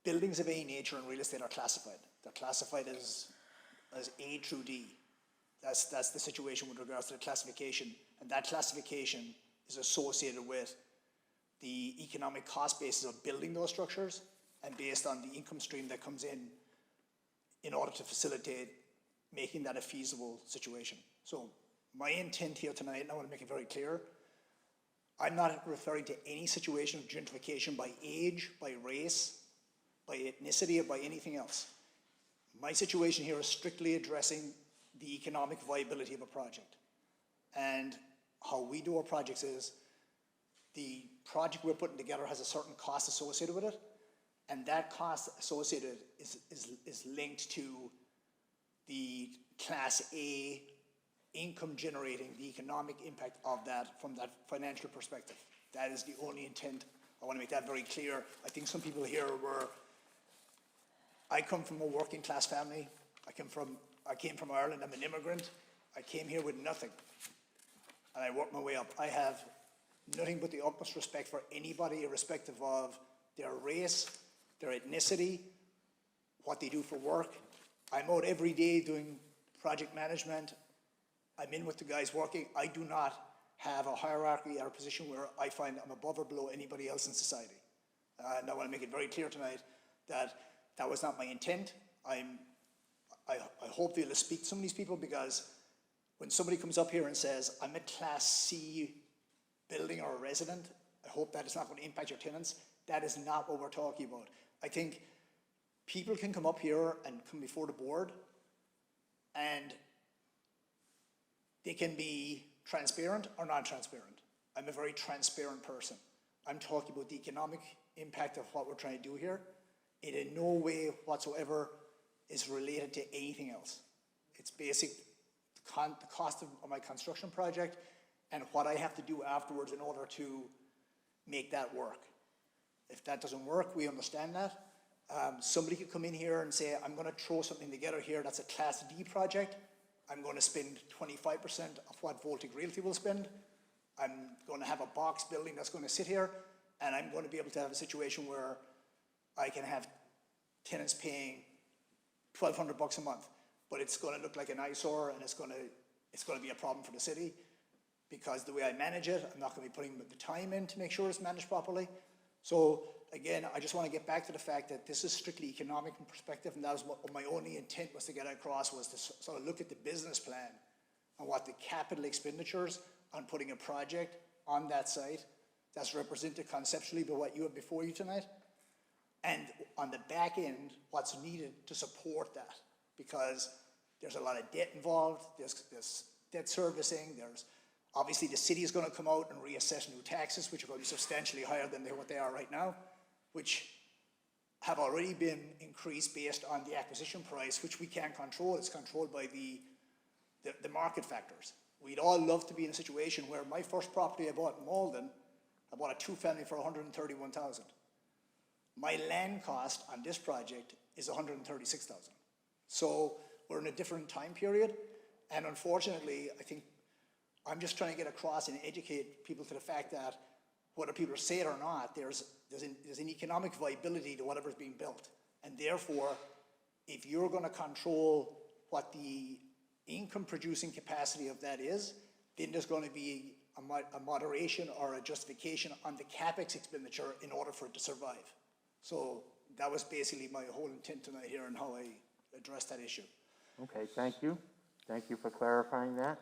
buildings of any nature in real estate are classified. They're classified as A through D. That's the situation with regards to the classification, and that classification is associated with the economic cost basis of building those structures and based on the income stream that comes in order to facilitate making that a feasible situation. So my intent here tonight, and I want to make it very clear, I'm not referring to any situation of gentrification by age, by race, by ethnicity, or by anything else. My situation here is strictly addressing the economic viability of a project. And how we do our projects is the project we're putting together has a certain cost associated with it, and that cost associated is linked to the Class A income generating, the economic impact of that from that financial perspective. That is the only intent. I want to make that very clear. I think some people here I come from a working class family. I came from Ireland, I'm an immigrant. I came here with nothing. And I worked my way up. I have nothing but the utmost respect for anybody, irrespective of their race, their ethnicity, what they do for work. I'm out every day doing project management. I'm in with the guys working. I do not have a hierarchy or a position where I find I'm above or below anybody else in society. And I want to make it very clear tonight that that was not my intent. I hope they'll speak to some of these people, because when somebody comes up here and says, I'm a Class C building or a resident, I hope that is not going to impact your tenants. That is not what we're talking about. I think people can come up here and come before the board, and they can be transparent or non-transparent. I'm a very transparent person. I'm talking about the economic impact of what we're trying to do here. It in no way whatsoever is related to anything else. It's basic, the cost of my construction project and what I have to do afterwards in order to make that work. If that doesn't work, we understand that. Somebody could come in here and say, I'm gonna throw something together here that's a Class D project. I'm gonna spend 25% of what Voltic Realty will spend. I'm gonna have a box building that's gonna sit here, and I'm gonna be able to have a situation where I can have tenants paying $1,200 a month, but it's gonna look like an eyesore, and it's gonna be a problem for the city, because the way I manage it, I'm not gonna be putting the time in to make sure it's managed properly. So again, I just want to get back to the fact that this is strictly economic in perspective, and that was what my only intent was to get across, was to sort of look at the business plan and what the capital expenditures on putting a project on that site that's represented conceptually by what you have before you tonight, and on the back end, what's needed to support that, because there's a lot of debt involved, there's debt servicing, there's obviously the city is going to come out and reassess new taxes, which are going to be substantially higher than what they are right now, which have already been increased based on the acquisition price, which we can't control. It's controlled by the market factors. We'd all love to be in a situation where my first property I bought in Malden, I bought a two-family for $131,000. My land cost on this project is $136,000. So we're in a different time period, and unfortunately, I think I'm just trying to get across and educate people to the fact that whether people say it or not, there's an economic viability to whatever's being built. And therefore, if you're going to control what the income producing capacity of that is, then there's going to be a moderation or a justification on the CapEx expenditure in order for it to survive. So that was basically my whole intent tonight here and how I addressed that issue. Okay, thank you. Thank you for clarifying that.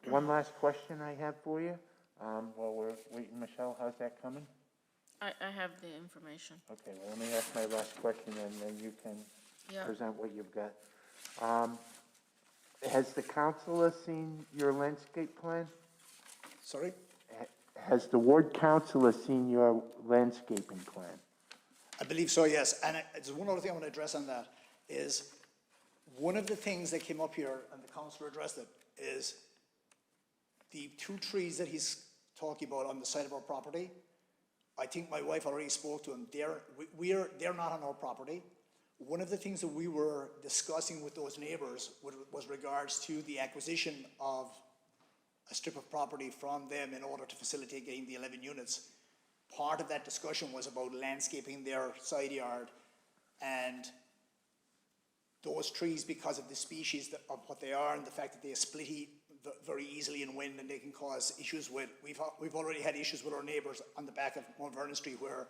One last question I have for you. While we're waiting, Michelle, how's that coming? I have the information. Okay, well, let me ask my last question, and then you can Yeah. present what you've got. Has the council seen your landscape plan? Sorry? Has the ward council seen your landscaping plan? I believe so, yes. And there's one other thing I want to address on that, is one of the things that came up here, and the councillor addressed it, is the two trees that he's talking about on the side of our property. I think my wife already spoke to him. They're not on our property. One of the things that we were discussing with those neighbors was regards to the acquisition of a strip of property from them in order to facilitate getting the 11 units. Part of that discussion was about landscaping their side yard, and those trees, because of the species of what they are and the fact that they split heat very easily in wind and they can cause issues with, we've already had issues with our neighbors on the back of Mount Vernon Street where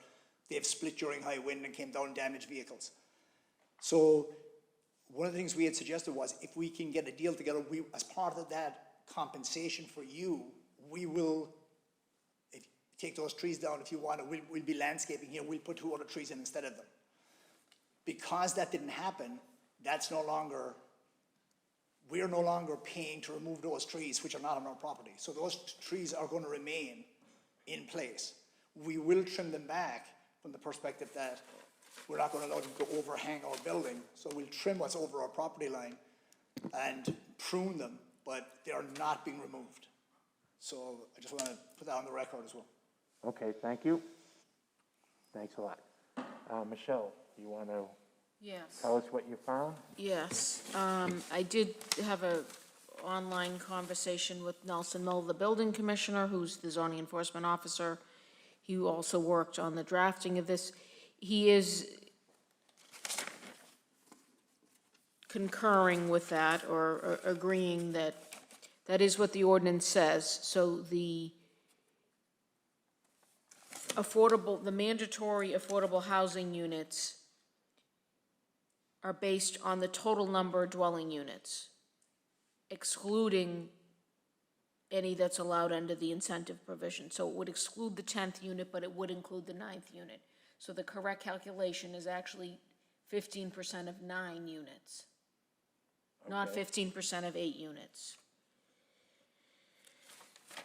they've split during high wind and came down and damaged vehicles. So one of the things we had suggested was, if we can get a deal together, as part of that compensation for you, we will take those trees down if you want it. We'll be landscaping here. We'll put 2 other trees in instead of them. Because that didn't happen, we're no longer paying to remove those trees which are not on our property. So those trees are going to remain in place. We will trim them back from the perspective that we're not going to allow them to overhang our building. So we'll trim what's over our property line and prune them, but they are not being removed. So I just want to put that on the record as well. Okay, thank you. Thanks a lot. Michelle, you want to Yes. Tell us what you found. Yes, I did have a online conversation with Nelson Mill, the building commissioner, who's the zoning enforcement officer. He also worked on the drafting of this. He is concurring with that, or agreeing that that is what the ordinance says. So the mandatory affordable housing units are based on the total number of dwelling units, excluding any that's allowed under the incentive provision. So it would exclude the 10th unit, but it would include the 9th unit. So the correct calculation is actually 15% of 9 units, not 15% of 8 units.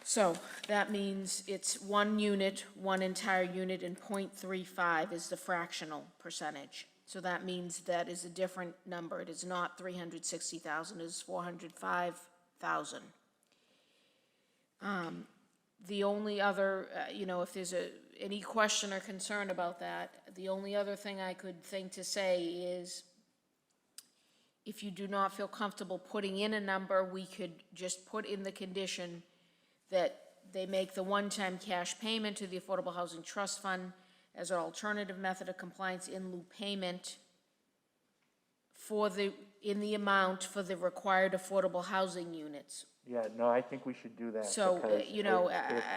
So that means it's 1 unit, 1 entire unit, and 0.35 is the fractional percentage. So that means that is a different number. It is not 360,000, it is 405,000. The only other, if there's any question or concern about that, the only other thing I could think to say is, if you do not feel comfortable putting in a number, we could just put in the condition that they make the one-time cash payment to the Affordable Housing Trust Fund as an alternative method of compliance in lieu payment in the amount for the required affordable housing units. Yeah, no, I think we should do that. So, because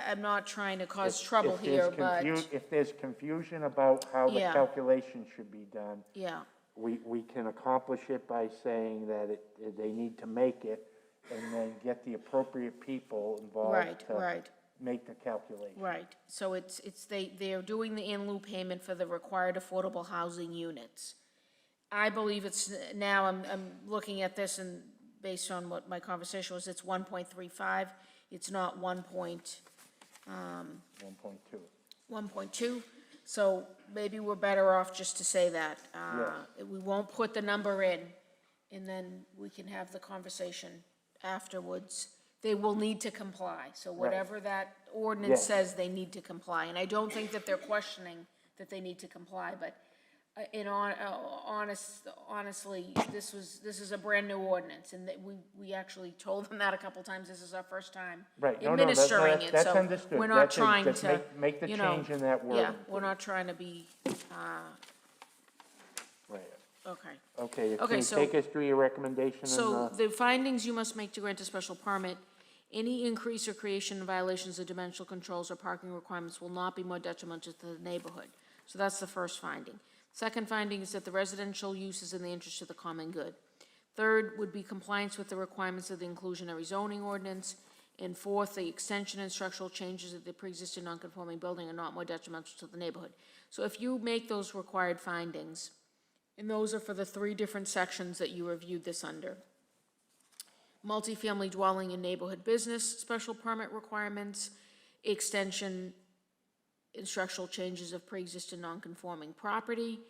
I'm not trying to cause if trouble there's here, but, if there's confusion about how the Yeah. calculation should be done, yeah, we can accomplish it by saying that they need to make it, and then get the appropriate people involved right, to right. make the calculation. Right, so they're doing the in lieu payment for the required affordable housing units. I believe it's, now I'm looking at this, and based on what my conversation was, it's 1.35, it's not 1.2. 1.2, so maybe we're better off just to say that. We won't put the number in, and then we can have the conversation afterwards. They will need to comply, so whatever that ordinance Yes. says, they need to comply. And I don't think that they're questioning that they need to comply, but honestly, this is a brand-new ordinance, and that we actually told them that a couple times. This is our first time Right, no, administering it, that's so understood. we're not That's it. trying Just to, make the change in that word. yeah, we're not trying to be, Right. okay. Okay, Okay, can you so- take us through your recommendation? So the findings you must make to grant a special permit, any increase or creation in violations of dimensional controls or parking requirements will not be more detrimental to the neighborhood. So that's the first finding. Second finding is that the residential use is in the interest of the common good. Third would be compliance with the requirements of the inclusionary zoning ordinance. And fourth, the extension and structural changes of the pre-existing nonconforming building are not more detrimental to the neighborhood. So if you make those required findings, and those are for the 3 different sections that you reviewed this under: multifamily dwelling and neighborhood business special permit requirements, extension and structural changes of pre-existing non-conforming property,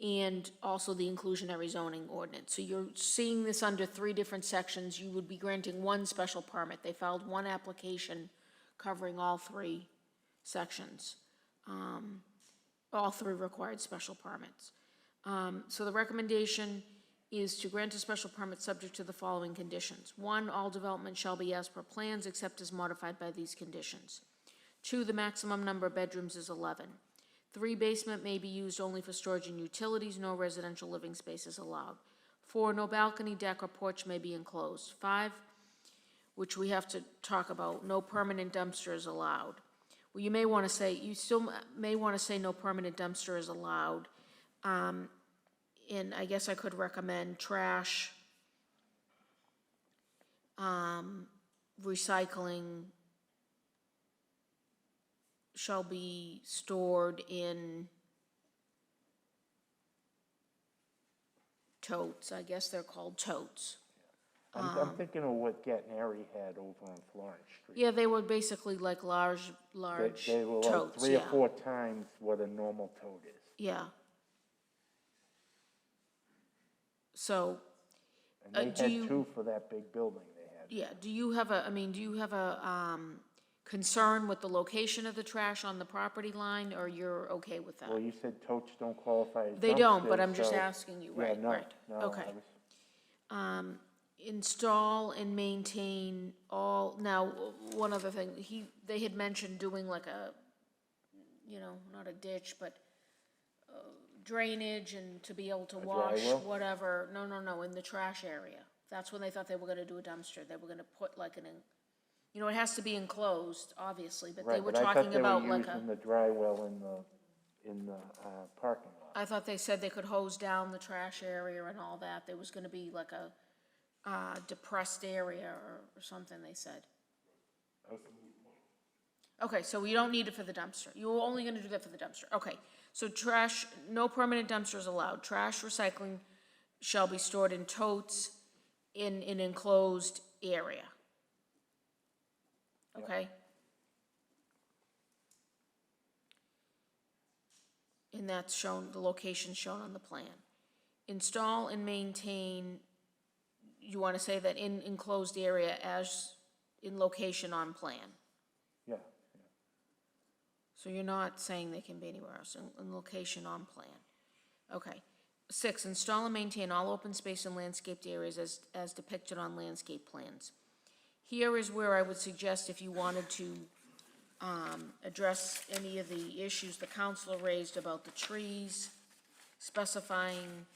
and also the inclusionary zoning ordinance. So you're seeing this under 3 different sections. You would be granting 1 special permit. They filed 1 application covering all 3 sections, all 3 required special permits. So the recommendation is to grant a special permit subject to the following conditions. 1, all development shall be as per plans except as modified by these conditions. 2, the maximum number of bedrooms is 11. 3, basement may be used only for storage and utilities, no residential living space is allowed. 4, no balcony, deck, or porch may be enclosed. 5, which we have to talk about, no permanent dumpster is allowed. Well, you still may want to say no permanent dumpster is allowed. And I guess I could recommend trash, recycling shall be stored in totes. I guess they're called totes. I'm thinking of what Gatneri had over on Florence Street. Yeah, they were basically like large They were like totes, 3 yeah. or 4 times what a normal tote is. Yeah. So, And they do had you- 2 for that big building they had. yeah, do you have a concern with the location of the trash on the property line, or you're okay with that? Well, you said totes don't qualify as dumpsters. They don't, but I'm just so- asking you, Yeah, right, no, right, no, okay. I was- Install and maintain all, now, one other thing, they had mentioned doing like a, not a ditch, but drainage and to be able to wash well? whatever, no, in the trash area. That's when they thought they were gonna do a dumpster, they were gonna put like it has to be enclosed, obviously, but they Right, were but I thought talking they were about like using the dry well in the parking lot. I thought they said they could hose down the trash area and all that, there was gonna be like a depressed area or something, they said. Okay, so we don't need it for the dumpster. You were only gonna do that for the dumpster. Okay, so trash, no permanent dumpsters allowed. Trash recycling shall be stored in totes in an enclosed area. Okay? And that's shown, the location shown on the plan. Install and maintain, you wanna say that in enclosed area as in location on plan? Yeah. So you're not saying they can be anywhere else, in location on plan. Okay. 6, install and maintain all open space and landscaped areas as depicted on landscape plans. Here is where I would suggest if you wanted to address any of the issues the council raised about the trees, specifying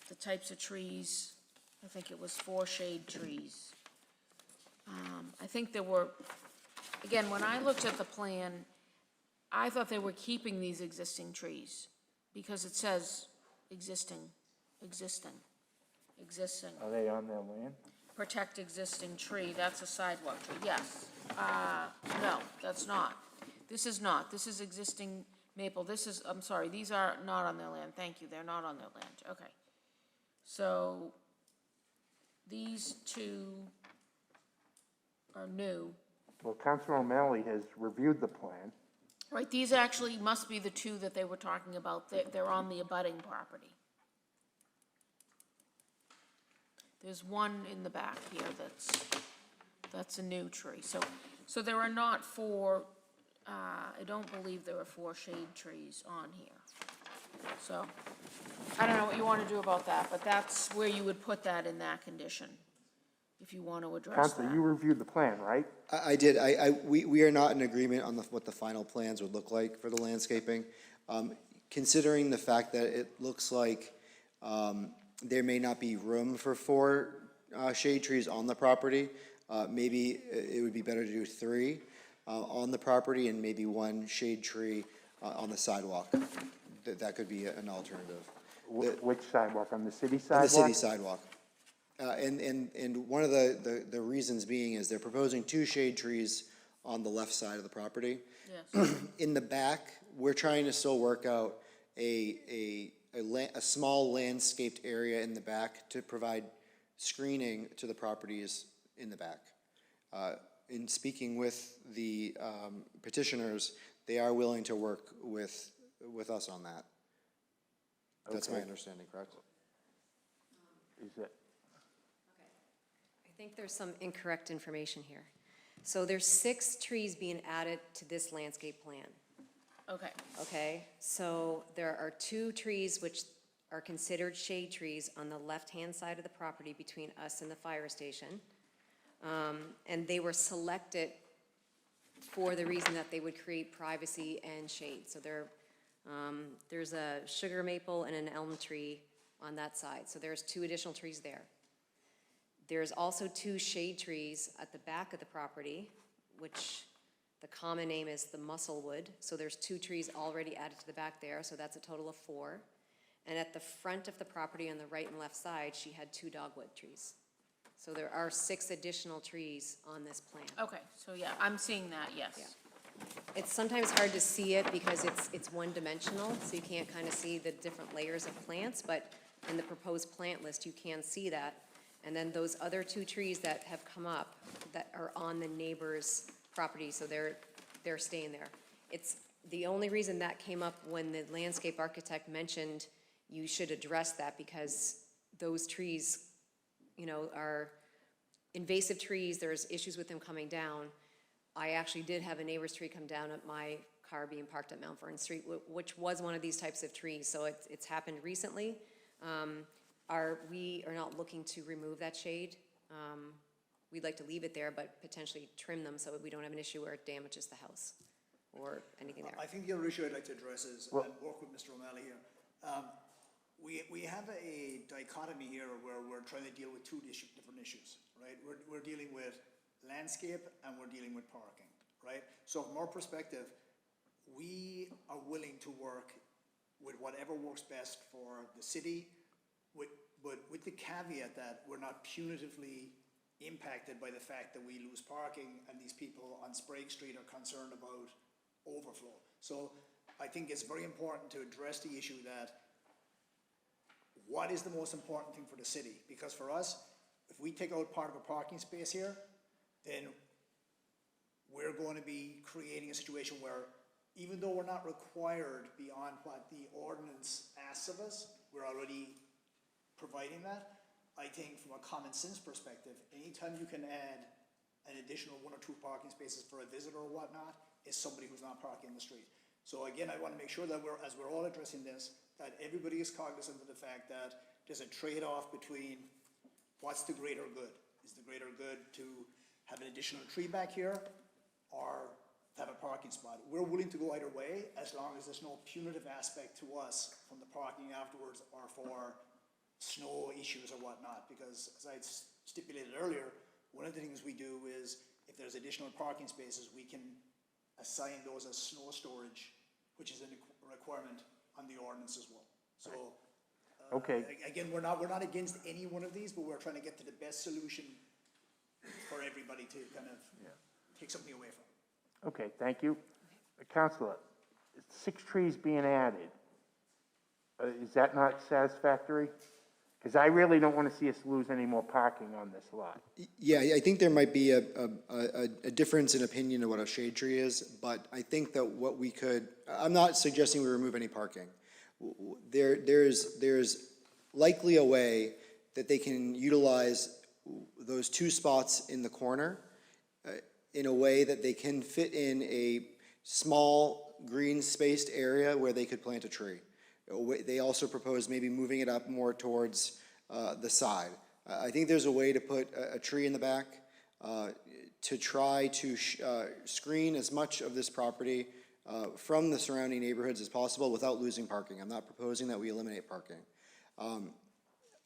the types of trees. I think it was 4 shade trees. I think there were, again, when I looked at the plan, I thought they were keeping these existing trees, because it says existing. Are they on their land? Protect existing tree, that's a sidewalk tree, yes. No, that's not. This is not, this is existing maple, I'm sorry, these are not on their land, thank you, they're not on their land, okay. So, these 2 are new. Well, Councilor O'Malley has reviewed the plan. Right, these actually must be the 2 that they were talking about, they're on the abutting property. There's one in the back here that's a new tree, so there are not 4, I don't believe there are 4 shade trees on here. So, I don't know what you want to do about that, but that's where you would put that in that condition, if you want to address Councilor, that. you reviewed the plan, right? I did. We are not in agreement on what the final plans would look like for the landscaping. Considering the fact that it looks like there may not be room for 4 shade trees on the property, maybe it would be better to do 3 on the property and maybe 1 shade tree on the sidewalk. That could be an alternative. Which sidewalk, on the city On sidewalk? the city sidewalk. And one of the reasons being is they're proposing 2 shade trees on the left side of the property. Yes. In the back, we're trying to still work out a small landscaped area in the back to provide screening to the properties in the back. In speaking with the petitioners, they are willing to work with us on that. That's my Okay. understanding, correct? Is it? I think there's some incorrect information here. So there's 6 trees being added to this landscape plan, Okay, okay? So there are 2 trees which are considered shade trees on the left-hand side of the property between us and the fire station. And they were selected for the reason that they would create privacy and shade. So there's a sugar maple and an elm tree on that side. So there's 2 additional trees there. There's also 2 shade trees at the back of the property, which the common name is the musclewood. So there's 2 trees already added to the back there, so that's a total of 4. And at the front of the property on the right and left side, she had 2 dogwood trees. So there are 6 additional trees on this plan. okay, so yeah, I'm seeing that, yes. Yeah. It's sometimes hard to see it because it's one-dimensional, so you can't kind of see the different layers of plants, but in the proposed plant list, you can see that. And then those other 2 trees that have come up that are on the neighbor's property, so they're staying there. It's the only reason that came up when the landscape architect mentioned you should address that, because those trees, are invasive trees, there's issues with them coming down. I actually did have a neighbor's tree come down at my car being parked at Mount Vernon Street, which was one of these types of trees, so it's happened recently. We are not looking to remove that shade. We'd like to leave it there, but potentially trim them so we don't have an issue where it damages the house or anything there. I think the other issue I'd like to address is, and work with Mr. O'Malley here. We have a dichotomy here where we're trying to deal with two different issues, right? We're dealing with landscape and we're dealing with parking, right? So from our perspective, we are willing to work with whatever works best for the city, but with the caveat that we're not punitively impacted by the fact that we lose parking and these people on Sprague Street are concerned about overflow. So I think it's very important to address the issue that what is the most important thing for the city? Because for us, if we take out part of a parking space here, then we're going to be creating a situation where even though we're not required beyond what the ordinance asks of us, we're already providing that. I think from a common sense perspective, anytime you can add an additional 1 or 2 parking spaces for a visitor or whatnot, is somebody who's not parking in the street. So again, I want to make sure that as we're all addressing this, that everybody is cognizant of the fact that there's a trade-off between what's the greater good. Is the greater good to have an additional tree back here or have a parking spot? We're willing to go either way as long as there's no punitive aspect to us from the parking afterwards or for snow issues or whatnot, because as I stipulated earlier, one of the things we do is if there's additional parking spaces, we can assign those as snow storage, which is a requirement on the ordinance as well. So, Okay. Again, we're not against any one of these, but we're trying to get to the best solution for everybody to kind of take something away from. Okay, thank you. Councilor, 6 trees being added, is that not satisfactory? Because I really don't want to see us lose any more parking on this lot. Yeah, I think there might be a difference in opinion of what a shade tree is, but I think that what we could, I'm not suggesting we remove any parking. There's likely a way that they can utilize those 2 spots in the corner in a way that they can fit in a small green spaced area where they could plant a tree. They also propose maybe moving it up more towards the side. I think there's a way to put a tree in the back to try to screen as much of this property from the surrounding neighborhoods as possible without losing parking. I'm not proposing that we eliminate parking.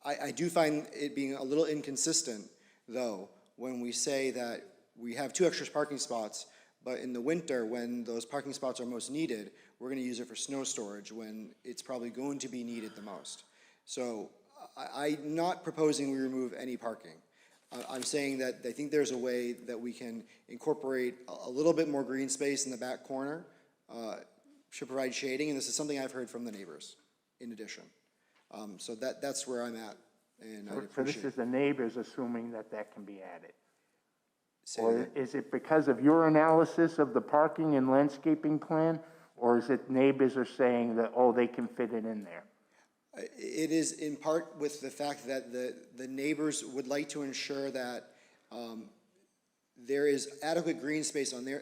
I do find it being a little inconsistent, though, when we say that we have 2 extra parking spots, but in the winter, when those parking spots are most needed, we're going to use it for snow storage when it's probably going to be needed the most. So I'm not proposing we remove any parking. I'm saying that I think there's a way that we can incorporate a little bit more green space in the back corner to provide shading, and this is something I've heard from the neighbors in addition. So that's where I'm at, and I'd So this appreciate is the neighbors assuming that that can be added? Say Or that. is it because of your analysis of the parking and landscaping plan? Or is it neighbors are saying that, oh, they can fit it in there? It is in part with the fact that the neighbors would like to ensure that there is adequate green space on there.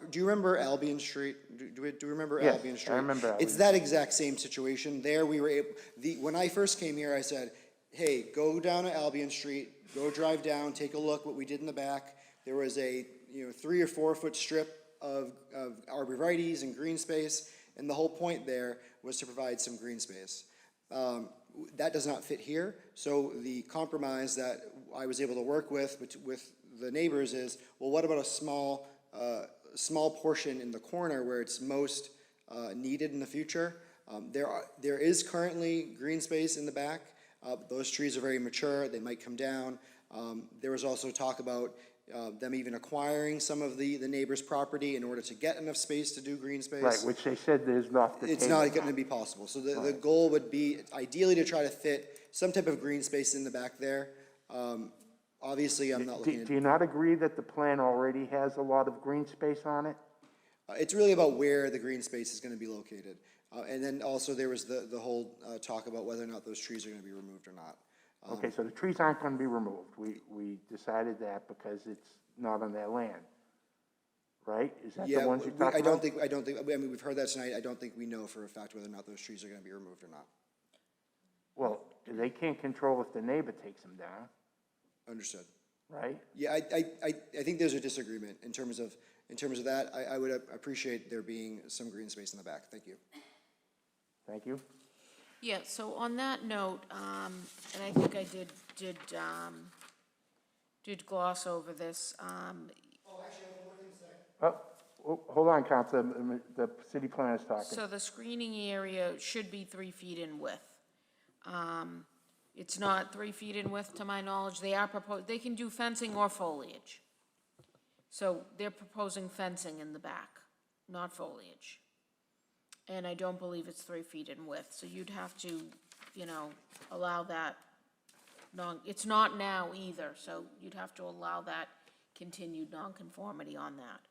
Do you remember Albion Street? Do you remember Yes, Albion Street? I remember Albion. It's that exact same situation. There we were able, when I first came here, I said, hey, go down to Albion Street, go drive down, take a look what we did in the back. There was a 3 or 4 foot strip of arborvitaes and green space, and the whole point there was to provide some green space. That does not fit here, so the compromise that I was able to work with the neighbors is, well, what about a small portion in the corner where it's most needed in the future? There is currently green space in the back. Those trees are very mature, they might come down. There was also talk about them even acquiring some of the neighbor's property in order to get enough space to do green space. Right, which they said there's off the table. It's not going to be possible. So the goal would be ideally to try to fit some type of green space in the back there. Obviously, I'm not looking Do you not agree that the plan already has a lot of green space on it? It's really about where the green space is going to be located. And then also there was the whole talk about whether or not those trees are going to be removed or not. Okay, so the trees aren't gonna be removed. We decided that because it's not on their land, right? Is that Yeah, the ones you're I talking don't about? think, I mean, we've heard that tonight. I don't think we know for a fact whether or not those trees are gonna be removed or not. Well, they can't control if the neighbor takes them down, Understood. right? Yeah, I think there's a disagreement in terms of that. I would appreciate there being some green space in the back. Thank you. Thank you. Yeah, so on that note, and I think I did gloss over this, Oh, hold on, Counselor, the city planner's talking. so the screening area should be 3 feet in width. It's not 3 feet in width, to my knowledge. They can do fencing or foliage. So they're proposing fencing in the back, not foliage. And I don't believe it's 3 feet in width, so you'd have to, allow that. It's not now either, so you'd have to allow that continued nonconformity on that.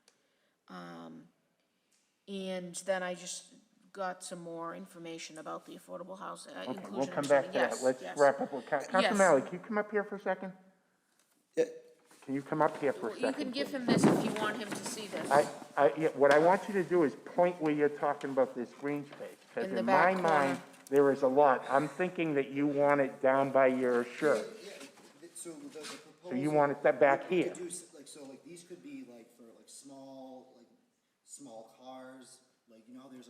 And then I just got some more information about the affordable housing, Okay, inclusion. we'll come back to that. Let's wrap up. Counselor Yes. Malley, can you come up here for a second? Yeah. Can you come up here for a You second? can give please? him this if you want him to see this. Yeah, what I want you to do is point where you're talking about this green space, because In the in my back mind, corner. there is a lot. I'm thinking that you want it down by your shirt. So the proposal. So you want it that back we here. could do these could be for small cars, how there's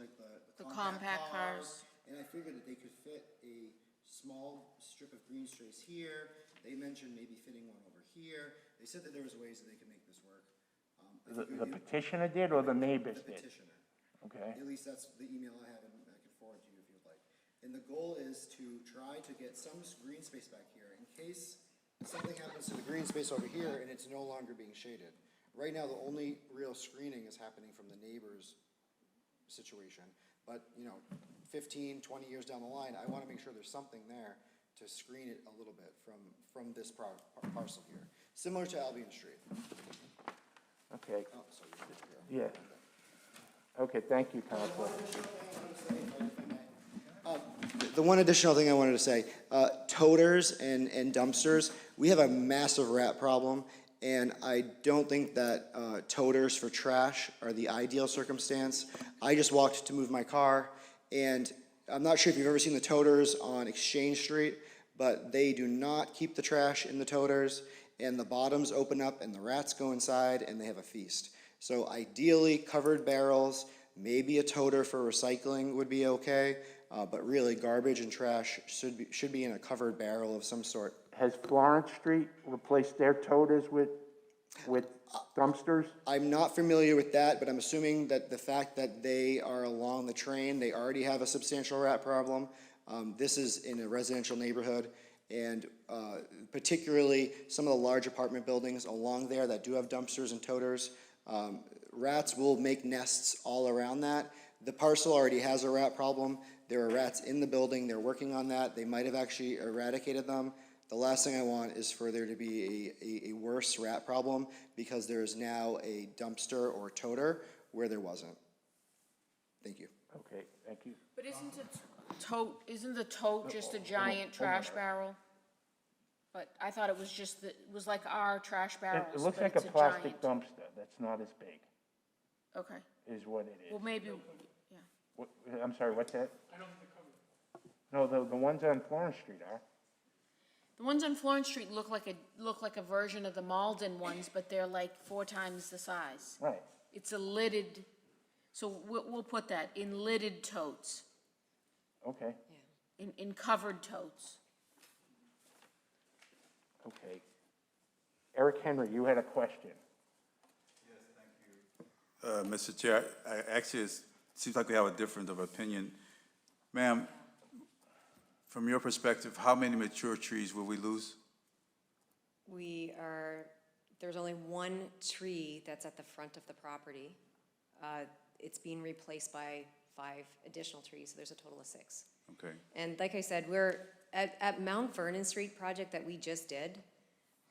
The compact cars. And I figured that they could fit a small strip of green space here. They mentioned maybe fitting one over here. They said that there was ways that they could make this work. The petitioner did or the neighbors The did? petitioner. Okay. At least that's the email I have, and I can forward to you if you'd like. And the goal is to try to get some green space back here in case something happens to the green space over here and it's no longer being shaded. Right now, the only real screening is happening from the neighbor's situation. But, 15, 20 years down the line, I want to make sure there's something there to screen it a little bit from this parcel here. Similar to Albion Street. Okay, Oh, sorry. yeah. Okay, thank you, Counselor. The one additional thing I wanted to say, toters and dumpsters, we have a massive rat problem, and I don't think that toters for trash are the ideal circumstance. I just walked to move my car, and I'm not sure if you've ever seen the toters on Exchange Street, but they do not keep the trash in the toters, and the bottoms open up and the rats go inside and they have a feast. So ideally, covered barrels, maybe a toter for recycling would be okay, but really garbage and trash should be in a covered barrel of some sort. Has Florence Street replaced their toters with dumpsters? I'm not familiar with that, but I'm assuming that the fact that they are along the train, they already have a substantial rat problem. This is in a residential neighborhood, and particularly some of the large apartment buildings along there that do have dumpsters and toters, rats will make nests all around that. The parcel already has a rat problem. There are rats in the building. They're working on that. They might have actually eradicated them. The last thing I want is for there to be a worse rat problem because there is now a dumpster or toter where there wasn't. Thank you. Okay, thank you. But isn't the tote just a giant trash barrel? But I thought it was like our trash barrels, It looks but like a it's plastic giant. dumpster that's not as big, Okay, is what it is. well, maybe, I'm sorry, what's that? No, the ones on Florence Street are. the ones on Florence Street look like a version of the Malden ones, but they're like 4 times the size. Right. It's a lidded, so we'll put that in lidded totes, Okay, in covered totes. okay. Eric Henry, you had a question. Mr. Chair, it seems like we have a difference of opinion. Ma'am, from your perspective, how many mature trees will we lose? There's only one tree that's at the front of the property. It's being replaced by 5 additional trees, so there's a total of 6. Okay. And like I said, we're, at Mount Vernon Street project that we just did,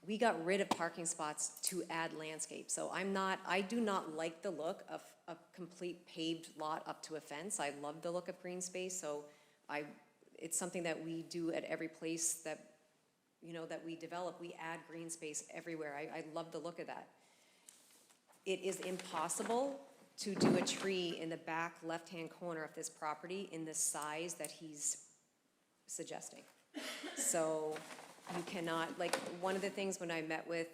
we got rid of parking spots to add landscape. So I do not like the look of a complete paved lot up to a fence. I love the look of green space, so it's something that we do at every place that you know, that we develop, we add green space everywhere. I love the look of that. It is impossible to do a tree in the back left-hand corner of this property in the size that he's suggesting. So you cannot, like, one of the things when I met with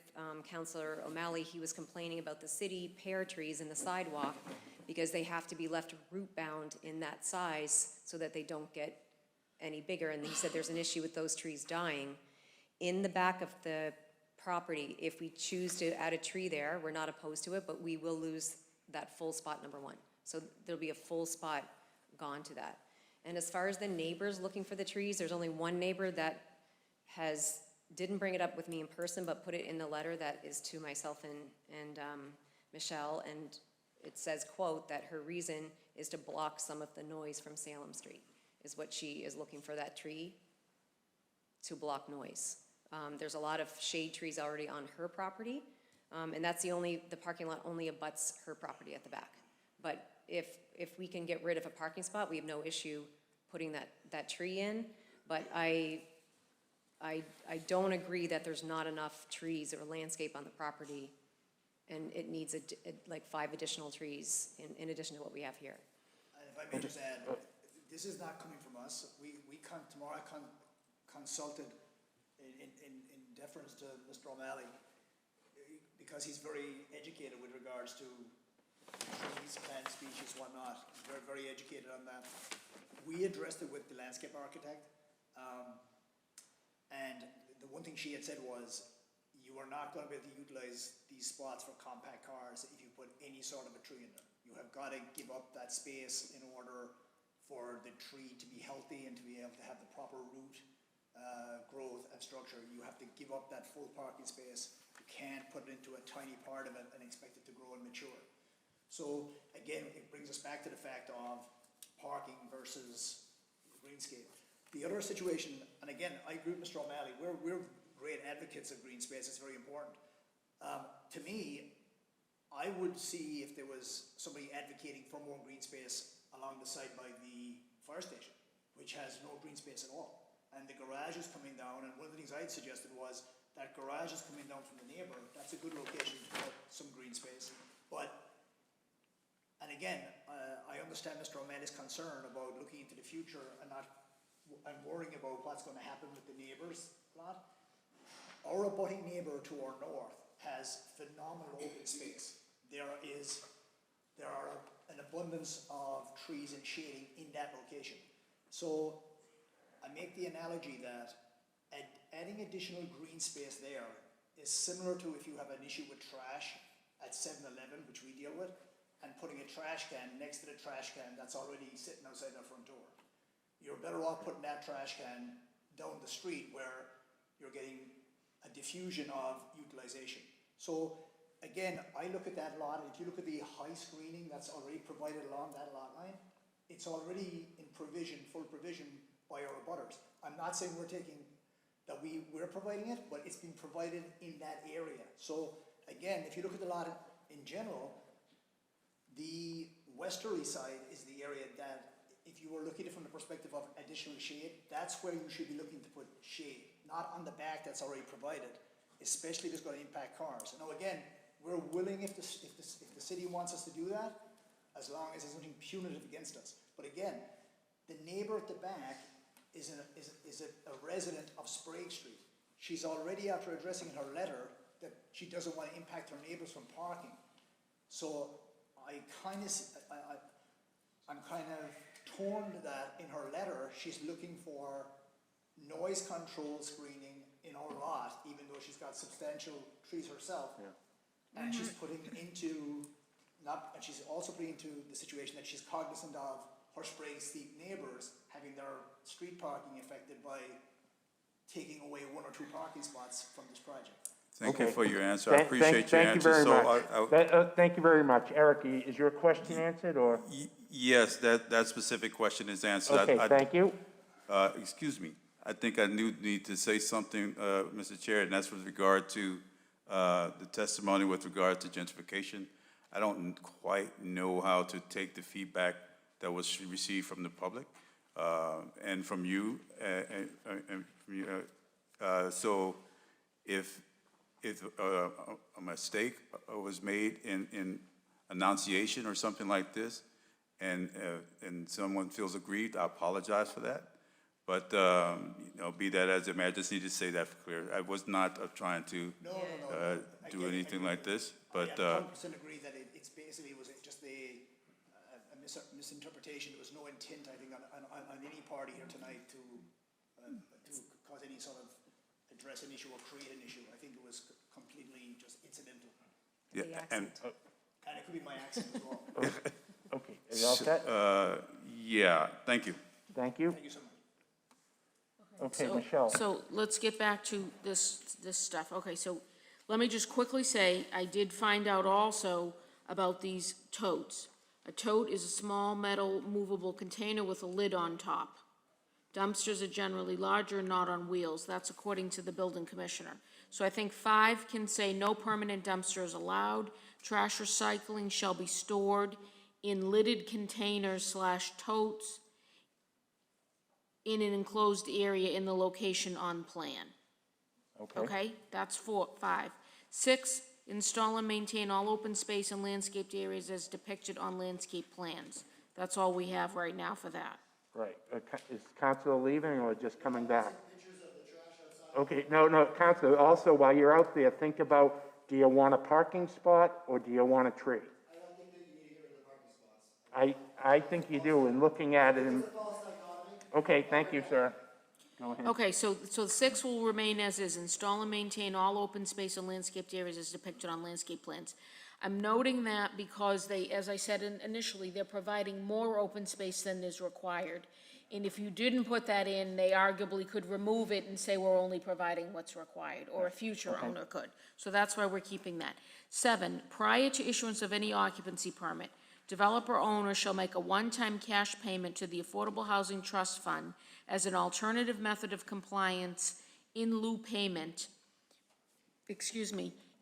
Councilor O'Malley, he was complaining about the city pear trees in the sidewalk because they have to be left root-bound in that size so that they don't get any bigger. And he said there's an issue with those trees dying. In the back of the property, if we choose to add a tree there, we're not opposed to it, but we will lose that full spot number one. So there'll be a full spot gone to that. And as far as the neighbors looking for the trees, there's only one neighbor that didn't bring it up with me in person, but put it in the letter that is to myself and Michelle, and it says, quote, that her reason is to block some of the noise from Salem Street, is what she is looking for that tree to block noise. There's a lot of shade trees already on her property, and that's the parking lot only abuts her property at the back. But if we can get rid of a parking spot, we have no issue putting that tree in. But I don't agree that there's not enough trees or landscape on the property, and it needs like 5 additional trees in addition to what we have here. And if I may just add, this is not coming from us. Tomorrow I consulted in deference to Mr. O'Malley, because he's very educated with regards to trees, plant species, whatnot. He's very, very educated on that. We addressed it with the landscape architect, and the one thing she had said was, you are not going to be able to utilize these spots for compact cars if you put any sort of a tree in them. You have got to give up that space in order for the tree to be healthy and to be able to have the proper root growth and structure. You have to give up that full parking space. You can't put it into a tiny part of it and expect it to grow and mature. So again, it brings us back to the fact of parking versus greenscape. The other situation, and again, I agree with Mr. O'Malley, we're great advocates of green space. It's very important. To me, I would see if there was somebody advocating for more green space along the side by the fire station, which has no green space at all. And the garage is coming down, and one of the things I had suggested was that garage is coming down from the neighbor. That's a good location to put some green space. But, and again, I understand Mr. O'Malley's concern about looking into the future and worrying about what's going to happen with the neighbors lot. Our abutting neighbor to our north has phenomenal open space. There are an abundance of trees and shading in that location. So I make the analogy that adding additional green space there is similar to if you have an issue with trash at 7-Eleven, which we deal with, and putting a trash can next to the trash can that's already sitting outside their front door. You're better off putting that trash can down the street where you're getting a diffusion of utilization. So again, I look at that lot, and if you look at the high screening that's already provided along that lot line, it's already in provision, full provision by our abutters. I'm not saying we're providing it, but it's being provided in that area. So again, if you look at the lot in general, the westerly side is the area that, if you were looking at it from the perspective of additional shade, that's where you should be looking to put shade, not on the back that's already provided, especially if it's going to impact cars. Now again, we're willing if the city wants us to do that, as long as there's nothing punitive against us. But again, the neighbor at the back is a resident of Sprague Street. She's already, after addressing in her letter, that she doesn't want to impact her neighbors from parking. So I'm kind of torn to that in her letter. She's looking for noise control screening in our lot, even though she's got substantial trees herself. Yeah. And she's putting into, and she's also putting into the situation that she's cognizant of her Sprague Street neighbors having their street parking affected by taking away 1 or 2 parking spots from this project. Thank you for your answer. I appreciate your answer. Thank you very much. Eric, is your question answered, or? Yes, that specific question is answered. Okay, thank you. Excuse me. I think I need to say something, Mr. Chair, and that's with regard to the testimony with regard to gentrification. I don't quite know how to take the feedback that was received from the public and from you, So if a mistake was made in enunciation or something like this, and someone feels aggrieved, I apologize for that. But, be that as it may, I just need to say that for clear. I was not trying to do anything like this, but, I 100% agree that it's basically, it was just a misinterpretation. There was no intent, I think, on any party here tonight to cause any sort of address an issue or create an issue. I think it was completely just incidental. yeah, and, And it could be my accent as well. Okay, are you all set? yeah, thank you. Thank you. Thank you so much. Okay, So- Michelle. So let's get back to this stuff. Okay, so let me just quickly say, I did find out also about these totes. A tote is a small metal movable container with a lid on top. Dumpsters are generally larger and not on wheels. That's according to the building commissioner. So I think 5 can say no permanent dumpsters allowed. Trash recycling shall be stored in lidded containers / totes in an enclosed area in the location on plan. Okay, that's 5. 6, install and maintain all open space and landscaped areas as depicted on landscape plans. That's all we have right now for that. Right, is Council leaving or just coming back? Okay, no, Council, also, while you're out there, think about, do you want a parking spot or do you want a tree? I don't think that you need to get rid of the parking spots. I think you do, and looking at it, and, okay, thank you, sir. Go ahead. Okay, so 6 will remain as is, install and maintain all open space and landscaped areas as depicted on landscape plans. I'm noting that because they, as I said initially, they're providing more open space than is required. And if you didn't put that in, they arguably could remove it and say we're only providing what's required, or a future owner could. So that's why we're keeping that. 7, prior to issuance of any occupancy permit, developer owner shall make a one-time cash payment to the Affordable Housing Trust Fund as an alternative method of compliance in lieu payment,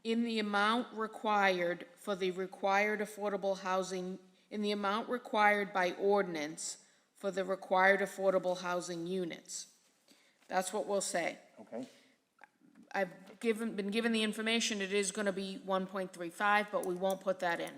in the amount required for the required affordable housing, in the amount required by ordinance for the required affordable housing units. That's what we'll say. Okay, I've been given the information, it is gonna be 1.35, but we won't put that in.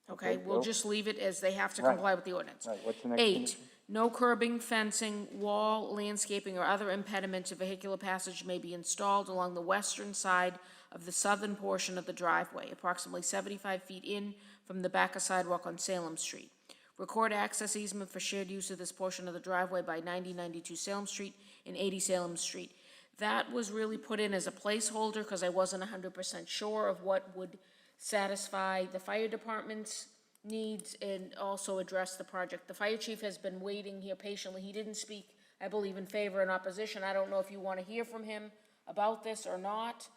Okay, Okay, we'll Bill? just leave it as they have to Right. comply with the ordinance. right, what's the next 8, condition? no curbing, fencing, wall, landscaping, or other impediment to vehicular passage may be installed along the western side of the southern portion of the driveway, approximately 75 feet in from the back of sidewalk on Salem Street. Record access easement for shared use of this portion of the driveway by 9092 Salem Street and 80 Salem Street. That was really put in as a placeholder because I wasn't 100% sure of what would satisfy the fire department's needs and also address the project. The fire chief has been waiting here patiently. He didn't speak, I believe, in favor and opposition. I don't know if you want to hear from him about this or not.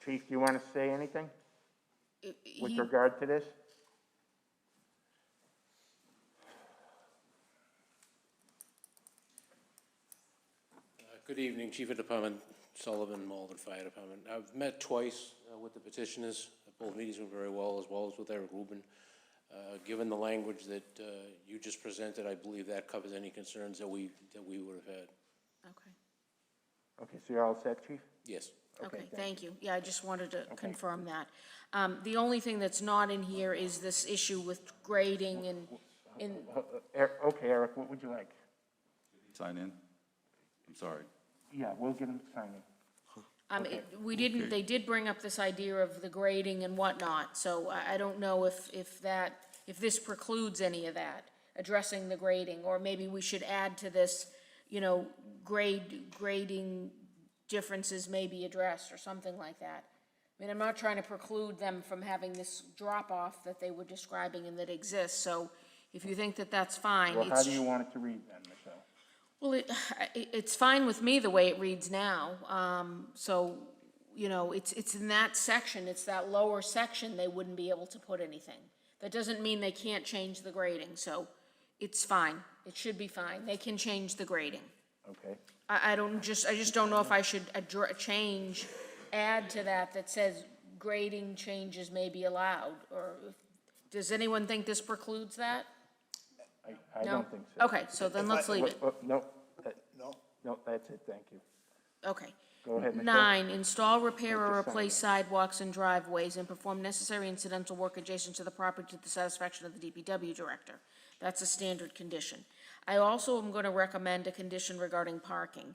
Chief, do you want to say anything with He- regard to this? Good evening, Chief of Department Sullivan, Malden Fire Department. I've met twice with the petitioners. Both meetings went very well as with Eric Rubin. Given the language that you just presented, I believe that covers any concerns that we would have had. Okay. Okay, so you're all set, Chief? Yes. Okay, thank you. Yeah, I just wanted to confirm that. The only thing that's not in here is this issue with grading and, Okay, Eric, what would you like? Sign in? I'm sorry. Yeah, we'll get him signing. we didn't, they did bring up this idea of the grading and whatnot, so I don't know if this precludes any of that, addressing the grading, or maybe we should add to this, grading differences may be addressed, or something like that. I mean, I'm not trying to preclude them from having this drop-off that they were describing and that exists, so if you think that that's fine, Well, how do you want it to read then, Michelle? Well, it's fine with me the way it reads now. So, it's in that section, it's that lower section, they wouldn't be able to put anything. That doesn't mean they can't change the grading, so it's fine. It should be fine. They can change the grading. Okay, I just don't know if I should add to that says grading changes may be allowed, or does anyone think this precludes that? I No? don't think so. Okay, so then let's leave it. No, No? No, that's it, thank you. Okay. Go ahead, Michelle. 9, install, repair, or Just sign replace it. sidewalks and driveways and perform necessary incidental work adjacent to the property to the satisfaction of the DPW director. That's a standard condition. I also am going to recommend a condition regarding parking.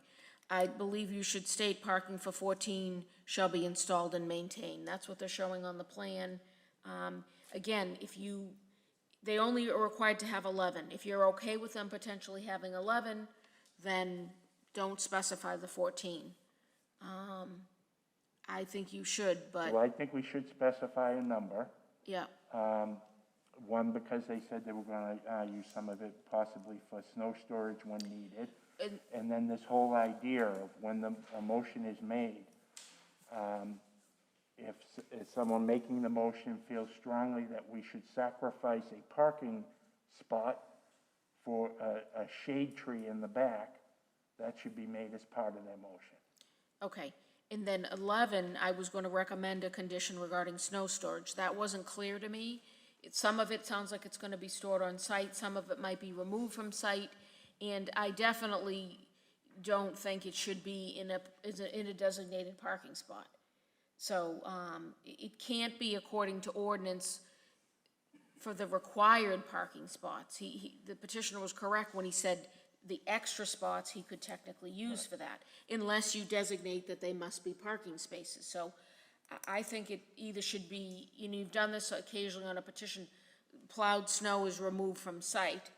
I believe you should state parking for 14 shall be installed and maintained. That's what they're showing on the plan. Again, they only are required to have 11. If you're okay with them potentially having 11, then don't specify the 14. I think you should, but, Well, I think we should specify a number. yeah, One, because they said they were gonna use some of it possibly for snow storage when needed. And then this whole idea of when a motion is made, if someone making the motion feels strongly that we should sacrifice a parking spot for a shade tree in the back, that should be made as part of their motion. okay. And then 11, I was going to recommend a condition regarding snow storage. That wasn't clear to me. Some of it sounds like it's going to be stored on site, some of it might be removed from site, and I definitely don't think it should be in a designated parking spot. So, it can't be according to ordinance for the required parking spots. The petitioner was correct when he said the extra spots he could technically use for that, unless you designate that they must be parking spaces. So I think it either should be, you've done this occasionally on a petition, plowed snow is removed from site,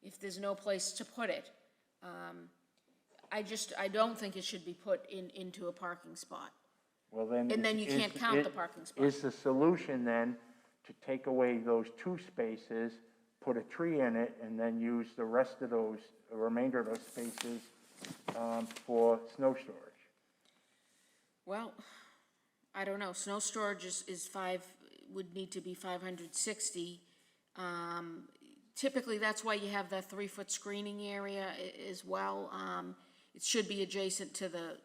if there's no place to put it. I don't think it should be put into a parking spot. Well, then. And then you can't count the parking spot. Is the solution then to take away those 2 spaces, put a tree in it, and then use the remainder of those spaces for snow storage? Well, I don't know, snow storage would need to be 560. Typically, that's why you have that 3-foot screening area as well. It should be adjacent to the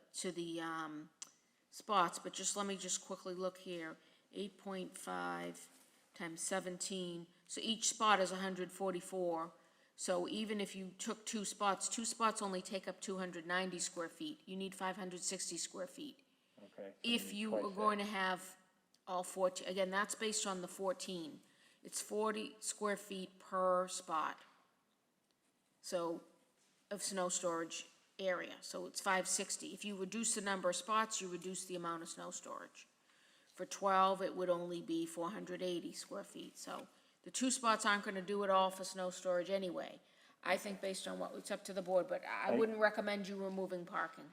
spots, but let me quickly look here. 8.5 times 17, so each spot is 144. So even if you took 2 spots only take up 290 square feet. You need 560 square feet. Okay. so If you are going to have all 14, again, that's based on the 14. It's 40 square feet per spot. So, of snow storage area, so it's 560. If you reduce the number of spots, you reduce the amount of snow storage. For 12, it would only be 480 square feet, so the 2 spots aren't gonna do it all for snow storage anyway. I think based on it's up to the board, but I wouldn't recommend you removing parking.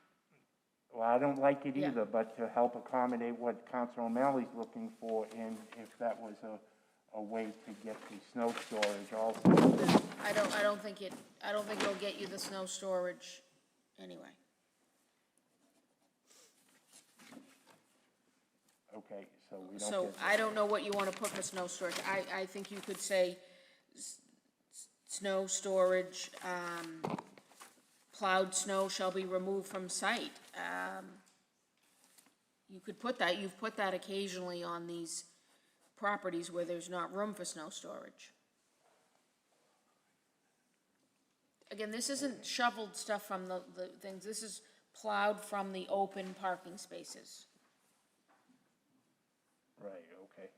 Well, I don't like it Yeah. either, but to help accommodate what Council O'Malley's looking for, and if that was a way to get the snow storage also. I don't think it'll get you the snow storage anyway. Okay, so we don't So get. I don't know what you wanna put for snow storage. I think you could say snow storage, plowed snow shall be removed from site. You could put that, you've put that occasionally on these properties where there's not room for snow storage. Again, this isn't shoveled stuff from the things, this is plowed from the open parking spaces. Right, okay.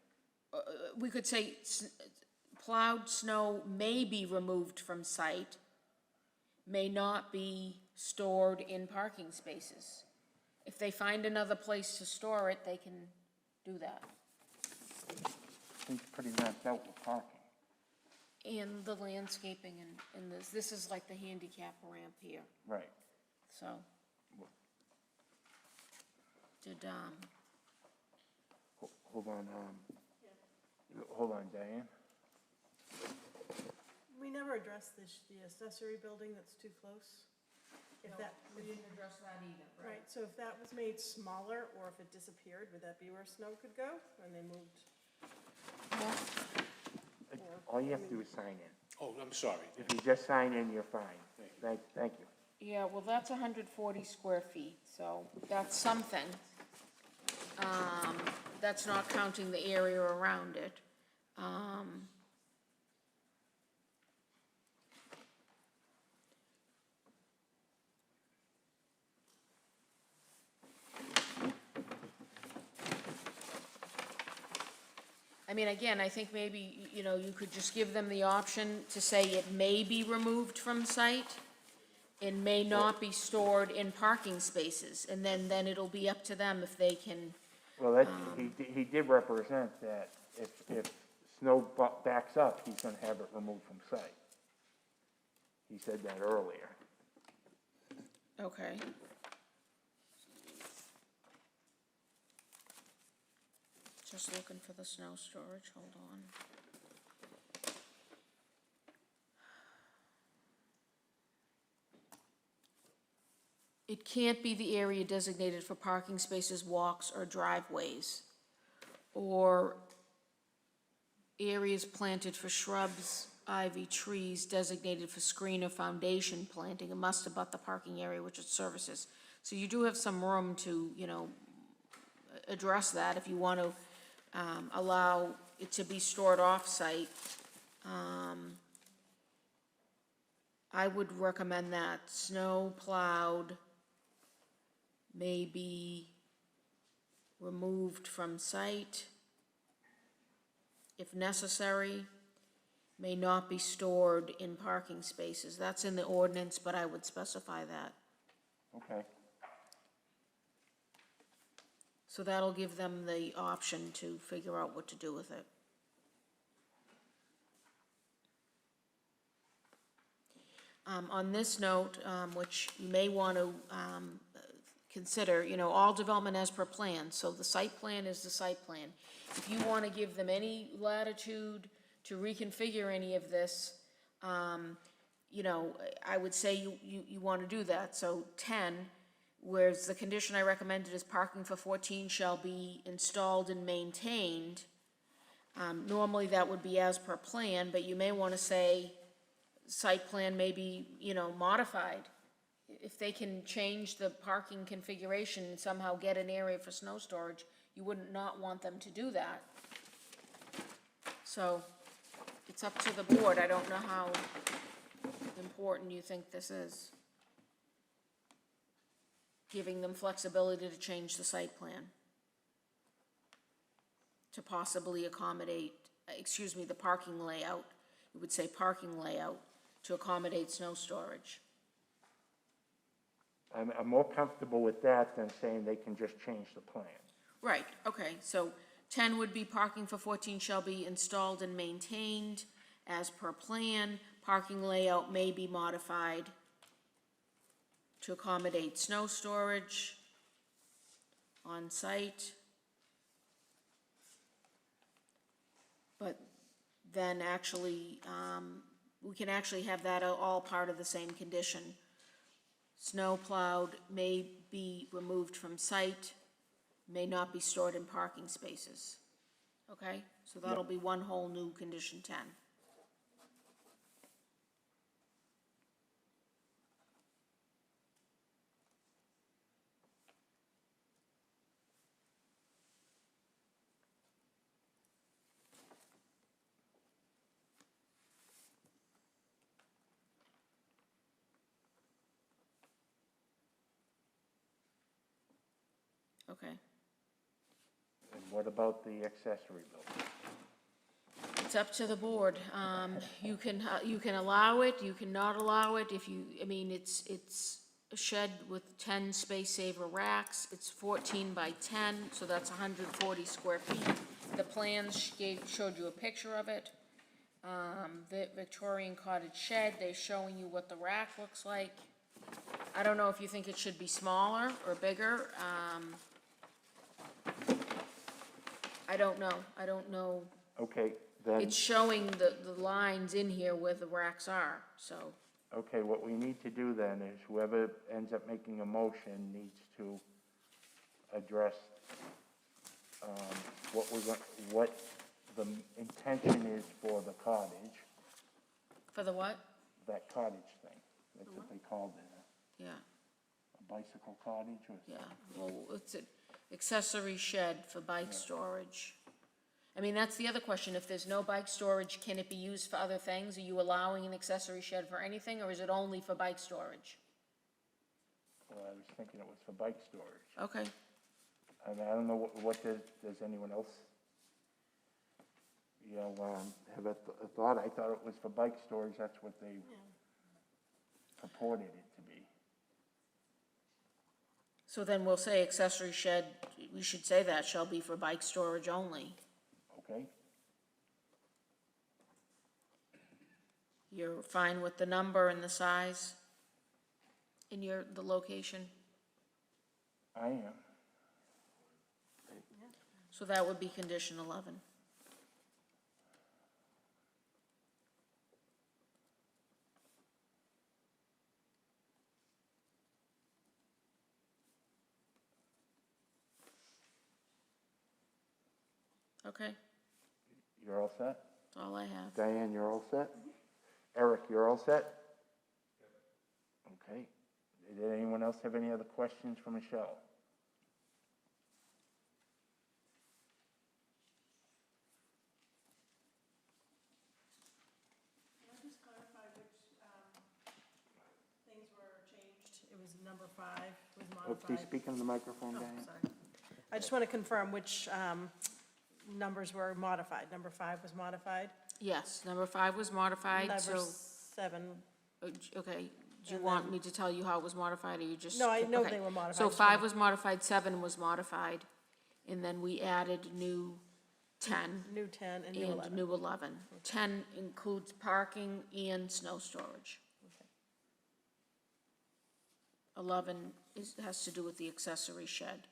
We could say plowed snow may be removed from site, may not be stored in parking spaces. If they find another place to store it, they can do that. Seems pretty mapped out with parking. And the landscaping and this is like the handicap ramp here, Right. so. Hold on, hold on, Diane. We never addressed the accessory building that's too close. If that, We didn't address that either, right, so if that was made smaller, or if it disappeared, would that be where snow could go when they moved? All you have to do is sign in. Oh, I'm sorry. If you just sign in, you're fine. Thank you. Yeah, well, that's 140 square feet, so that's something. That's not counting the area around it. mean, again, I think maybe, you know, you could just give them the option to say it may be removed from site and may not be stored in parking spaces, and then it'll be up to them if they can, Well, that, he did represent that if snow backs up, he's gonna have it removed from site. He said that earlier. okay. Just looking for the snow storage, hold on. It can't be the area designated for parking spaces, walks, or driveways, or areas planted for shrubs, ivy, trees designated for screen or foundation planting, and must abut the parking area which it services. So you do have some room to, you know, address that if you want to allow it to be stored off-site. I would recommend that snow plowed may be removed from site. If necessary, may not be stored in parking spaces. That's in the ordinance, but I would specify that. Okay. So that'll give them the option to figure out what to do with it. On this note, which you may want to consider, you know, all development as per plan, so the site plan is the site plan. If you want to give them any latitude to reconfigure any of this, you know, I would say you want to do that. So 10, whereas the condition I recommended is parking for 14 shall be installed and maintained. Normally that would be as per plan, but you may want to say site plan may be, you know, modified. If they can change the parking configuration and somehow get an area for snow storage, you wouldn't not want them to do that. So it's up to the board. I don't know how important you think this is. Giving them flexibility to change the site plan to possibly accommodate, the parking layout. It would say parking layout to accommodate snow storage. I'm more comfortable with that than saying they can just change the plan. Right, okay, so 10 would be parking for 14 shall be installed and maintained as per plan. Parking layout may be modified to accommodate snow storage on site. But then actually, we can actually have that all part of the same condition. Snow plowed may be removed from site, may not be stored in parking spaces. Okay, so that'll be one whole new condition 10. Okay. And what about the accessory building? It's up to the board. You can allow it, you cannot allow it. If you, I mean, it's a shed with 10 space saver racks. It's 14 by 10, so that's 140 square feet. The plans showed you a picture of it. The Victorian cottage shed, they're showing you what the rack looks like. I don't know if you think it should be smaller or bigger. I don't know. Okay, then, It's showing the lines in here where the racks are, so. okay, what we need to do then is whoever ends up making a motion needs to address what the intention is for the cottage, For the what? that cottage thing. That's what they called it, Yeah, a bicycle cottage or yeah. Well, it's an accessory shed for bike storage. I mean, that's the other question. If there's no bike storage, can it be used for other things? Are you allowing an accessory shed for anything, or is it only for bike storage? Well, I was thinking it was for bike storage. Okay. I mean, I don't know what does anyone else? you know, have a thought, I thought it was for bike storage, that's what they purported it to be. So then we'll say accessory shed, we should say that shall be for bike storage only. Okay? You're fine with the number and the size in the location? I am. So that would be condition 11. Okay, You're all set? that's all I have. Diane, you're all set? Eric, you're all set? Okay. Did anyone else have any other questions for Michelle? Can I just clarify which things were changed? It was number 5 was Oh, please modified. speak in the microphone, Oh, Diane. sorry. I just want to confirm which numbers were modified. Number 5 was modified. Yes, number 5 was modified, Number so, 7, okay, do you And want then- me to tell you how it was modified, or you just? No, I know okay. they were modified. So I just 5 wanna- was modified, 7 was modified, and then we added new 10 new 10 and new and 11. new 11. 10 includes parking and snow storage. 11 has to do with the accessory shed.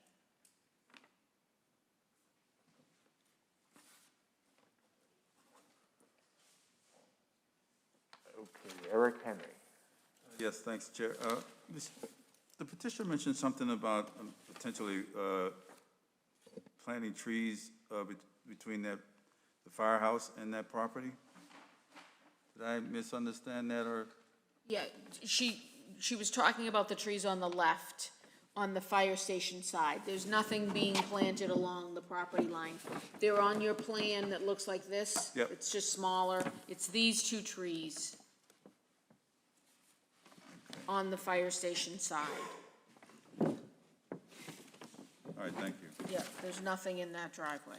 Okay, Eric Henry. Yes, thanks, Chair. The petitioner mentioned something about potentially planting trees between the firehouse and that property. Did I misunderstand that, or? Yeah, she was talking about the trees on the left, on the fire station side. There's nothing being planted along the property line. They're on your plan that looks like this. Yep. It's just smaller. It's these 2 trees on the fire station side. All right, thank you. Yeah, there's nothing in that driveway.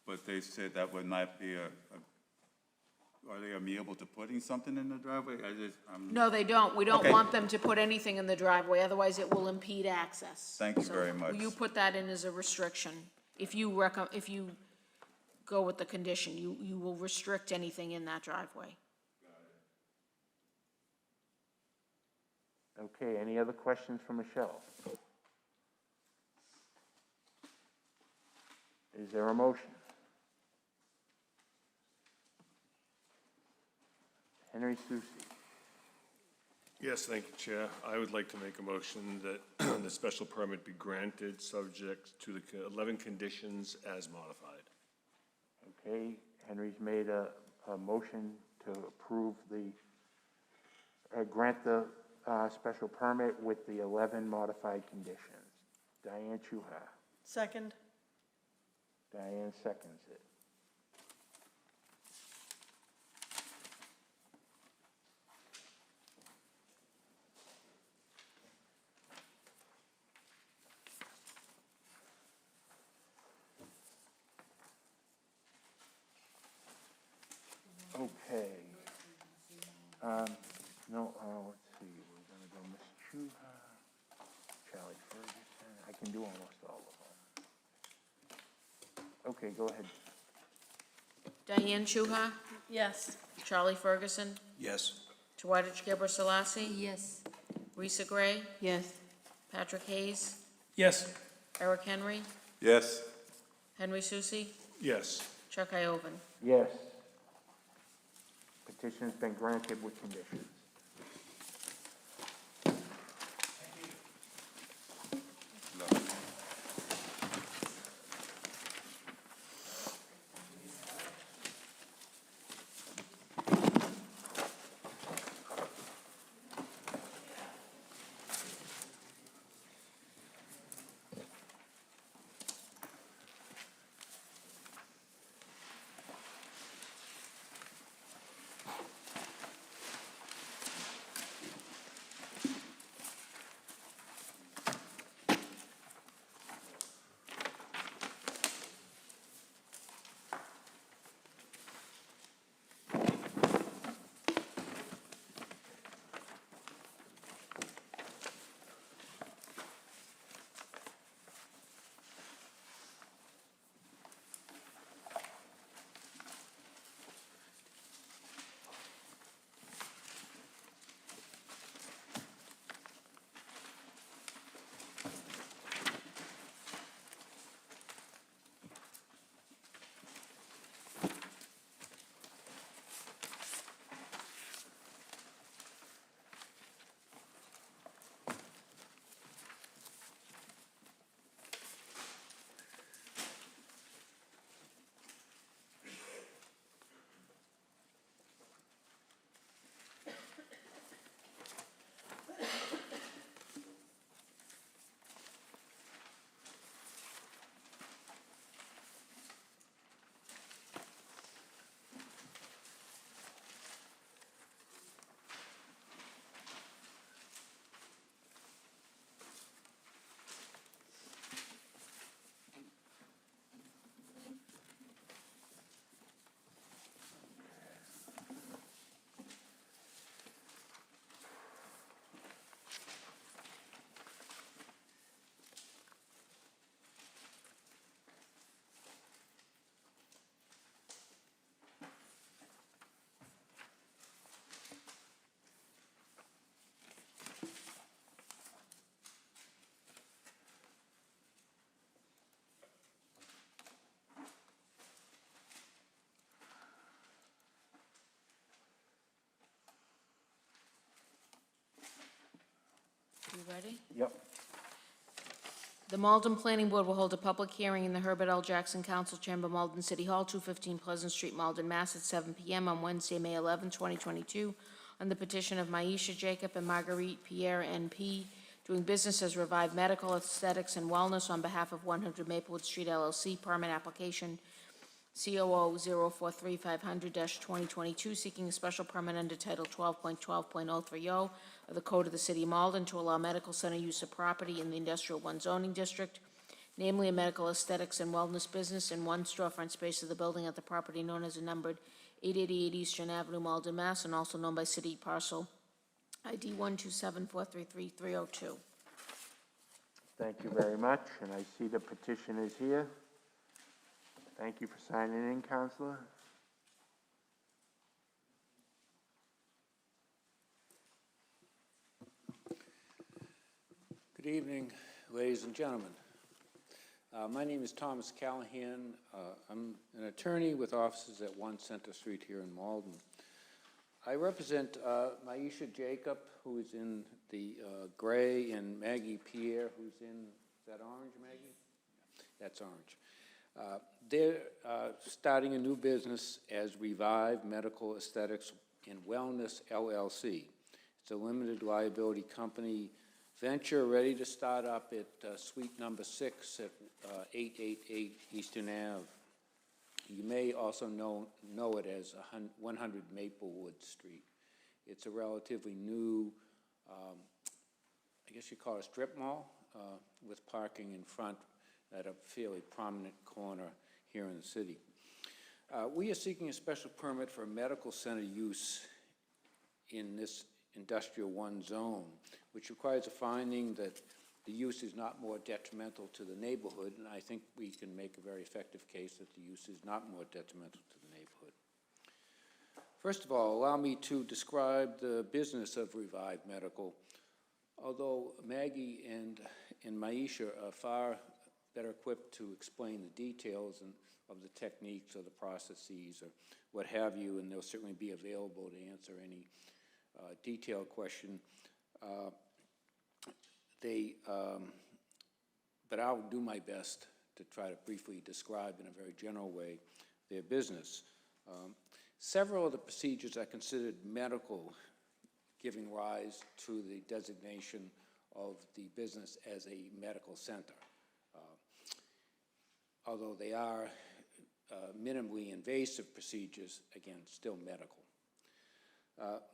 But they said that would not be are they amenable to putting something in the driveway? No, they don't. We don't Okay. want them to put anything in the driveway, otherwise it will impede access. Thank you So very much. you put that in as a restriction. If you go with the condition, you will restrict anything in that driveway. Okay, any other questions for Michelle? Is there a motion? Henry Susi. Yes, thank you, Chair. I would like to make a motion that the special permit be granted, subject to the 11 conditions as modified. Okay, Henry's made a motion to approve grant the special permit with the 11 modified conditions. Diane Chuha. Second, Diane seconds it. Okay. No, let's see, we're gonna go Ms. Chuha, Charlie Ferguson, I can do almost all of them. Okay, go ahead. Diane Chuha, yes. Charlie Ferguson, Yes. Tawada Gabor Salasi, Yes. Risa Gray, Yes. Patrick Hayes, Yes. Eric Henry, Yes. Henry Susi, Yes. Chuck Ioven. Yes. Petition's been granted with conditions. ready? Yep. The Malden Planning Board will hold a public hearing in the Herbert L. Jackson Council Chamber, Malden City Hall, 215 Pleasant Street, Malden, Mass. At 7 p.m. on Wednesday, May 11, 2022, on the petition of Maisha Jacob and Marguerite Pierre N.P., doing business as Revive Medical Aesthetics and Wellness on behalf of 100 Maplewood Street LLC, permit application COO 043500-2022, seeking a special permit under Title 12.12.030 of the Code of the City of Malden to allow medical center use of property in the Industrial 1 zoning district, namely a medical aesthetics and wellness business in one storefront space of the building at the property known as a numbered 888 Eastern Avenue, Malden, Mass., and also known by city parcel ID 127433302. Thank you very much, and I see the petition is here. Thank you for signing in, Counselor. Good evening, ladies and gentlemen. My name is Thomas Callahan. I'm an attorney with offices at 1 Center Street here in Malden. I represent Maisha Jacob, who is in the gray, and Maggie Pierre, who's in, is that orange, Maggie? That's orange. They're starting a new business as Revive Medical Aesthetics and Wellness, LLC. It's a limited liability company venture ready to start up at suite number 6 at 888 Eastern Ave. You may also know it as 100 Maplewood Street. It's a relatively new, I guess you call it a strip mall, with parking in front at a fairly prominent corner here in the city. We are seeking a special permit for medical center use in this Industrial 1 zone, which requires a finding that the use is not more detrimental to the neighborhood, and I think we can make a very effective case that the use is not more detrimental to the neighborhood. First of all, allow me to describe the business of Revive Medical. Although Maggie and Maisha are far better equipped to explain the details of the techniques or the processes or what have you, and they'll certainly be available to answer any detailed question. But I'll do my best to try to briefly describe in a very general way their business. Several of the procedures are considered medical, giving rise to the designation of the business as a medical center. Although they are minimally invasive procedures, again, still medical.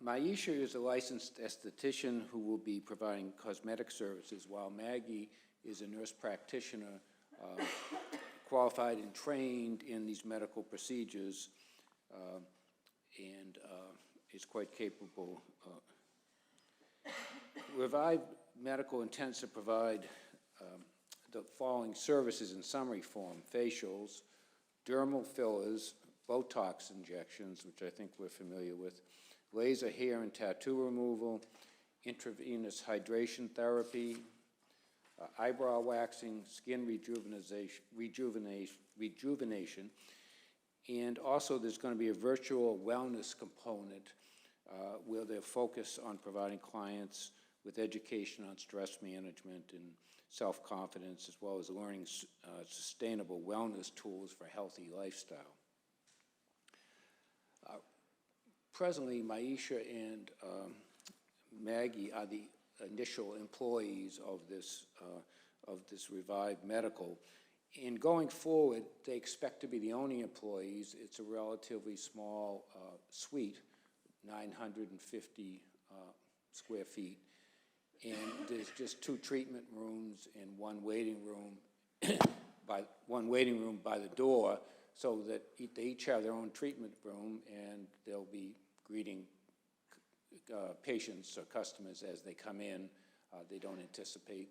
Maisha is a licensed esthetician who will be providing cosmetic services, while Maggie is a nurse practitioner qualified and trained in these medical procedures and is quite capable. Revive Medical intends to provide the following services in summary form: facials, dermal fillers, Botox injections, which I think we're familiar with, laser hair and tattoo removal, intravenous hydration therapy, eyebrow waxing, skin rejuvenation, and also there's going to be a virtual wellness component where they'll focus on providing clients with education on stress management and self-confidence, as well as learning sustainable wellness tools for a healthy lifestyle. Presently, Maisha and Maggie are the initial employees of this Revive Medical. And going forward, they expect to be the only employees. It's a relatively small suite, 950 square feet. And there's just 2 treatment rooms and one waiting room by the door, so that they each have their own treatment room, and they'll be greeting patients or customers as they come in. They don't anticipate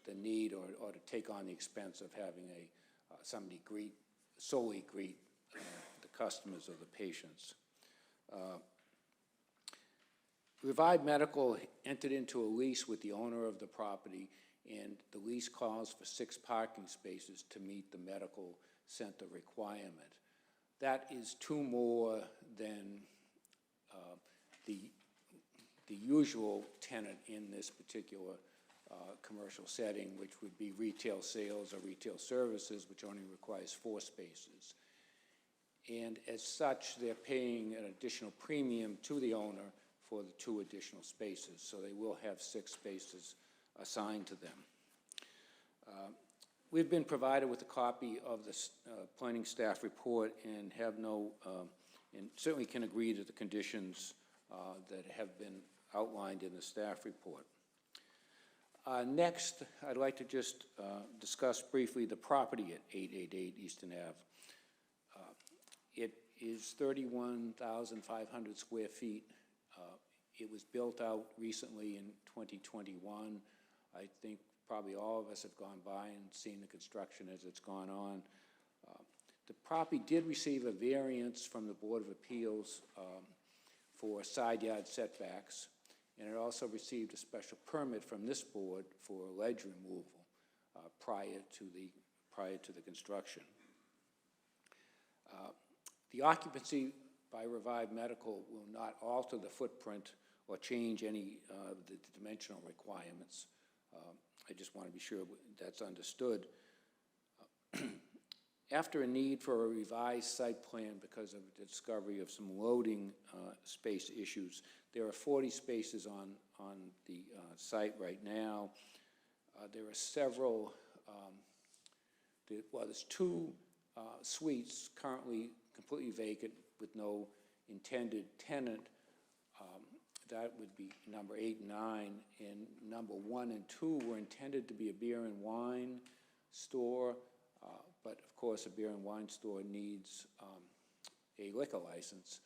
the need or to take on the expense of having somebody solely greet the customers or the patients. Revive Medical entered into a lease with the owner of the property, and the lease calls for 6 parking spaces to meet the medical center requirement. That is 2 more than the usual tenant in this particular commercial setting, which would be retail sales or retail services, which only requires 4 spaces. And as such, they're paying an additional premium to the owner for the 2 additional spaces, so they will have 6 spaces assigned to them. We've been provided with a copy of the planning staff report and have no, and certainly can agree to the conditions that have been outlined in the staff report. Next, I'd like to just discuss briefly the property at 888 Eastern Ave. It is 31,500 square feet. It was built out recently in 2021. I think probably all of us have gone by and seen the construction as it's gone on. The property did receive a variance from the Board of Appeals for side yard setbacks, and it also received a special permit from this board for ledge removal prior to the construction. The occupancy by Revive Medical will not alter the footprint or change any of the dimensional requirements. I just want to be sure that's understood. After a need for a revised site plan because of the discovery of some loading space issues, there are 40 spaces on the site right now. There are several, there's 2 suites currently completely vacant with no intended tenant. That would be number 8 and 9, and number 1 and 2 were intended to be a beer and wine store, but of course a beer and wine store needs a liquor license,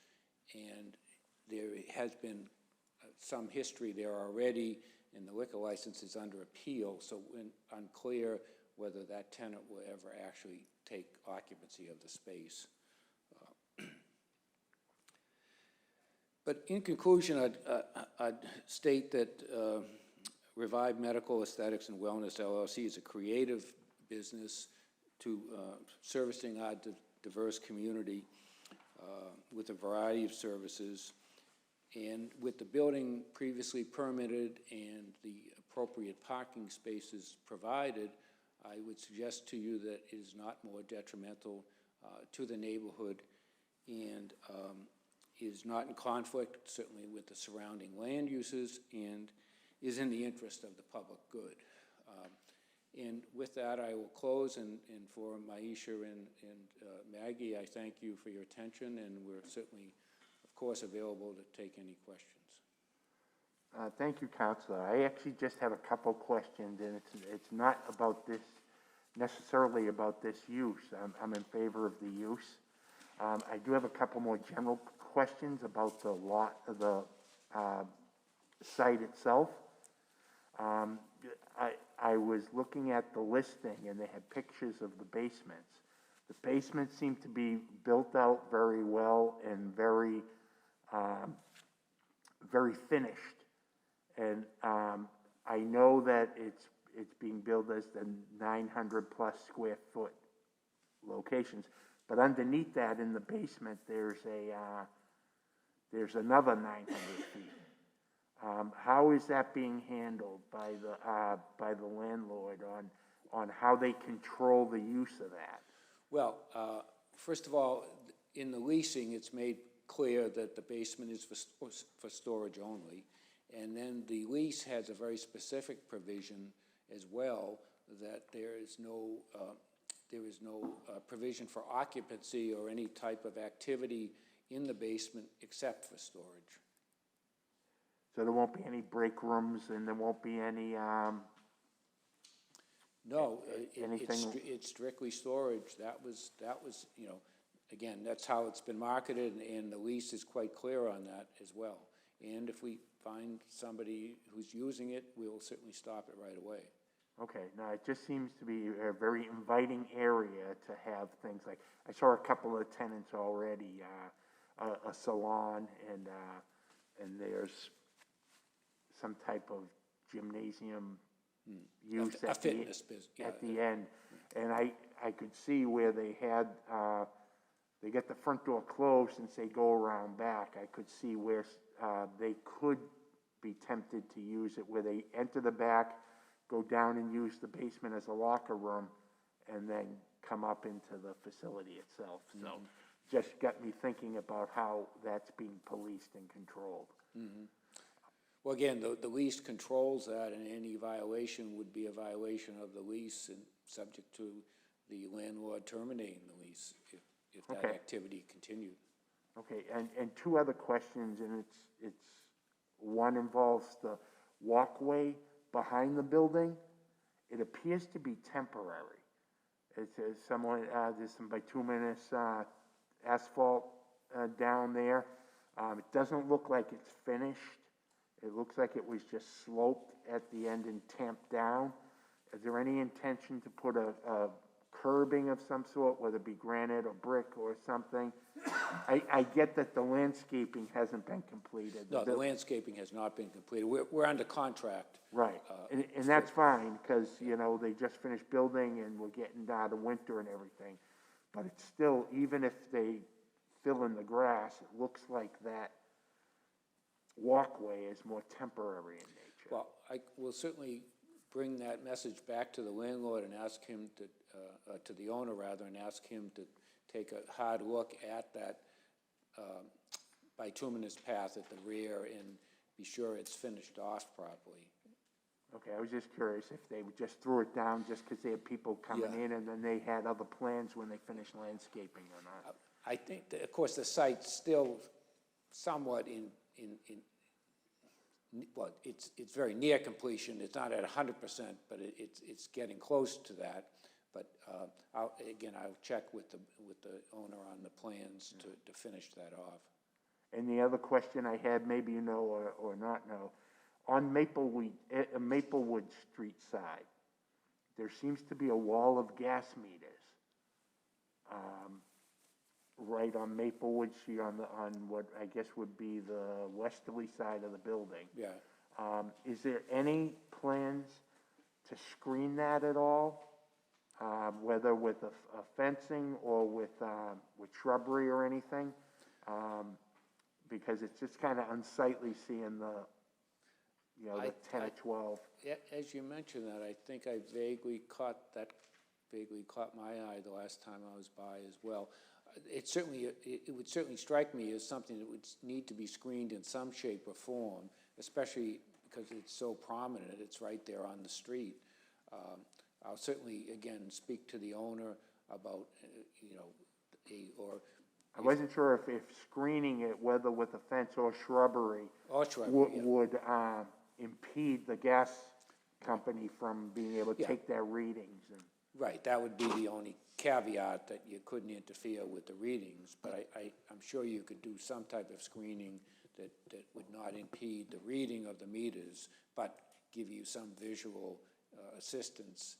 and there has been some history there already, and the liquor license is under appeal, so it's unclear whether that tenant will ever actually take occupancy of the space. But in conclusion, I'd state that Revive Medical Aesthetics and Wellness LLC is a creative business to servicing our diverse community with a variety of services. And with the building previously permitted and the appropriate parking spaces provided, I would suggest to you that it is not more detrimental to the neighborhood and is not in conflict, certainly with the surrounding land uses, and is in the interest of the public good. And with that, I will close, and for Maisha and Maggie, I thank you for your attention, and we're certainly, of course, available to take any questions. Thank you, Counselor. I actually just have a couple questions, and it's not about this, necessarily about this use. I'm in favor of the use. I do have a couple more general questions about the lot of the site itself. I was looking at the listing, and they had pictures of the basements. The basements seem to be built out very well and very finished. And I know that it's being billed as the 900 plus square foot locations, but underneath that in the basement there's another 900 feet. How is that being handled by the landlord on how they control the use of that? Well, first of all, in the leasing, it's made clear that the basement is for storage only. And then the lease has a very specific provision as well that there is no provision for occupancy or any type of activity in the basement except for storage. So there won't be any break rooms, and there won't be any No, anything. it's strictly storage. That was, again, that's how it's been marketed, and the lease is quite clear on that as well. And if we find somebody who's using it, we'll certainly stop it right away. Okay, now it just seems to be a very inviting area to have things like, I saw a couple of tenants already, a salon, and there's some type of gymnasium use A at fitness business, yeah. at the end. And I could see where they had, they get the front door closed and say go around back. I could see where they could be tempted to use it, where they enter the back, go down and use the basement as a locker room, and then come up into the facility itself. So just got me thinking about how that's being policed and controlled. Well, again, the lease controls that, and any violation would be a violation of the lease and subject to the landlord terminating the lease if that Okay. activity continued. Okay, and two other questions, and it's one involves the walkway behind the building. It appears to be temporary. It says there's some bituminous asphalt down there. It doesn't look like it's finished. It looks like it was just sloped at the end and tamped down. Is there any intention to put a curbing of some sort, whether it be granite or brick or something? I get that the landscaping hasn't been completed. No, the landscaping has not been completed. We're under contract. Right, and that's fine, because, they just finished building and we're getting out of winter and everything. But it's still, even if they fill in the grass, it looks like that walkway is more temporary in nature. Well, I will certainly bring that message back to the landlord and ask him to the owner rather, and ask him to take a hard look at that bituminous path at the rear and be sure it's finished off properly. Okay, I was just curious if they just threw it down just because they had people coming in and then they had other plans when they finished landscaping or not. I think, that, of course, the site's still somewhat well, it's very near completion. It's not at 100%, but it's getting close to that. But I'll check with the owner on the plans to finish that off. And the other question I had, maybe you know or not know, on Maplewood Street side, there seems to be a wall of gas meters. Right on Maplewood Street, on what I guess would be the westerly side of the building. Yeah. Is there any plans to screen that at all? Whether with a fencing or with shrubbery or anything? Because it's just kind of unsightly seeing the 10 or 12. As you mentioned that, I think I vaguely caught my eye the last time I was by as well. It would certainly strike me as something that would need to be screened in some shape or form, especially because it's so prominent. It's right there on the street. I'll certainly, again, speak to the owner about, I wasn't sure if screening it, whether with a fence or shrubbery, would impede the gas company from being able to take their readings. Right, that would be the only caveat, that you couldn't interfere with the readings, but I'm sure you could do some type of screening that would not impede the reading of the meters, but give you some visual assistance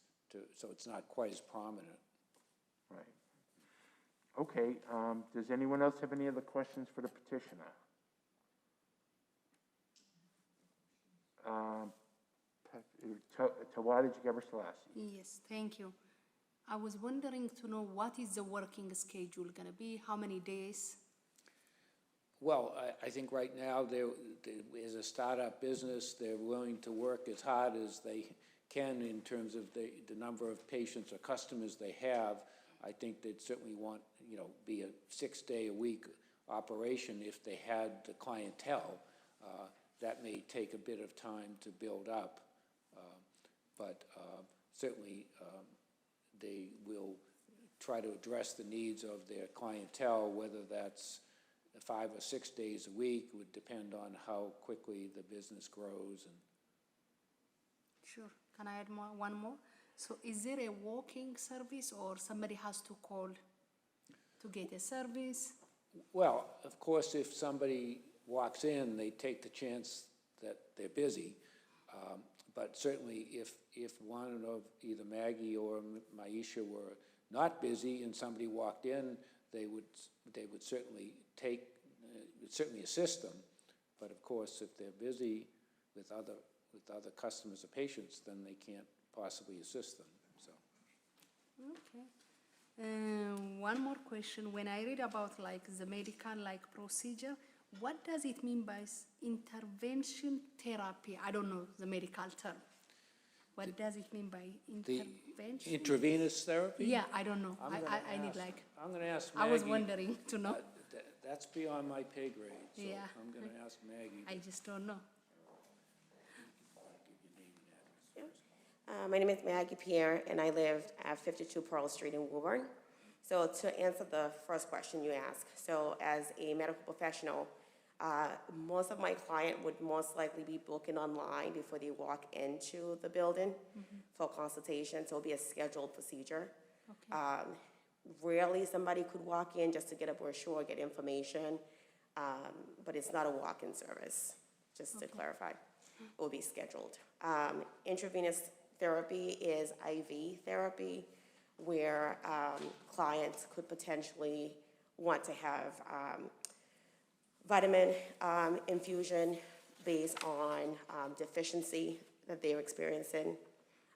so it's not quite as prominent. Right. Okay, does anyone else have any other questions for the petitioner? Tawadej Gebrselassie. Yes, thank you. I was wondering to know what is the working schedule going to be, how many days? Well, I think right now, as a startup business, they're willing to work as hard as they can in terms of the number of patients or customers they have. I think they'd certainly want, be a 6-day-a-week operation if they had the clientele. That may take a bit of time to build up, but certainly they will try to address the needs of their clientele, whether that's 5 or 6 days a week would depend on how quickly the business grows. Sure. Can I add one more? So is there a walking service or somebody has to call to get a service? Well, of course, if somebody walks in, they take the chance that they're busy. But certainly if one of either Maggie or Maisha were not busy and somebody walked in, they would certainly certainly assist them. But of course, if they're busy with other customers or patients, then they can't possibly assist them. So. Okay. One more question. When I read about the medical procedure, what does it mean by intervention therapy? I don't know the medical term. What does it mean by The intervention? intravenous therapy? Yeah, I don't know. I'm gonna I need ask- like, I'm gonna ask Maggie. I was wondering to know. That's beyond my pay grade, so Yeah. I'm gonna ask Maggie. I just don't know. My name is Maggie Pierre, and I live at 52 Pearl Street in Woburn. So to answer the first question you asked, so as a medical professional, most of my client would most likely be booking online before they walk into the building for consultation, so it'll be a scheduled procedure. Rarely somebody could walk in just to get a brochure, get information, but it's not a walk-in service, just to clarify. It will be scheduled. Intravenous therapy is IV therapy, where clients could potentially want to have vitamin infusion based on deficiency that they're experiencing.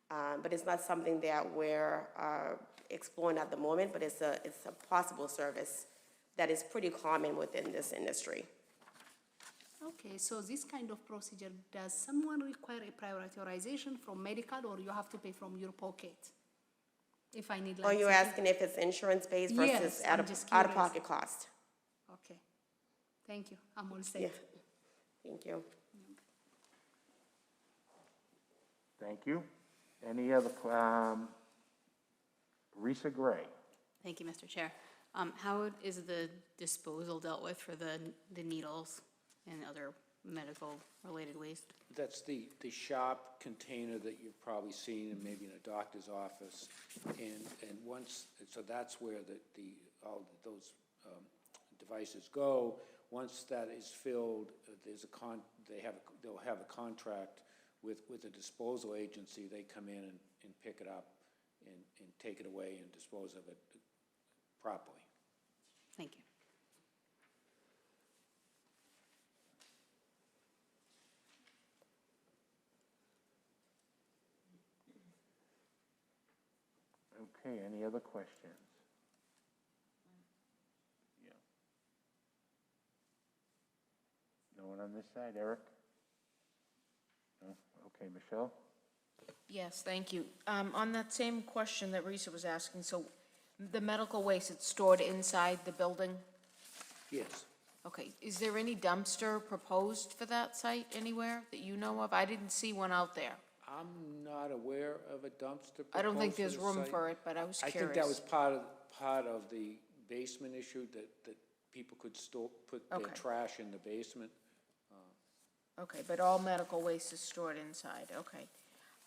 But it's not something that we're exploring at the moment, but it's a possible service that is pretty common within this industry. Okay, so this kind of procedure, does someone require a prior authorization from medical, or you have to pay from your pocket? If I need like. Are you certain- asking if it's insurance-based Yes, versus I'm just curious. out-of-pocket cost? Okay, thank you, I'm all set. Yeah. Thank you. Thank you. Any other, Risa Gray? Thank you, Mr. Chair. How is the disposal dealt with for the needles and other medical-related waste? That's the sharp container that you've probably seen in maybe in a doctor's office. And once, so that's where all those devices go. Once that is filled, they'll have a contract with a disposal agency. They come in and pick it up and take it away and dispose of it properly. Thank you. Okay, any other questions? Yeah. No one on this side, Eric? No? Okay, Michelle? Yes, thank you. On that same question that Risa was asking, so the medical waste, it's stored inside the building? Yes. Okay, is there any dumpster proposed for that site anywhere that you know of? I didn't see one out there. I'm not aware of a dumpster. I don't think proposed there's the room site. for it, but I was I curious. think that was part of the basement issue, that people could put their Okay. trash in the basement. Okay, but all medical waste is stored inside, okay.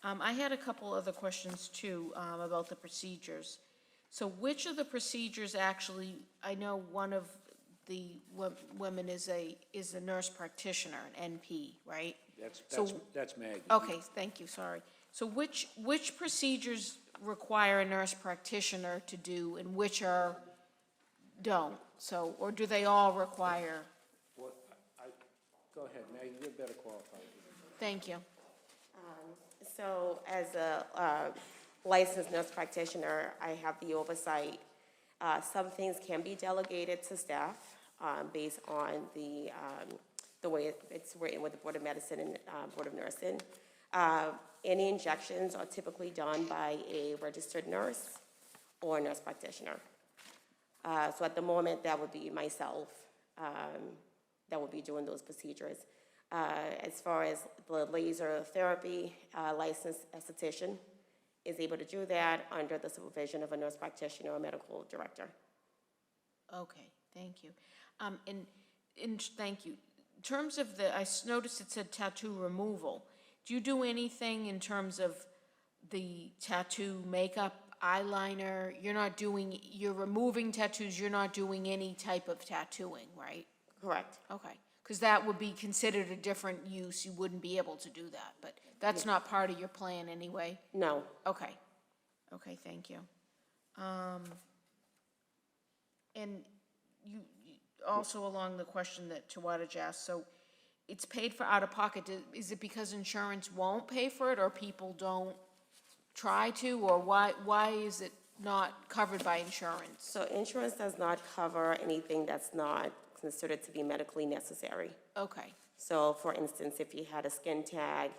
I had a couple other questions too, about the procedures. So which of the procedures actually, I know one of the women is a nurse practitioner, an NP, right? That's Maggie. Okay, thank you, sorry. So which procedures require a nurse practitioner to do and which don't? So, or do they all require? Well, go ahead, Maggie, you're better qualified. Thank you. So as a licensed nurse practitioner, I have the oversight. Some things can be delegated to staff based on the way it's written with the Board of Medicine and Board of Nursing. Any injections are typically done by a registered nurse or a nurse practitioner. So at the moment, that would be myself that would be doing those procedures. As far as the laser therapy, licensed esthetician is able to do that under the supervision of a nurse practitioner or medical director. Okay, thank you. And thank you. In terms of I noticed it said tattoo removal. Do you do anything in terms of the tattoo makeup, eyeliner? You're removing tattoos, you're not doing any type of tattooing, right? Correct. Okay, because that would be considered a different use, you wouldn't be able to do that, but that's not part of your plan anyway? No. Okay, okay, thank you. And you also along the question that Tawadaj asked, so it's paid for out of pocket, is it because insurance won't pay for it, or people don't try to, or why is it not covered by insurance? So insurance does not cover anything that's not considered to be medically necessary. Okay. So for instance, if you had a skin tag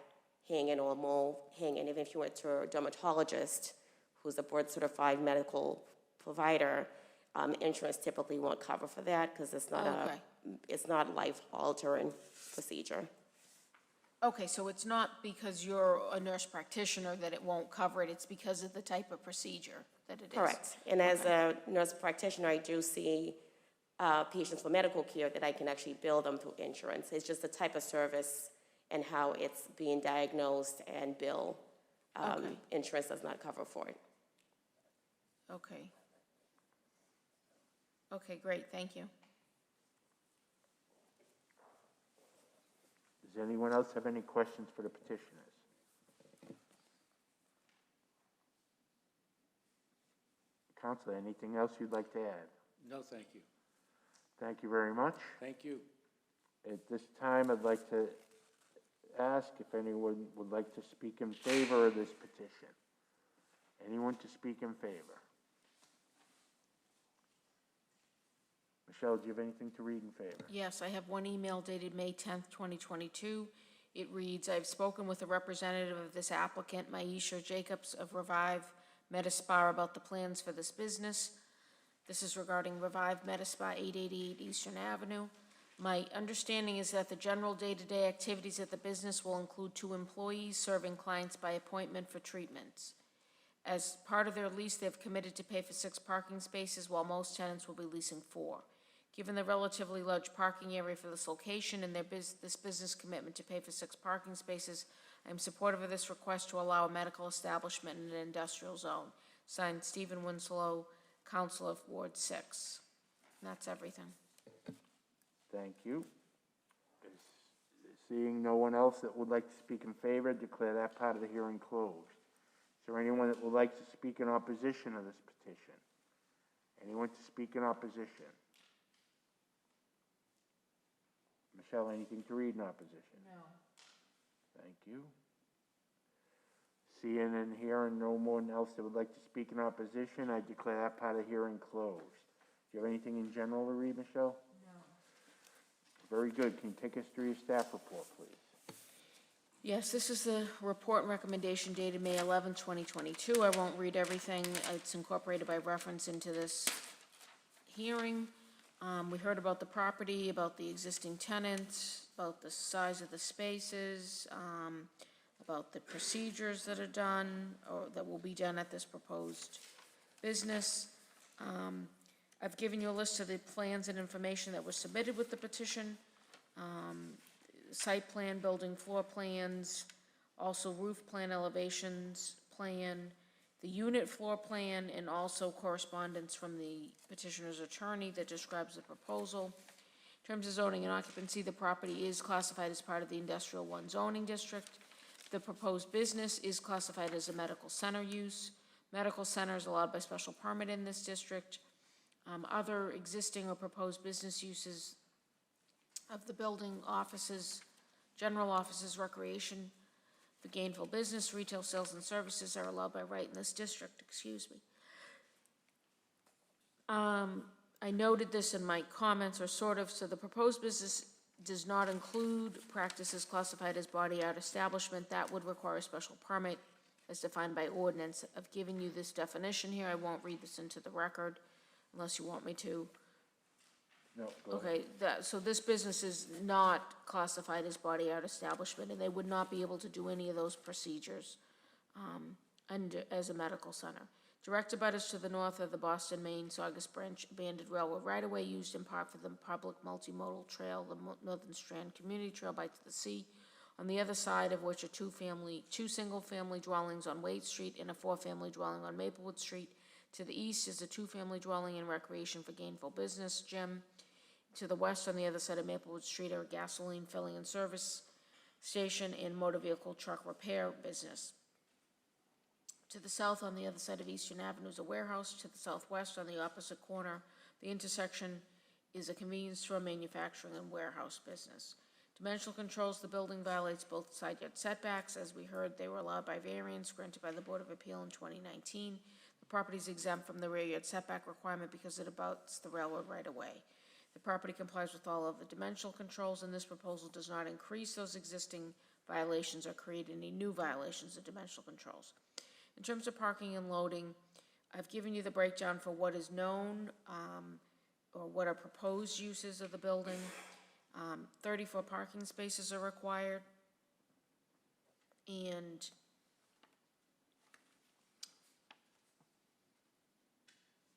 hanging or mold hanging. Even if you went to a dermatologist, who's a board-certified medical provider, insurance typically won't cover for that because it's not it's not a life-altering procedure. Okay, so it's not because you're a nurse practitioner that it won't cover it, it's because of the type of procedure that it is? Correct. And as a nurse practitioner, I do see patients for medical care that I can actually bill them through insurance. It's just the type of service and how it's being diagnosed and billed. Insurance does not cover for it. Okay. Okay, great, thank you. Does anyone else have any questions for the petitioners? Counselor, anything else you'd like to add? No, thank you. Thank you very much. Thank you. At this time, I'd like to ask if anyone would like to speak in favor of this petition. Anyone to speak in favor? Michelle, do you have anything to read in favor? Yes, I have one email dated May 10th, 2022. It reads, I've spoken with a representative of this applicant, Maisha Jacobs of Revive Metaspa, about the plans for this business. This is regarding Revive Metaspa, 888 Eastern Avenue. My understanding is that the general day-to-day activities at the business will include 2 employees serving clients by appointment for treatments. As part of their lease, they have committed to pay for 6 parking spaces, while most tenants will be leasing 4. Given the relatively large parking area for this location and this business commitment to pay for 6 parking spaces, I am supportive of this request to allow a medical establishment in an industrial zone. Signed, Stephen Winslow, Councilor of Ward 6. And that's everything. Thank you. Seeing no one else that would like to speak in favor, declare that part of the hearing closed. Is there anyone that would like to speak in opposition of this petition? Anyone to speak in opposition? Michelle, anything to read in opposition? No. Thank you. Seeing and hearing no one else that would like to speak in opposition, I declare that part of the hearing closed. Do you have anything in general to read, Michelle? No. Very good. Can you take us through your staff report, please? Yes, this is the report and recommendation dated May 11, 2022. I won't read everything. It's incorporated by reference into this hearing. We heard about the property, about the existing tenants, about the size of the spaces, about the procedures that are done or that will be done at this proposed business. I've given you a list of the plans and information that was submitted with the petition. Site plan, building floor plans, also roof plan elevations plan, the unit floor plan, and also correspondence from the petitioner's attorney that describes the proposal. In terms of zoning and occupancy, the property is classified as part of the Industrial 1 zoning district. The proposed business is classified as a medical center use. Medical center is allowed by special permit in this district. Other existing or proposed business uses of the building, offices, general offices, recreation, for gainful business, retail sales and services are allowed by right in this district, excuse me. I noted this in my comments, or sort of, so the proposed business does not include practices classified as body art establishment. That would require a special permit as defined by ordinance. I've given you this definition here. I won't read this into the record unless you want me to. No, go ahead. Okay, so this business is not classified as body art establishment, and they would not be able to do any of those procedures as a medical center. Direct abutters to the north of the Boston, Maine, Saugus Branch abandoned railroad right-of-way used in part for the public multimodal trail, the Northern Strand Community Trail by to the sea, on the other side of which are two single-family dwellings on Wade Street and a 4-family dwelling on Maplewood Street. To the east is a 2-family dwelling and recreation for gainful business gym. To the west, on the other side of Maplewood Street, are a gasoline filling and service station and motor vehicle truck repair business. To the south, on the other side of Eastern Avenue, is a warehouse. To the southwest, on the opposite corner, the intersection is a convenience store, manufacturing, and warehouse business. Dimensional controls, the building violates both side yard setbacks. As we heard, they were allowed by variance granted by the Board of Appeal in 2019. The property is exempt from the rear yard setback requirement because it abuts the railroad right away. The property complies with all of the dimensional controls, and this proposal does not increase those existing violations or create any new violations of dimensional controls. In terms of parking and loading, I've given you the breakdown for what is known, or what are proposed uses of the building. 34 parking spaces are required, and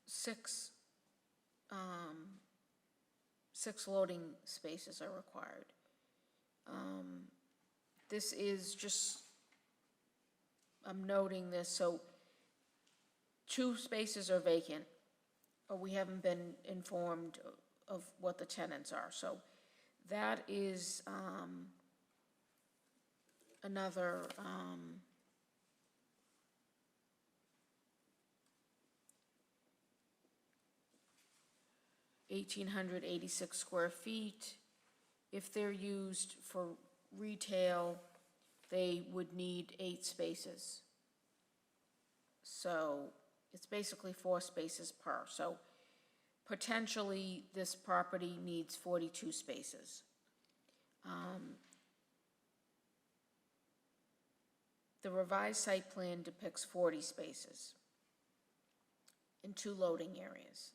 six loading spaces are required. This is just, I'm noting this, so 2 spaces are vacant, or we haven't been informed of what the tenants are, so that is, another, 1,886 square feet. If they're used for retail, they would need 8 spaces. So it's basically 4 spaces per. So potentially, this property needs 42 spaces. The revised site plan depicts 40 spaces in 2 loading areas.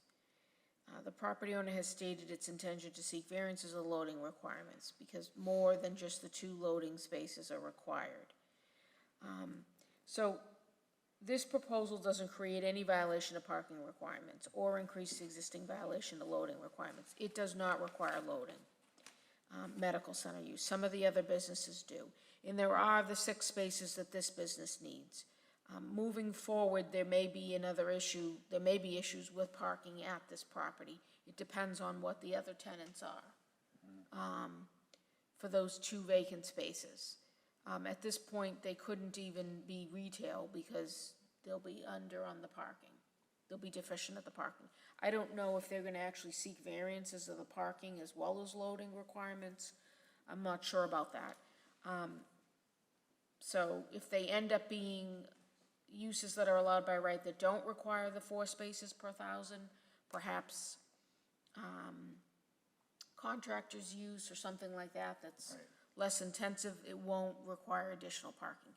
The property owner has stated its intention to seek variances of loading requirements because more than just the 2 loading spaces are required. So this proposal doesn't create any violation of parking requirements or increase the existing violation of loading requirements. It does not require loading, medical center use. Some of the other businesses do. And there are the 6 spaces that this business needs. Moving forward, there may be another issue, there may be issues with parking at this property. It depends on what the other tenants are, for those 2 vacant spaces. At this point, they couldn't even be retail because they'll be under on the parking. They'll be deficient at the parking. I don't know if they're gonna actually seek variances of the parking as well as loading requirements. I'm not sure about that. So if they end up being uses that are allowed by right that don't require the 4 spaces per 1,000, perhaps contractors' use or something like that that's less intensive, it won't require additional parking.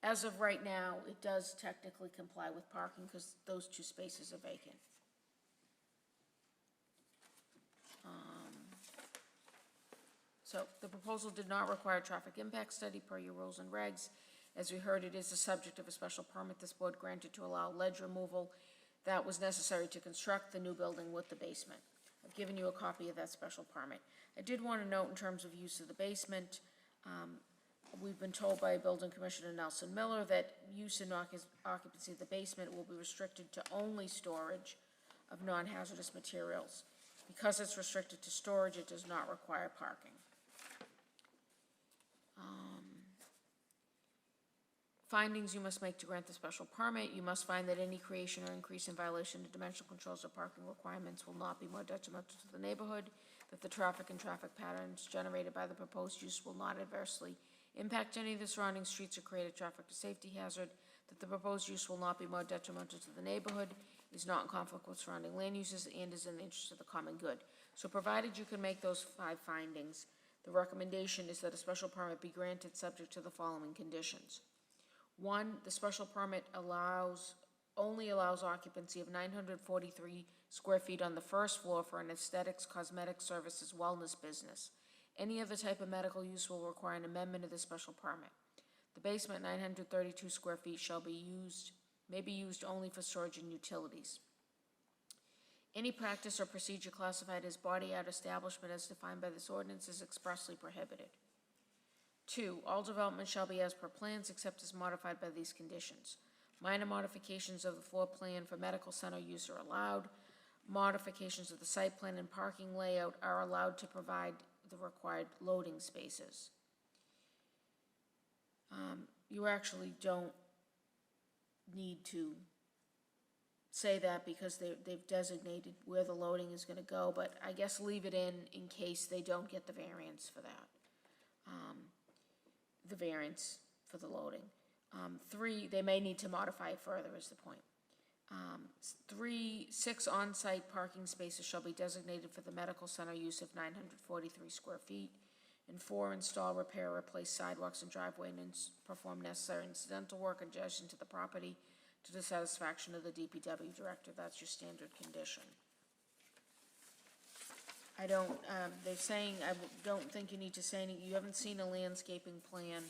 As of right now, it does technically comply with parking because those 2 spaces are vacant. So the proposal did not require a traffic impact study per your rules and regs. As we heard, it is the subject of a special permit this board granted to allow ledge removal that was necessary to construct the new building with the basement. I've given you a copy of that special permit. I did want to note in terms of use of the basement, we've been told by Building Commissioner Nelson Miller that use and occupancy of the basement will be restricted to only storage of non-hazardous materials. Because it's restricted to storage, it does not require parking. Findings you must make to grant the special permit. You must find that any creation or increase in violation of dimensional controls or parking requirements will not be more detrimental to the neighborhood, that the traffic and traffic patterns generated by the proposed use will not adversely impact any of the surrounding streets or create a traffic or safety hazard, that the proposed use will not be more detrimental to the neighborhood, is not in conflict with surrounding land uses, and is in the interest of the common good. So provided you can make those 5 findings, the recommendation is that a special permit be granted subject to the following conditions. 1, the special permit only allows occupancy of 943 square feet on the first floor for an aesthetics, cosmetic services, wellness business. Any other type of medical use will require an amendment of the special permit. The basement, 932 square feet, may be used only for storage and utilities. Any practice or procedure classified as body art establishment as defined by this ordinance is expressly prohibited. 2, all development shall be as per plans except as modified by these conditions. Minor modifications of the floor plan for medical center use are allowed. Modifications of the site plan and parking layout are allowed to provide the required loading spaces. You actually don't need to say that because they've designated where the loading is going to go, but I guess leave it in case they don't get the variance for that. The variance for the loading. 3, they may need to modify it further is the point. 6 on-site parking spaces shall be designated for the medical center use of 943 square feet. and 4, install, repair, replace sidewalks and driveway and perform necessary incidental work adjacent to the property to the satisfaction of the DPW director. That's your standard condition. I don't, they're saying, don't think you need to say any, you haven't seen a landscaping plan.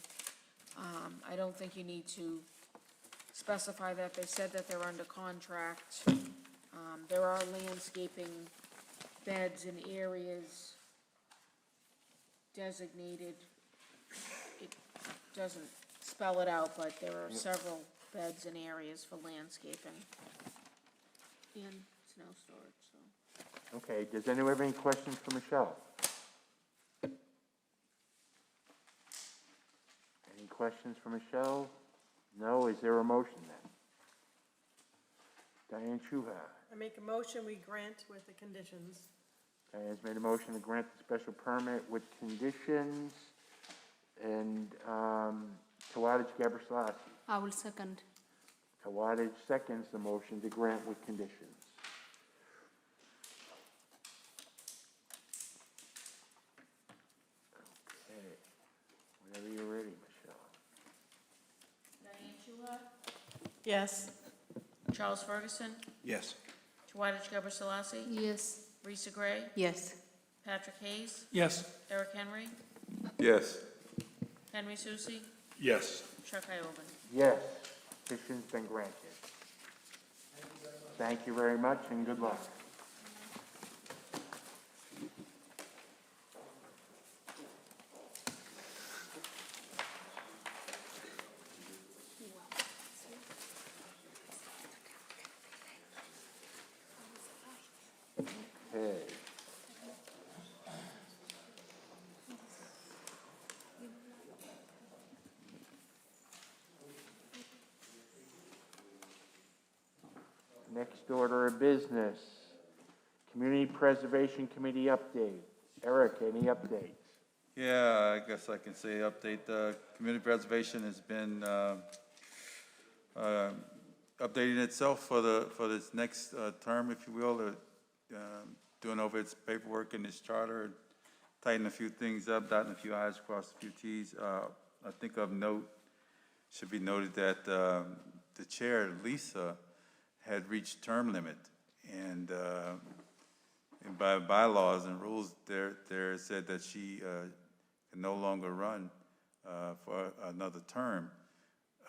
I don't think you need to specify that. They said that they're under contract. There are landscaping beds in areas designated. It doesn't spell it out, but there are several beds in areas for landscaping and snow storage, so. Okay, does anyone have any questions for Michelle? Any questions for Michelle? No, is there a motion then? Diane Shuhar. I make a motion, we grant with the conditions. Diane's made a motion to grant the special permit with conditions, and Tawadich Gabriselassie. I will second. Tawadich seconds the motion to grant with conditions. Okay, whenever you're ready, Michelle. Diane Shuhar? Yes. Charles Ferguson? Yes. Tawadich Gabriselassie? Yes. Risa Gray? Yes. Patrick Hayes? Yes. Eric Henry? Yes. Henry Susi? Yes. Chuck Iovan? Yes, petition's been granted. Thank you very much and good luck. Okay. Next order of business, Community Preservation Committee update. Eric, any updates? Yeah, I guess I can say update, community preservation has been, updating itself for this next, term, if you will, doing over its paperwork and its charter, tightening a few things up, dotting a few I's, crossing a few T's. I think of note, should be noted that, the chair, Lisa, had reached term limit, and by bylaws and rules, there said that she can no longer run for another term.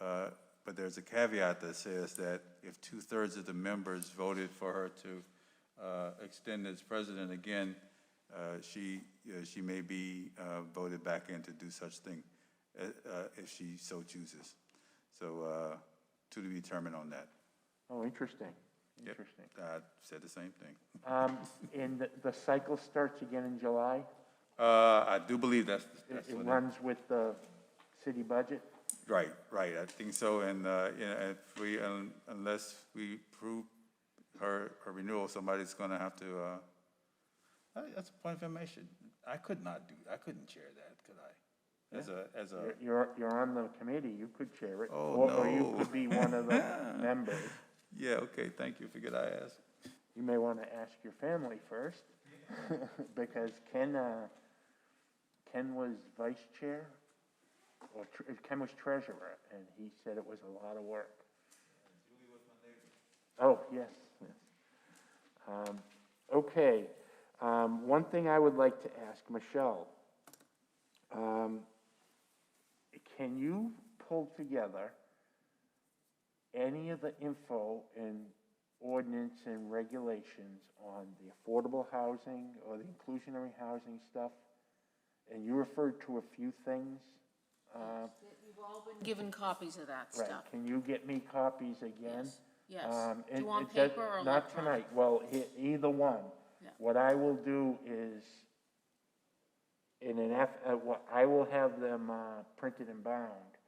But there's a caveat that says that if 2/3 of the members voted for her to extend as president again, she may be voted back in to do such thing if she so chooses. So to be determined on that. Oh, interesting. Yep. Interesting. I said the same thing. And the cycle starts again in July? I do believe that's It what runs with the city budget? Right, I think so, and, you know, if we, unless we prove her renewal, somebody's gonna have to, that's a point of information. I couldn't chair that, could I? As a. You're on the committee, you could chair it. Oh, Or you no. could be one of the members. Yeah, okay, thank you, forget I asked. You may want to ask your family first, because Ken was vice chair, or Ken was treasurer, and he said it was a lot of work. Oh, yes. Okay, one thing I would like to ask Michelle, can you pull together any of the info and ordinance and regulations on the affordable housing or the inclusionary housing stuff? And you referred to a few things. We've all been given copies of that Right, stuff. can you get me copies again? Yes. Do It- you want it does- paper or Not electronic? tonight, well, either one. Yeah. What I will do is, I will have them printed and bound.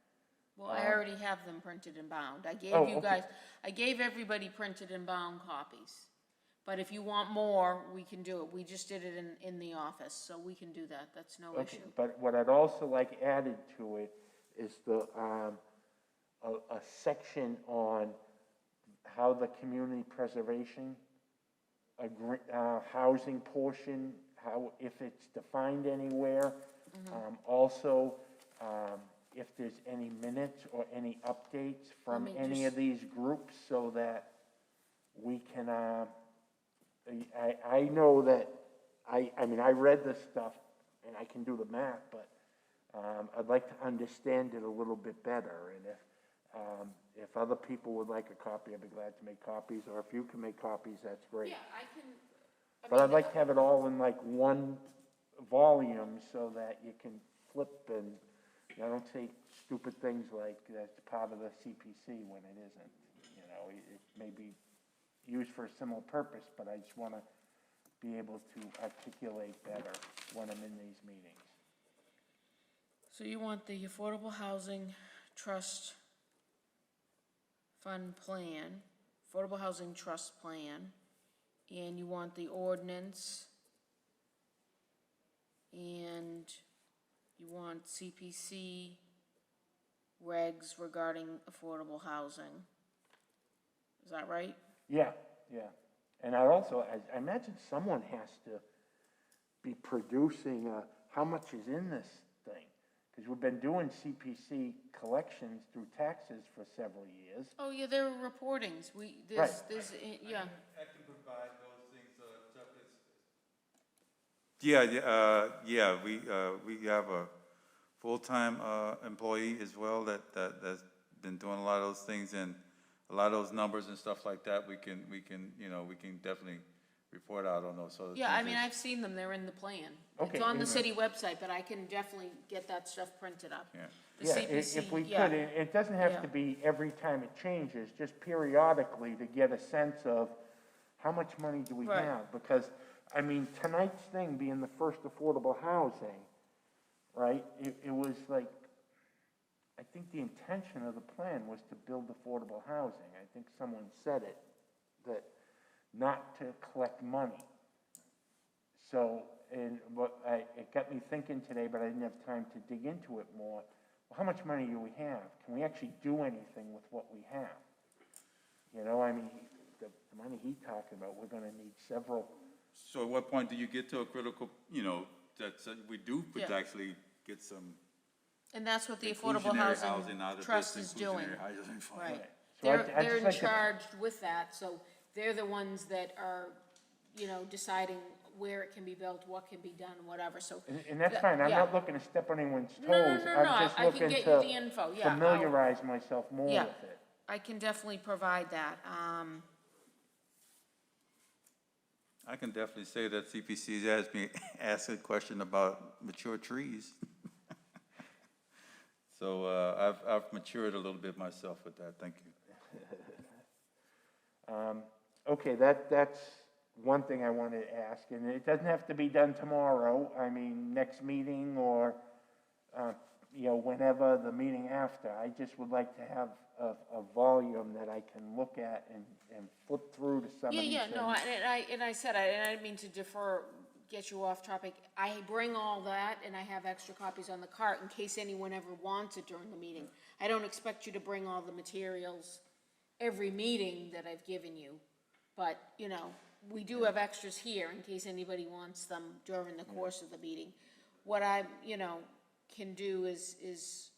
Well, I already have them printed and bound. I gave Oh, you okay. guys, I gave everybody printed and bound copies. But if you want more, we can do it. We just did it in the office, so we can do that. That's no Okay, issue. but what I'd also like added to it is a section on how the community preservation housing portion, how, if it's defined anywhere, Also, if there's any minutes or any updates from Let me any just- of these groups so that we can, I know that, I mean, I read this stuff and I can do the math, but I'd like to understand it a little bit better. And if other people would like a copy, I'd be glad to make copies, or if you can make copies, that's great. Yeah, I can, But I'd like to have it all in like one volume so that you can flip and, I don't say stupid things like that's part of the CPC when it isn't. You know, it may be used for a similar purpose, but I just want to be able to articulate better when I'm in these meetings. so you want the Affordable Housing Trust Fund Plan, Affordable Housing Trust Plan, and you want the ordinance, and you want CPC regs regarding affordable housing. Is that right? Yeah, yeah. And I also, I imagine someone has to be producing, how much is in this thing? Because we've been doing CPC collections through taxes for several years. Oh, yeah, there are reportings, Right. there's, yeah. I can provide those things, Chuck, yeah, we have a full-time, employee as well that's been doing a lot of those things, and a lot of those numbers and stuff like that, we can, we can definitely report out on those sort of things. Yeah, I mean, I've seen them, they're in the plan. Okay, It's on the yeah. city website, but I can definitely get that stuff printed up. Yeah. The Yeah, CPC, if we yeah. could, it doesn't have to Yeah. be every time it changes, just periodically to get a sense of how much money do we Right. have? Because, I mean, tonight's thing being the first affordable housing, right? It was like, I think the intention of the plan was to build affordable housing. I think someone said it, that not to collect money. So, it got me thinking today, but I didn't have time to dig into it more. Well, how much money do we have? Can we actually do anything with what we have? You know, I mean, the money he's talking about, we're gonna need several. So at what point do you get to a critical, that we do Yeah. actually get some And that's what the Affordable inclusionary Housing out of Trust this is doing. inclusionary housing fund? Right. So I'd They're just in like to- charged with that, so they're the ones that are, deciding where it can be built, what can be done, whatever, so. And that's that- fine, I'm yeah. not looking to step on anyone's toes. No, no, no, no, I'm just I can looking get you to the info, yeah, I'll- familiarize myself more Yeah. with it. I can definitely provide that. I can definitely say that CPC has asked me, asked a question about mature trees. So, I've matured a little bit myself with that, thank you. Okay, that's one thing I wanted to ask, and it doesn't have to be done tomorrow. I mean, next meeting or, whenever the meeting after. I just would like to have a volume that I can look at and flip through to some of these things. No, and I said, and I didn't mean to get you off topic. I bring all that, and I have extra copies on the cart in case anyone ever wants it during the meeting. I don't expect you to bring all the materials every meeting that I've given you, but, we do have extras here in case anybody wants them during the course of the meeting. What I, can do is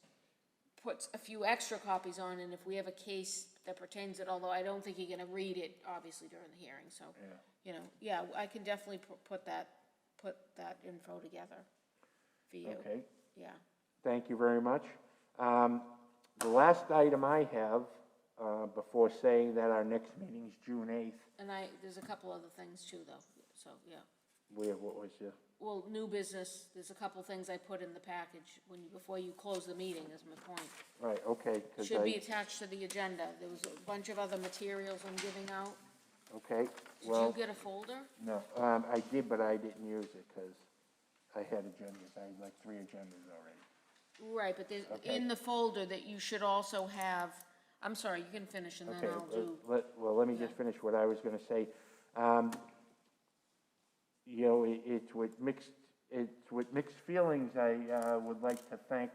put a few extra copies on, and if we have a case that pertains it, although I don't think you're gonna read it, obviously, during the hearing, so, I can definitely put that info together for you. Okay, Yeah. thank you very much. The last item I have, before saying that our next meeting is June 8th, And there's a couple other things too, though, so, yeah. what was your? Well, new business, there's a couple things I put in the package before you close the meeting, is my point. Right, okay, because Should be attached to the agenda. There was a bunch of other materials I'm giving out. okay, Did well. you get a folder? No, I did, but I didn't use it because I had agendas. I had like 3 agendas already. Right, but there's, Okay. in the folder that you should also have, I'm sorry, you can finish and then Okay, I'll do. let me just finish what I was gonna say. It's with mixed feelings. I would like to thank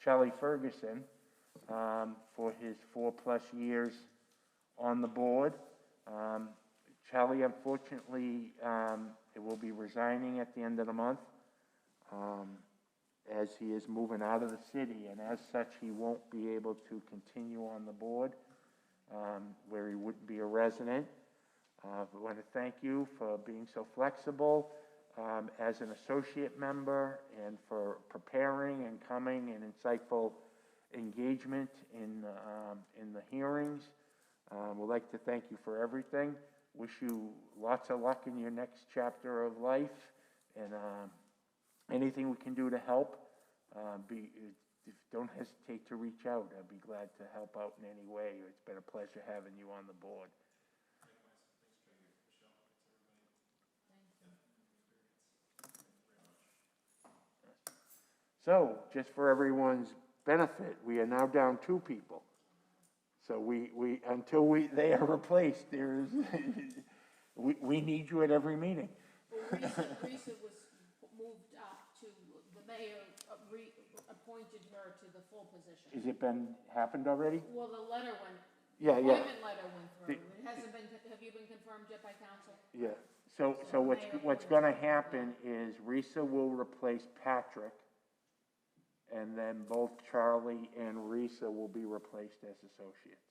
Charlie Ferguson for his 4+ years on the board. Charlie, unfortunately, will be resigning at the end of the month. as he is moving out of the city, and as such, he won't be able to continue on the board, where he wouldn't be a resident. We want to thank you for being so flexible as an associate member and for preparing and coming and insightful engagement in the hearings. We'd like to thank you for everything. Wish you lots of luck in your next chapter of life, and anything we can do to help, don't hesitate to reach out. I'd be glad to help out in any way. It's been a pleasure having you on the board. So, just for everyone's benefit, we are now down 2 people. So until they are replaced, we need you at every meeting. Well, Risa was moved up to, the mayor appointed her to the full position. Has it happened already? Well, the letter went, Yeah. appointment letter went through. It hasn't been, have you been confirmed yet by council? Yeah, so what's gonna happen is Risa will replace Patrick, and then both Charlie and Risa will be replaced as associates.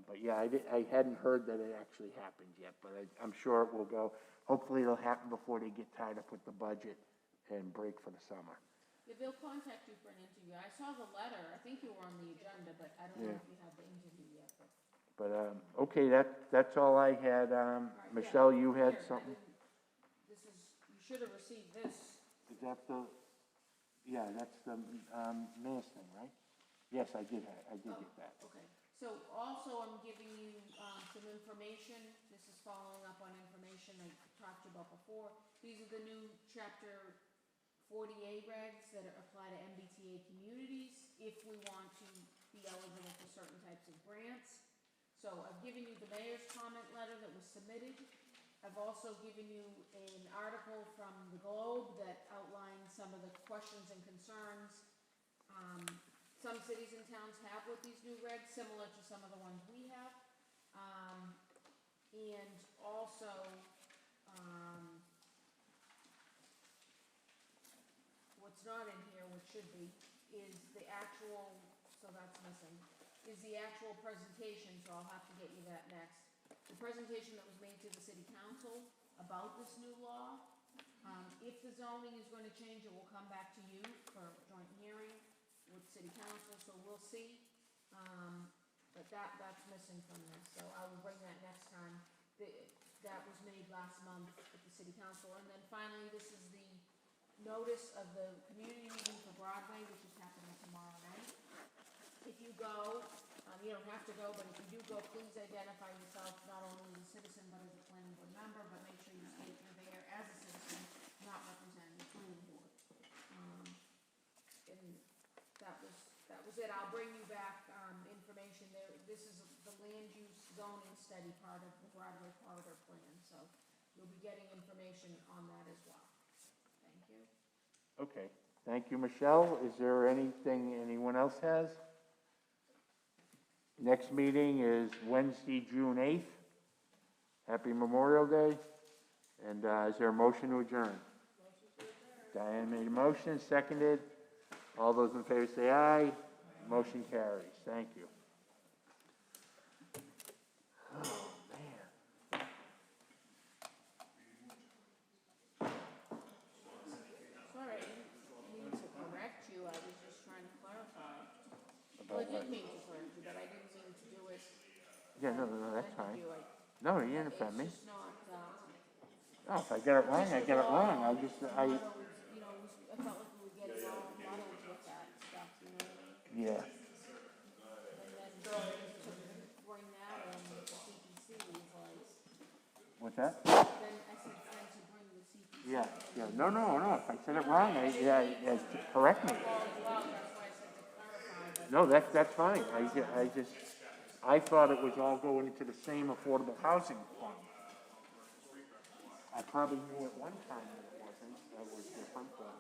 But yeah, I hadn't heard that it actually happened yet, but I'm sure it will go. Hopefully it'll happen before they get tied up with the budget and break for the summer. Yeah, they'll contact you for an interview. I saw the letter. I think you were on the agenda, but I don't know if you had the interview yet. But, okay, that's all I had. Michelle, you had Here, something? This is, you should have received this. Is that that's the mayor's thing, right? Yes, I did get that. Okay, so also I'm giving you some information. This is following up on information I talked to you about before. These are the new Chapter 40A regs that apply to MBTA communities if we want to be eligible for certain types of grants. So I've given you the mayor's comment letter that was submitted. I've also given you an article from the Globe that outlines some of the questions and concerns some cities and towns have with these new regs, similar to some of the ones we have. And also, what's not in here, which should be, is the actual, so that's missing, is the actual presentation, so I'll have to get you that next. The presentation that was made to the city council about this new law. If the zoning is going to change, it will come back to you for joint hearing with city council, so we'll see. But that's missing from this, so I will bring that next time. That was made last month at the city council. And then finally, this is the notice of the community meeting for Broadway, which is happening tomorrow night. If you go, you don't have to go, but if you do go, please identify yourself not only as a citizen, but as a planning board member, but make sure you state you're there as a citizen, not representing the planning board. And that was it. I'll bring you back, information there. This is the land use zoning study part of the Broadway corridor plan, so you'll be getting information on that as well. Thank you. Okay, thank you, Michelle. Is there anything anyone else has? Next meeting is Wednesday, June 8th. Happy Memorial Day. And is there a motion to adjourn? Diane made a motion, seconded. All those in favor say aye. Motion carries. Thank you. Oh, man. Sorry, I didn't mean to correct you. I was just trying to clarify. Well, I About did mean to correct you, but I didn't mean to do it. Yeah, no, that's offend fine. you. No, you didn't offend me. It's just not, Oh, if I get it wrong, I get it wrong. I just, you know, I felt like we were getting all muddled with that stuff, you know what I mean? yeah. And then to bring that in, the CPC is like, What's that? then I said, and to bring the CPC. Yeah. No. If I said it wrong, correct me. No, that's fine. I thought it was all going into the same affordable housing fund. I probably knew at one time that it wasn't, that was different, but.